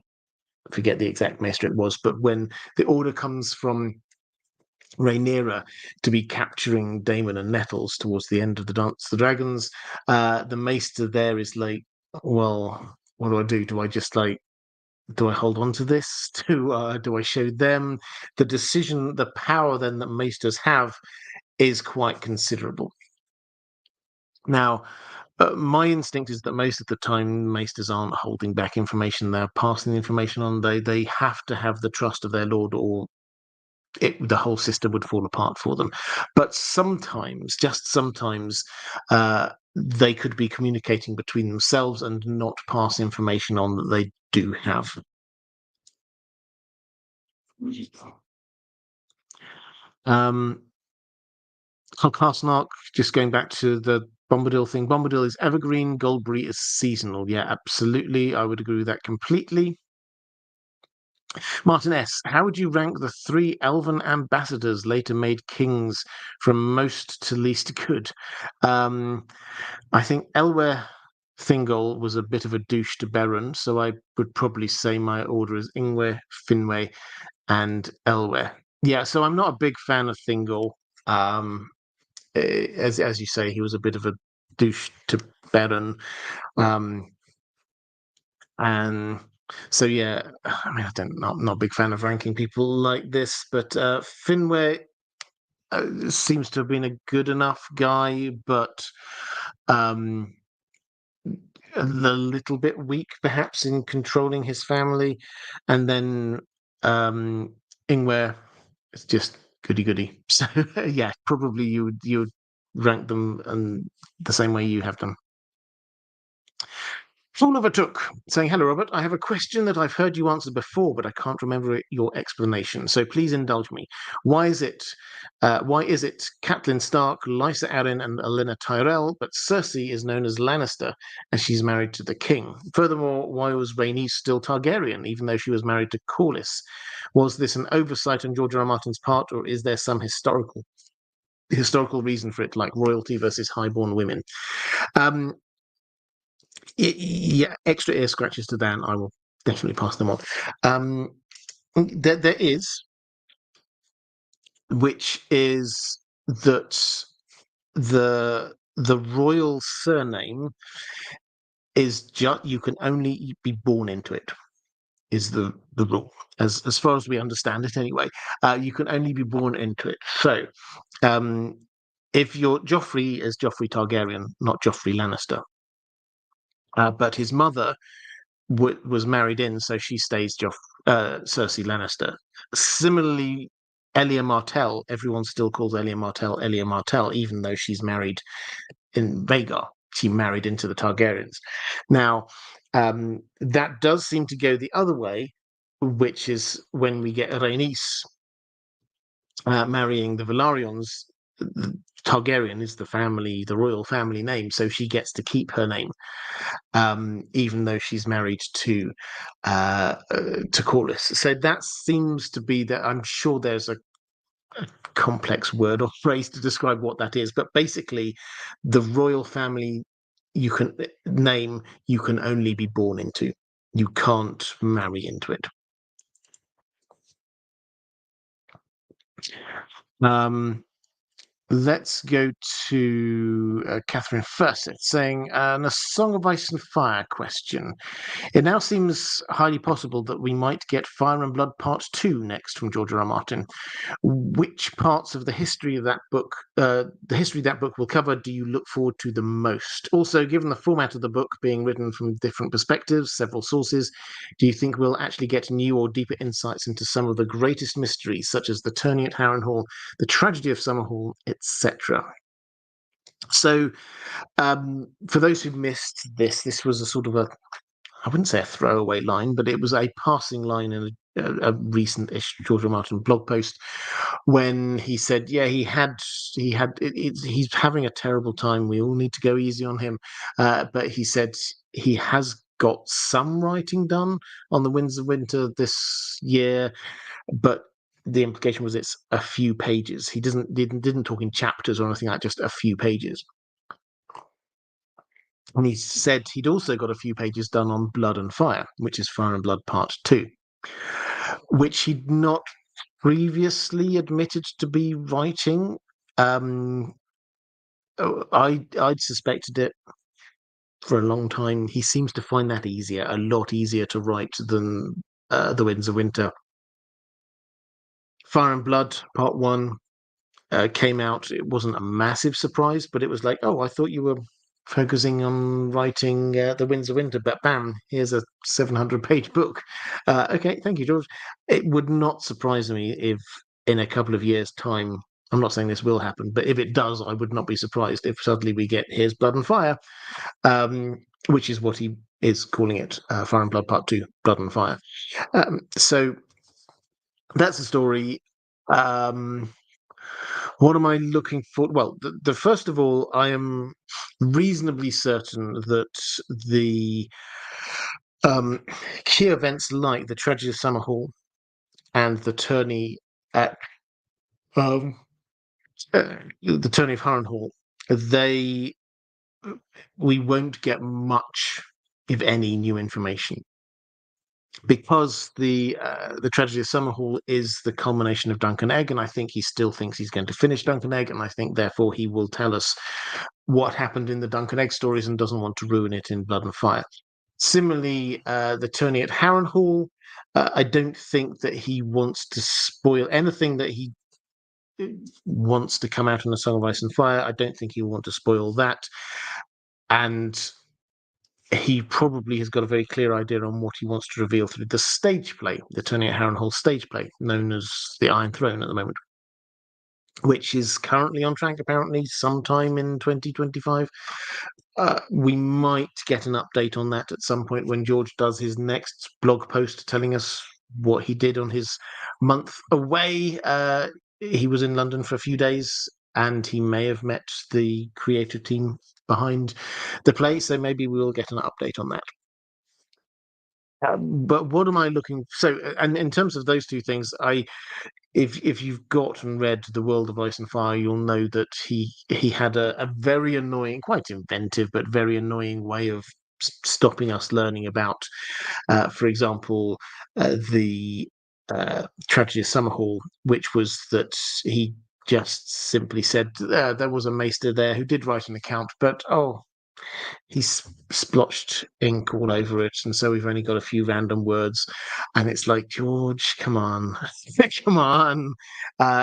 forget the exact Maester it was, but when the order comes from Rhaenyra to be capturing Daemon and Nettles towards the end of the Dance of the Dragons, the Maester there is like, well, what do I do? Do I just like, do I hold on to this? Do I show them? The decision, the power then that Maesters have is quite considerable. Now, my instinct is that most of the time Maesters aren't holding back information; they're passing the information on. They have to have the trust of their lord, or the whole system would fall apart for them. But sometimes, just sometimes, they could be communicating between themselves and not pass information on that they do have. Carsnark, just going back to the Bombadil thing. Bombadil is evergreen, Goldberry is seasonal. Yeah, absolutely. I would agree with that completely. Martin S., how would you rank the 3 elven ambassadors later made kings from most to least good? I think Elwë Thingol was a bit of a douche to Beren, so I would probably say my order is Ingwe, Finwë, and Elwë. Yeah, so I'm not a big fan of Thingol. As you say, he was a bit of a douche to Beren. And so yeah, I mean, not a big fan of ranking people like this, but Finwë seems to have been a good enough guy, but a little bit weak perhaps in controlling his family. And then Ingwe is just goody goody. So yeah, probably you would rank them the same way you have them. Fall of a Took, saying, hello, Robert. I have a question that I've heard you answer before, but I can't remember your explanation. So please indulge me. Why is it Catelyn Stark, Lysa Arryn, and Olenna Tyrell, but Cersei is known as Lannister, and she's married to the king? Furthermore, why was Rhaenys still Targaryen, even though she was married to Corlys? Was this an oversight on George R. R. Martin's part, or is there some historical reason for it, like royalty versus highborn women? Yeah, extra ear scratches to Dan. I will definitely pass them on. There is, which is that the royal surname is just, you can only be born into it. Is the rule, as far as we understand it anyway. You can only be born into it. So, if you're Joffrey is Joffrey Targaryen, not Joffrey Lannister. But his mother was married in, so she stays Cersei Lannister. Similarly, Elia Martell, everyone still calls Elia Martell, even though she's married in Vhagar. She married into the Targaryens. Now, that does seem to go the other way, which is when we get Rhaenys marrying the Velaryons. Targaryen is the royal family name, so she gets to keep her name, even though she's married to Corlys. So that seems to be that. I'm sure there's complex word or phrase to describe what that is, but basically, the royal family you can only be born into. You can't marry into it. Let's go to Catherine first. It's saying, a Song of Ice and Fire question. It now seems highly possible that we might get Fire and Blood Part 2 next from George R.R. Martin. Which parts of the history of that book, will cover, do you look forward to the most? Also, given the format of the book being written from different perspectives, several sources, do you think we'll actually get new or deeper insights into some of the greatest mysteries, such as the tourney at Harrenhal, the tragedy of Summerhall, etc.? So, for those who missed this, this was a sort of I wouldn't say a throwaway line, but it was a passing line in a recent-ish George R. R. Martin blog post when he said, "Yeah, he's having a terrible time. We all need to go easy on him." But he said he has got some writing done on the Winds of Winter this year, but the implication was it's a few pages. He didn't talk in chapters or anything like that, just a few pages. And he said he'd also got a few pages done on Blood and Fire, which is Fire and Blood Part 2, which he'd not previously admitted to be writing. I'd suspected it for a long time. He seems to find that a lot easier to write than The Winds of Winter. Fire and Blood Part 1 came out. It wasn't a massive surprise, but it was like, oh, I thought you were focusing on writing The Winds of Winter, but bam, here's a 700-page book. Okay, thank you, George. It would not surprise me if in a couple of years' time, I'm not saying this will happen, but if it does, I would not be surprised if suddenly we get Here's Blood and Fire, which is what he is calling it, Fire and Blood Part 2, Blood and Fire. So that's the story. What am I looking for? Well, the first of all, I am reasonably certain that the key events like the tragedy of Summerhall and the tourney at the tourney of Harrenhal, we won't get much, if any, new information. Because the tragedy of Summerhall is the culmination of Dunk and Egg, and I think he still thinks he's going to finish Dunk and Egg, and I think therefore he will tell us what happened in the Dunk and Egg stories and doesn't want to ruin it in Blood and Fire. Similarly, the tourney at Harrenhal, I don't think that he wants to spoil anything that he wants to come out in A Song of Ice and Fire. I don't think he'll want to spoil that. And he probably has got a very clear idea on what he wants to reveal through the stage play, the tourney at Harrenhal stage play, known as the Iron Throne at the moment, which is currently on track, apparently, sometime in 2025. We might get an update on that at some point when George does his next blog post telling us what he did on his month away. He was in London for a few days, and he may have met the creative team behind the play, so maybe we'll get an update on that. But what am I looking? So, and in terms of those two things, if you've got and read The World of Ice and Fire, you'll know that he had a very annoying, quite inventive, but very annoying way of stopping us learning about, for example, the tragedy of Summerhall, which was that he just simply said there was a maester there who did write an account, but he's splotched ink all over it, and so we've only got a few random words, and it's like, George, come on. Come on.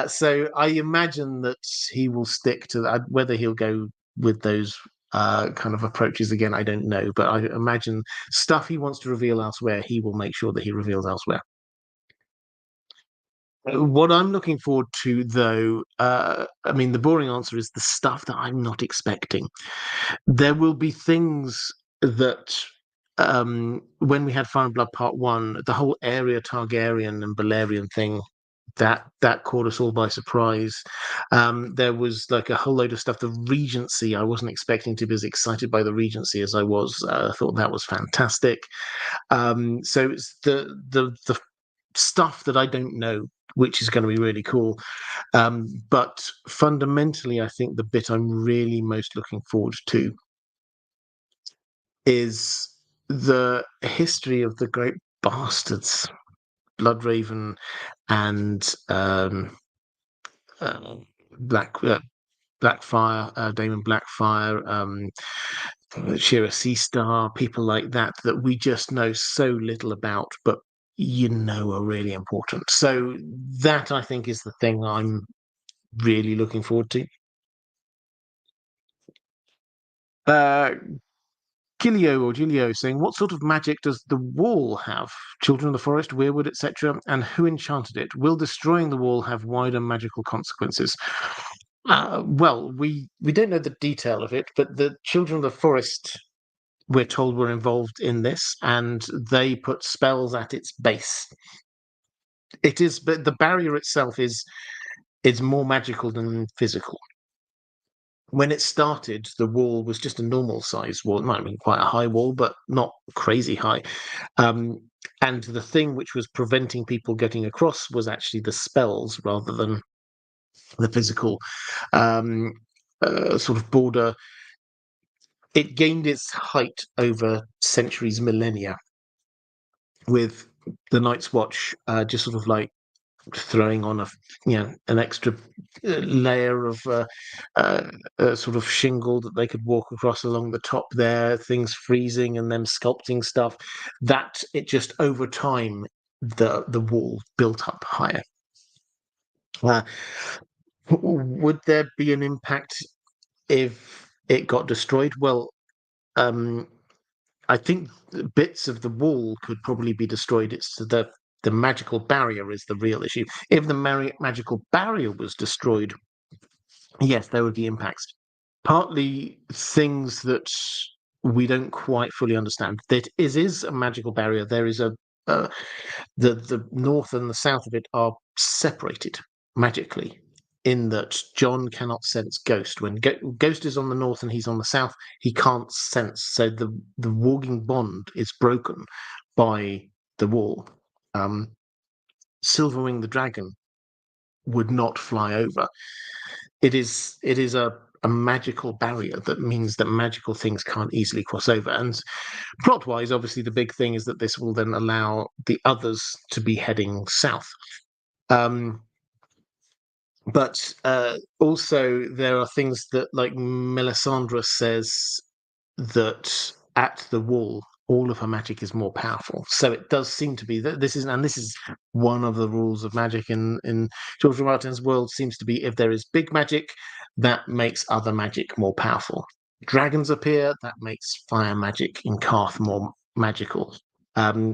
So I imagine that he will stick to that. Whether he'll go with those kind of approaches again, I don't know, but I imagine stuff he wants to reveal elsewhere, he will make sure that he reveals elsewhere. What I'm looking forward to, though, I mean, the boring answer is the stuff that I'm not expecting. There will be things that, when we had Fire and Blood Part 1, the whole area Targaryen and Balerion thing, that caught us all by surprise. There was like a whole load of stuff. The Regency, I wasn't expecting to be as excited by the Regency as I was. I thought that was fantastic. So it's the stuff that I don't know, which is going to be really cool. But fundamentally, I think the bit I'm really most looking forward to is the history of the great bastards, Bloodraven and uh, Black Blackfire, Damon Blackfire, Shira Seastar, people like that that we just know so little about, but are really important. So that I think is the thing I'm really looking forward to. Uh, Gilio saying, what sort of magic does the wall have? Children of the Forest, Weirwood, etc. And who enchanted it? Will destroying the wall have wider magical consequences? Well, we don't know the detail of it, but the Children of the Forest, we're told, were involved in this, and they put spells at its base. It is, but the barrier itself is more magical than physical. When it started, the wall was just a normal size wall. It might have been quite a high wall, but not crazy high. Um, and the thing which was preventing people getting across was actually the spells rather than the physical um, sort of border. It gained its height over centuries, millennia, with the Night's Watch just sort of like throwing on an extra layer of sort of shingle that they could walk across along the top there, things freezing and them sculpting stuff. That it just over time the wall built up higher. Would there be an impact if it got destroyed? Well, I think bits of the wall could probably be destroyed. It's the magical barrier is the real issue. If the magical barrier was destroyed, yes, there would be impacts. Partly things that we don't quite fully understand. That is a magical barrier. There is the north and the south of it are separated magically, in that John cannot sense Ghost. When Ghost is on the north and he's on the south, he can't sense. So the warging bond is broken by the wall. Silverwing the dragon would not fly over. It is a magical barrier that means that magical things can't easily cross over. And plot wise, obviously, the big thing is that this will then allow the others to be heading south. But also, there are things that, like Melisandre says, that at the wall, all of her magic is more powerful. So it does seem to be that this is one of the rules of magic in George R. R. Martin's world. Seems to be if there is big magic, that makes other magic more powerful. Dragons appear, that makes fire magic in Karth more magical.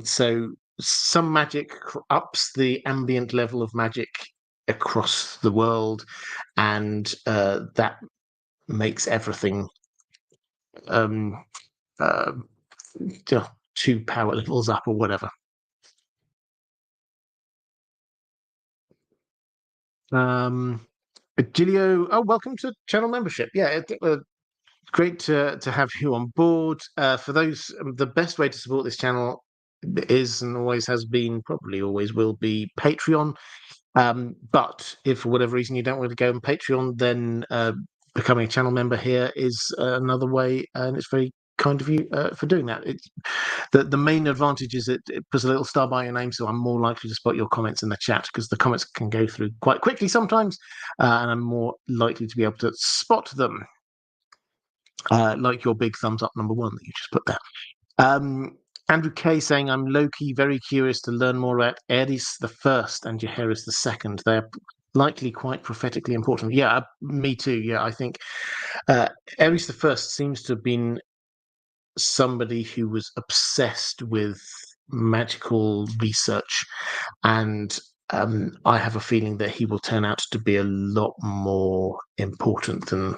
So some magic ups the ambient level of magic across the world, and that makes everything um, uh, 2 power levels up or whatever. Gilio, oh, welcome to channel membership. Yeah, great to have you on board. For those, the best way to support this channel is and always has been, probably always will be Patreon. But if for whatever reason you don't want to go on Patreon, then becoming a channel member here is another way, and it's very kind of you for doing that. The main advantage is it puts a little star by your name, so I'm more likely to spot your comments in the chat, because the comments can go through quite quickly sometimes, and I'm more likely to be able to spot them, like your big thumbs up number 1 that you just put there. Andrew K saying, I'm low-key very curious to learn more about Ares the First and Jaehaerys the Second. They're likely quite prophetically important. Yeah, me too. Yeah, I think Ares the First seems to have been somebody who was obsessed with magical research, and I have a feeling that he will turn out to be a lot more important than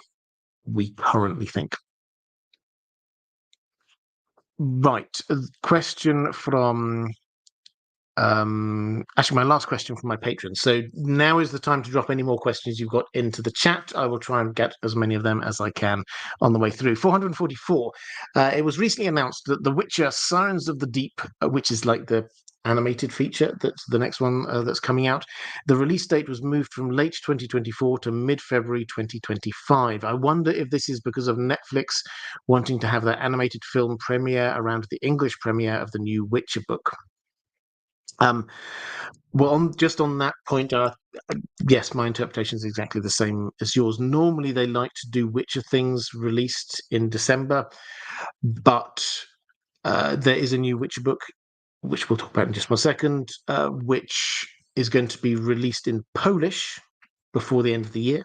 we currently think. Right, question from actually, my last question from my patrons. So now is the time to drop any more questions you've got into the chat. I will try and get as many of them as I can on the way through. 444. It was recently announced that The Witcher: Sirens of the Deep, which is like the animated feature, that's the next one that's coming out. The release date was moved from late 2024 to mid-February 2025. I wonder if this is because of Netflix wanting to have their animated film premiere around the English premiere of the new Witcher book. Well, just on that point, yes, my interpretation is exactly the same as yours. Normally, they like to do Witcher things released in December, but there is a new Witcher book, which we'll talk about in just one second, which is going to be released in Polish before the end of the year,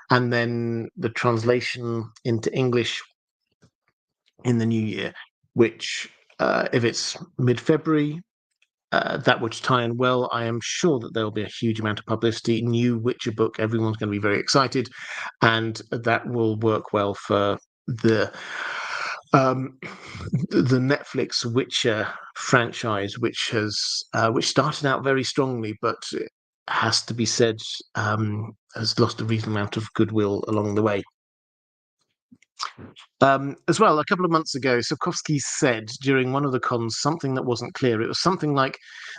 and then the translation into English in the new year, which, if it's mid-February, that would tie in well. I am sure that there will be a huge amount of publicity. New Witcher book, everyone's going to be very excited, and that will work well for the Netflix Witcher franchise, which started out very strongly, but it has to be said, has lost a reasonable amount of goodwill along the way. As well, a couple of months ago, Sapkowski said during one of the cons something that wasn't clear. It was something like,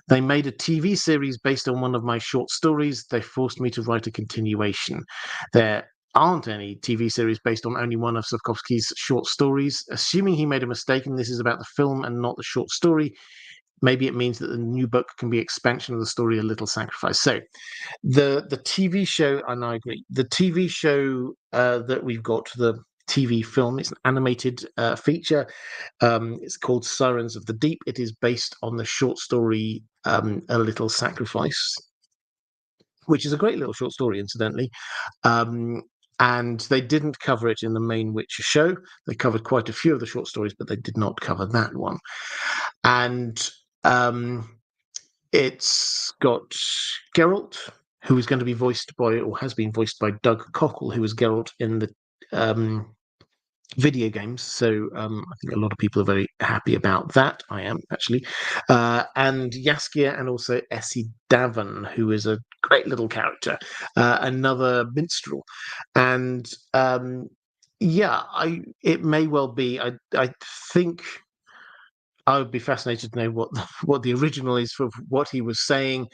they made a TV series based on one of my short stories. They forced me to write a continuation. There aren't any TV series based on only one of Sapkowski's short stories. Assuming he made a mistake and this is about the film and not the short story, maybe it means that the new book can be expansion of the story, A Little Sacrifice. So the TV show, and I agree, the TV show that we've got, the TV film, it's an animated feature. It's called Sirens of the Deep. It is based on the short story A Little Sacrifice, which is a great little short story, incidentally. And they didn't cover it in the main Witcher show. They covered quite a few of the short stories, but they did not cover that one. And it's got Geralt, who is going to be voiced by, or has been voiced by, Doug Cockle, who was Geralt in the video games. So I think a lot of people are very happy about that. I am, actually. And Jaskier, and also Essie Davin, who is a great little character, another minstrel. And yeah, it may well be. I think I would be fascinated to know what the original is for what he was saying,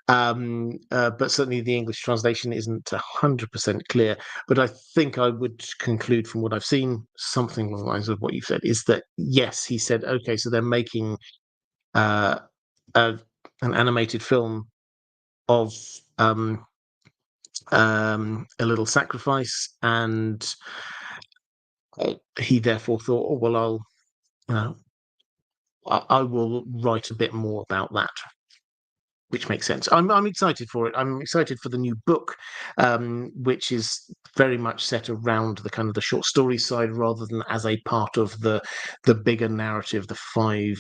but certainly the English translation isn't 100% clear. But I think I would conclude from what I've seen, something along the lines of what you've said, is that yes, he said, okay, so they're making an animated film of A Little Sacrifice, and he therefore thought, oh well, I will write a bit more about that, which makes sense. I'm excited for it. I'm excited for the new book, which is very much set around the kind of the short story side rather than as a part of the bigger narrative, the 5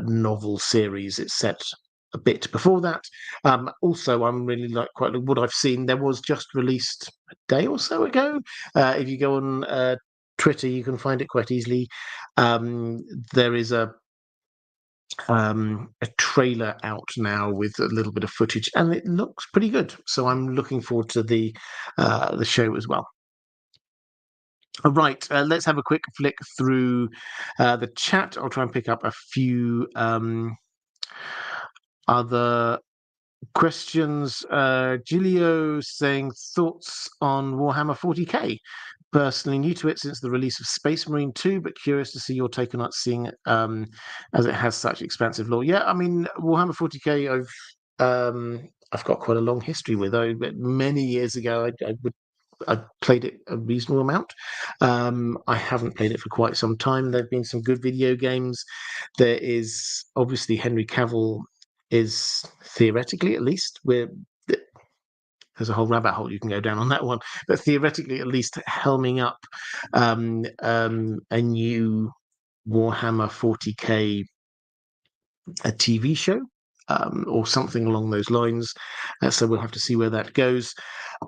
novel series. It's set a bit before that. Also, I'm really quite what I've seen. There was just released a day or so ago. If you go on Twitter, you can find it quite easily. There is a trailer out now with a little bit of footage, and it looks pretty good. So I'm looking forward to the show as well. All right, let's have a quick flick through the chat. I'll try and pick up a few other questions. Gilio saying thoughts on Warhammer 40k. Personally new to it since the release of Space Marine 2, but curious to see your take on it, seeing it as it has such expansive lore. Yeah, I mean, Warhammer 40k, I've got quite a long history with. Many years ago, I played it a reasonable amount. I haven't played it for quite some time. There have been some good video games. There is obviously Henry Cavill is theoretically, at least, there's a whole rabbit hole you can go down on that one, but theoretically, at least, helming up a new Warhammer 40k a TV show, or something along those lines. So we'll have to see where that goes.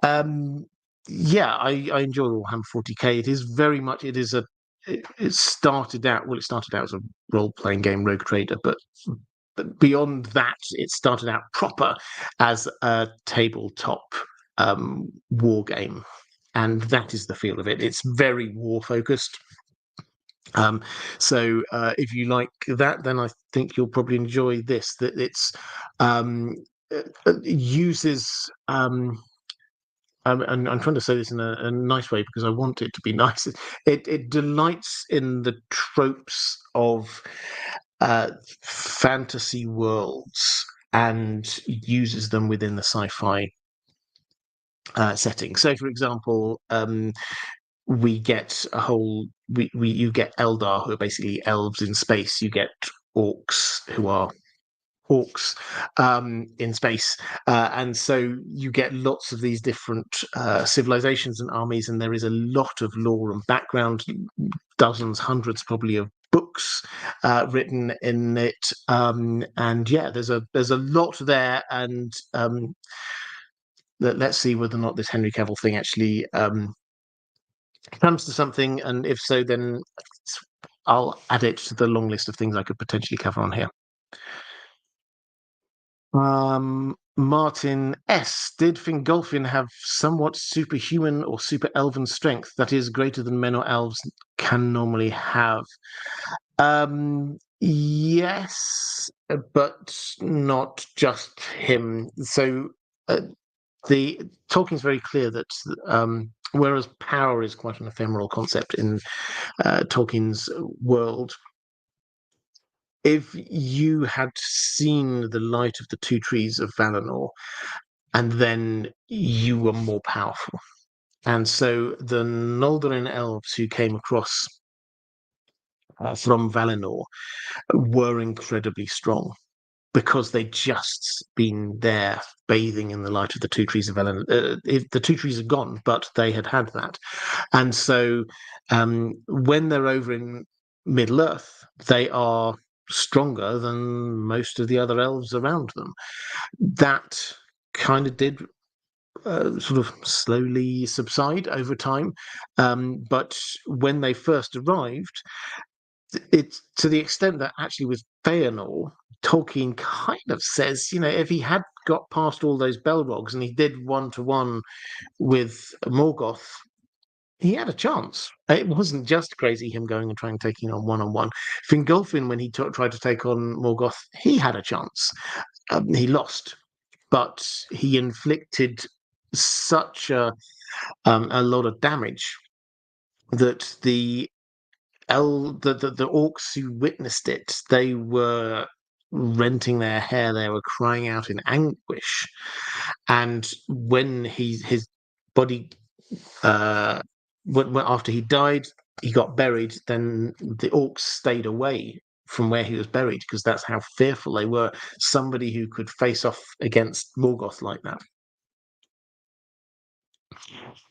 Yeah, I enjoy Warhammer 40k. It is very much. It started out as a role-playing game, Rogue Trader, but beyond that, it started out proper as a tabletop war game, and that is the feel of it. It's very war focused. So if you like that, then I think you'll probably enjoy this. That it's uses and I'm trying to say this in a nice way because I want it to be nice. It delights in the tropes of fantasy worlds and uses them within the sci-fi setting. So, for example, we get a whole you get Eldar, who are basically elves in space. You get orcs, who are orcs in space, and so you get lots of these different civilizations and armies, and there is a lot of lore and background, dozens, hundreds probably of books written in it, and yeah, there's a lot there, and let's see whether or not this Henry Cavill thing actually comes to something, and if so, then I'll add it to the long list of things I could potentially cover on here. Martin S. Did Fingolfin have somewhat superhuman or super elven strength that is greater than men or elves can normally have? Yes, but not just him. So the Tolkien's very clear that whereas power is quite an ephemeral concept in Tolkien's world, if you had seen the light of the two trees of Valinor, and then you were more powerful. And so the Noldorin elves who came across from Valinor were incredibly strong because they'd just been there bathing in the light of the two trees of Valinor. The two trees are gone, but they had had that. And so when they're over in Middle Earth, they are stronger than most of the other elves around them. That kind of did sort of slowly subside over time. But when they first arrived, it's to the extent that actually with Feanor, Tolkien kind of says, if he had got past all those Belrogs and he did one-to-one with Morgoth, he had a chance. It wasn't just crazy him going and trying taking on one-on-one. Fingolfin, when he tried to take on Morgoth, he had a chance. He lost, but he inflicted such a lot of damage that the orcs who witnessed it, they were renting their hair, they were crying out in anguish. And when his body after he died, he got buried, then the orcs stayed away from where he was buried because that's how fearful they were. Somebody who could face off against Morgoth like that.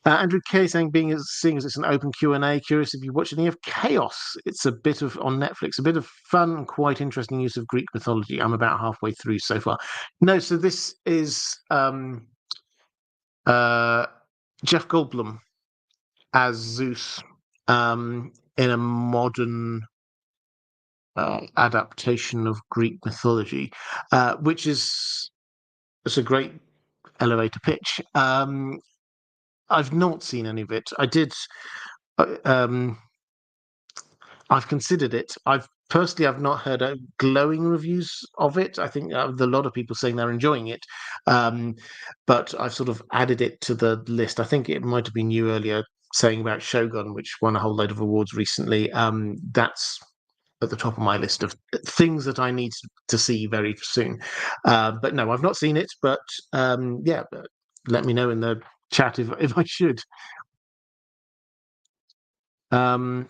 Andrew K saying, seeing as it's an open Q&A, curious if you watch any of Chaos. It's a bit of on Netflix, a bit of fun and quite interesting use of Greek mythology. I'm about halfway through so far. No, so this is Jeff Goldblum as Zeus in a modern adaptation of Greek mythology, which is it's a great elevator pitch. I've not seen any of it. I did. I've considered it. I've not heard glowing reviews of it. I think a lot of people saying they're enjoying it, but I've sort of added it to the list. I think it might have been you earlier saying about Shogun, which won a whole load of awards recently. That's at the top of my list of things that I need to see very soon. But no, I've not seen it. But yeah, let me know in the chat if I should. I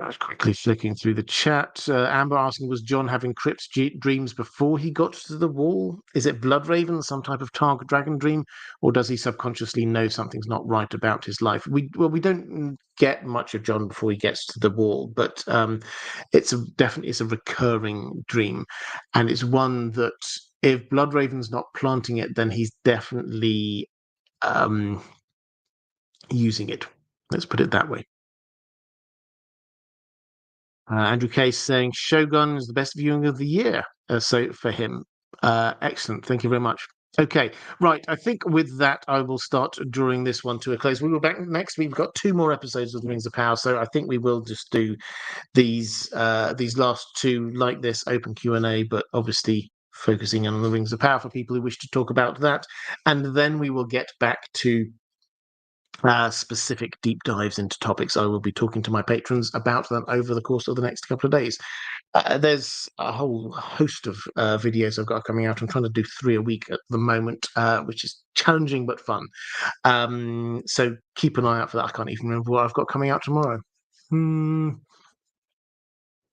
was quickly flicking through the chat. Amber asking, was John having crypt dreams before he got to the wall? Is it Bloodraven, some type of target dragon dream, or does he subconsciously know something's not right about his life? We don't get much of John before he gets to the wall, but it's definitely a recurring dream, and it's one that if Bloodraven's not planting it, then he's definitely using it. Let's put it that way. Andrew Case saying Shogun is the best viewing of the year. So for him, excellent. Thank you very much. Okay, right. I think with that, I will start drawing this one to a close. We will back next. We've got 2 more episodes of the Rings of Power, so I think we will just do these last two like this open Q&A, but obviously focusing on the Rings of Power for people who wish to talk about that, and then we will get back to specific deep dives into topics. I will be talking to my patrons about them over the course of the next couple of days. There's a whole host of videos I've got coming out. I'm trying to do 3 a week at the moment, which is challenging but fun. So keep an eye out for that. I can't even remember what I've got coming out tomorrow.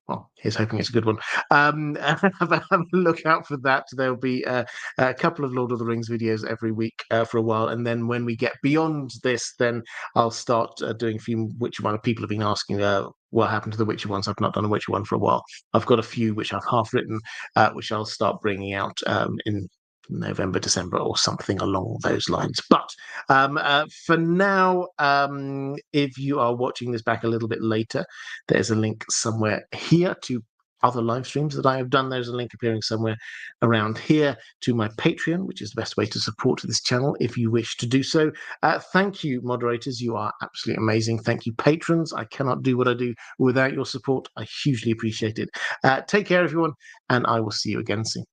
Well, here's hoping it's a good one. Have a look out for that. There'll be a couple of Lord of the Rings videos every week for a while, and then when we get beyond this, then I'll start doing a few Witcher one. People have been asking what happened to the Witcher ones. I've not done a Witcher one for a while. I've got a few which I've half written, which I'll start bringing out in November, December, or something along those lines. But for now, if you are watching this back a little bit later, there's a link somewhere here to other live streams that I have done. There's a link appearing somewhere around here to my Patreon, which is the best way to support this channel if you wish to do so. Thank you, moderators. You are absolutely amazing. Thank you, patrons. I cannot do what I do without your support. I hugely appreciate it. Take care, everyone, and I will see you again soon.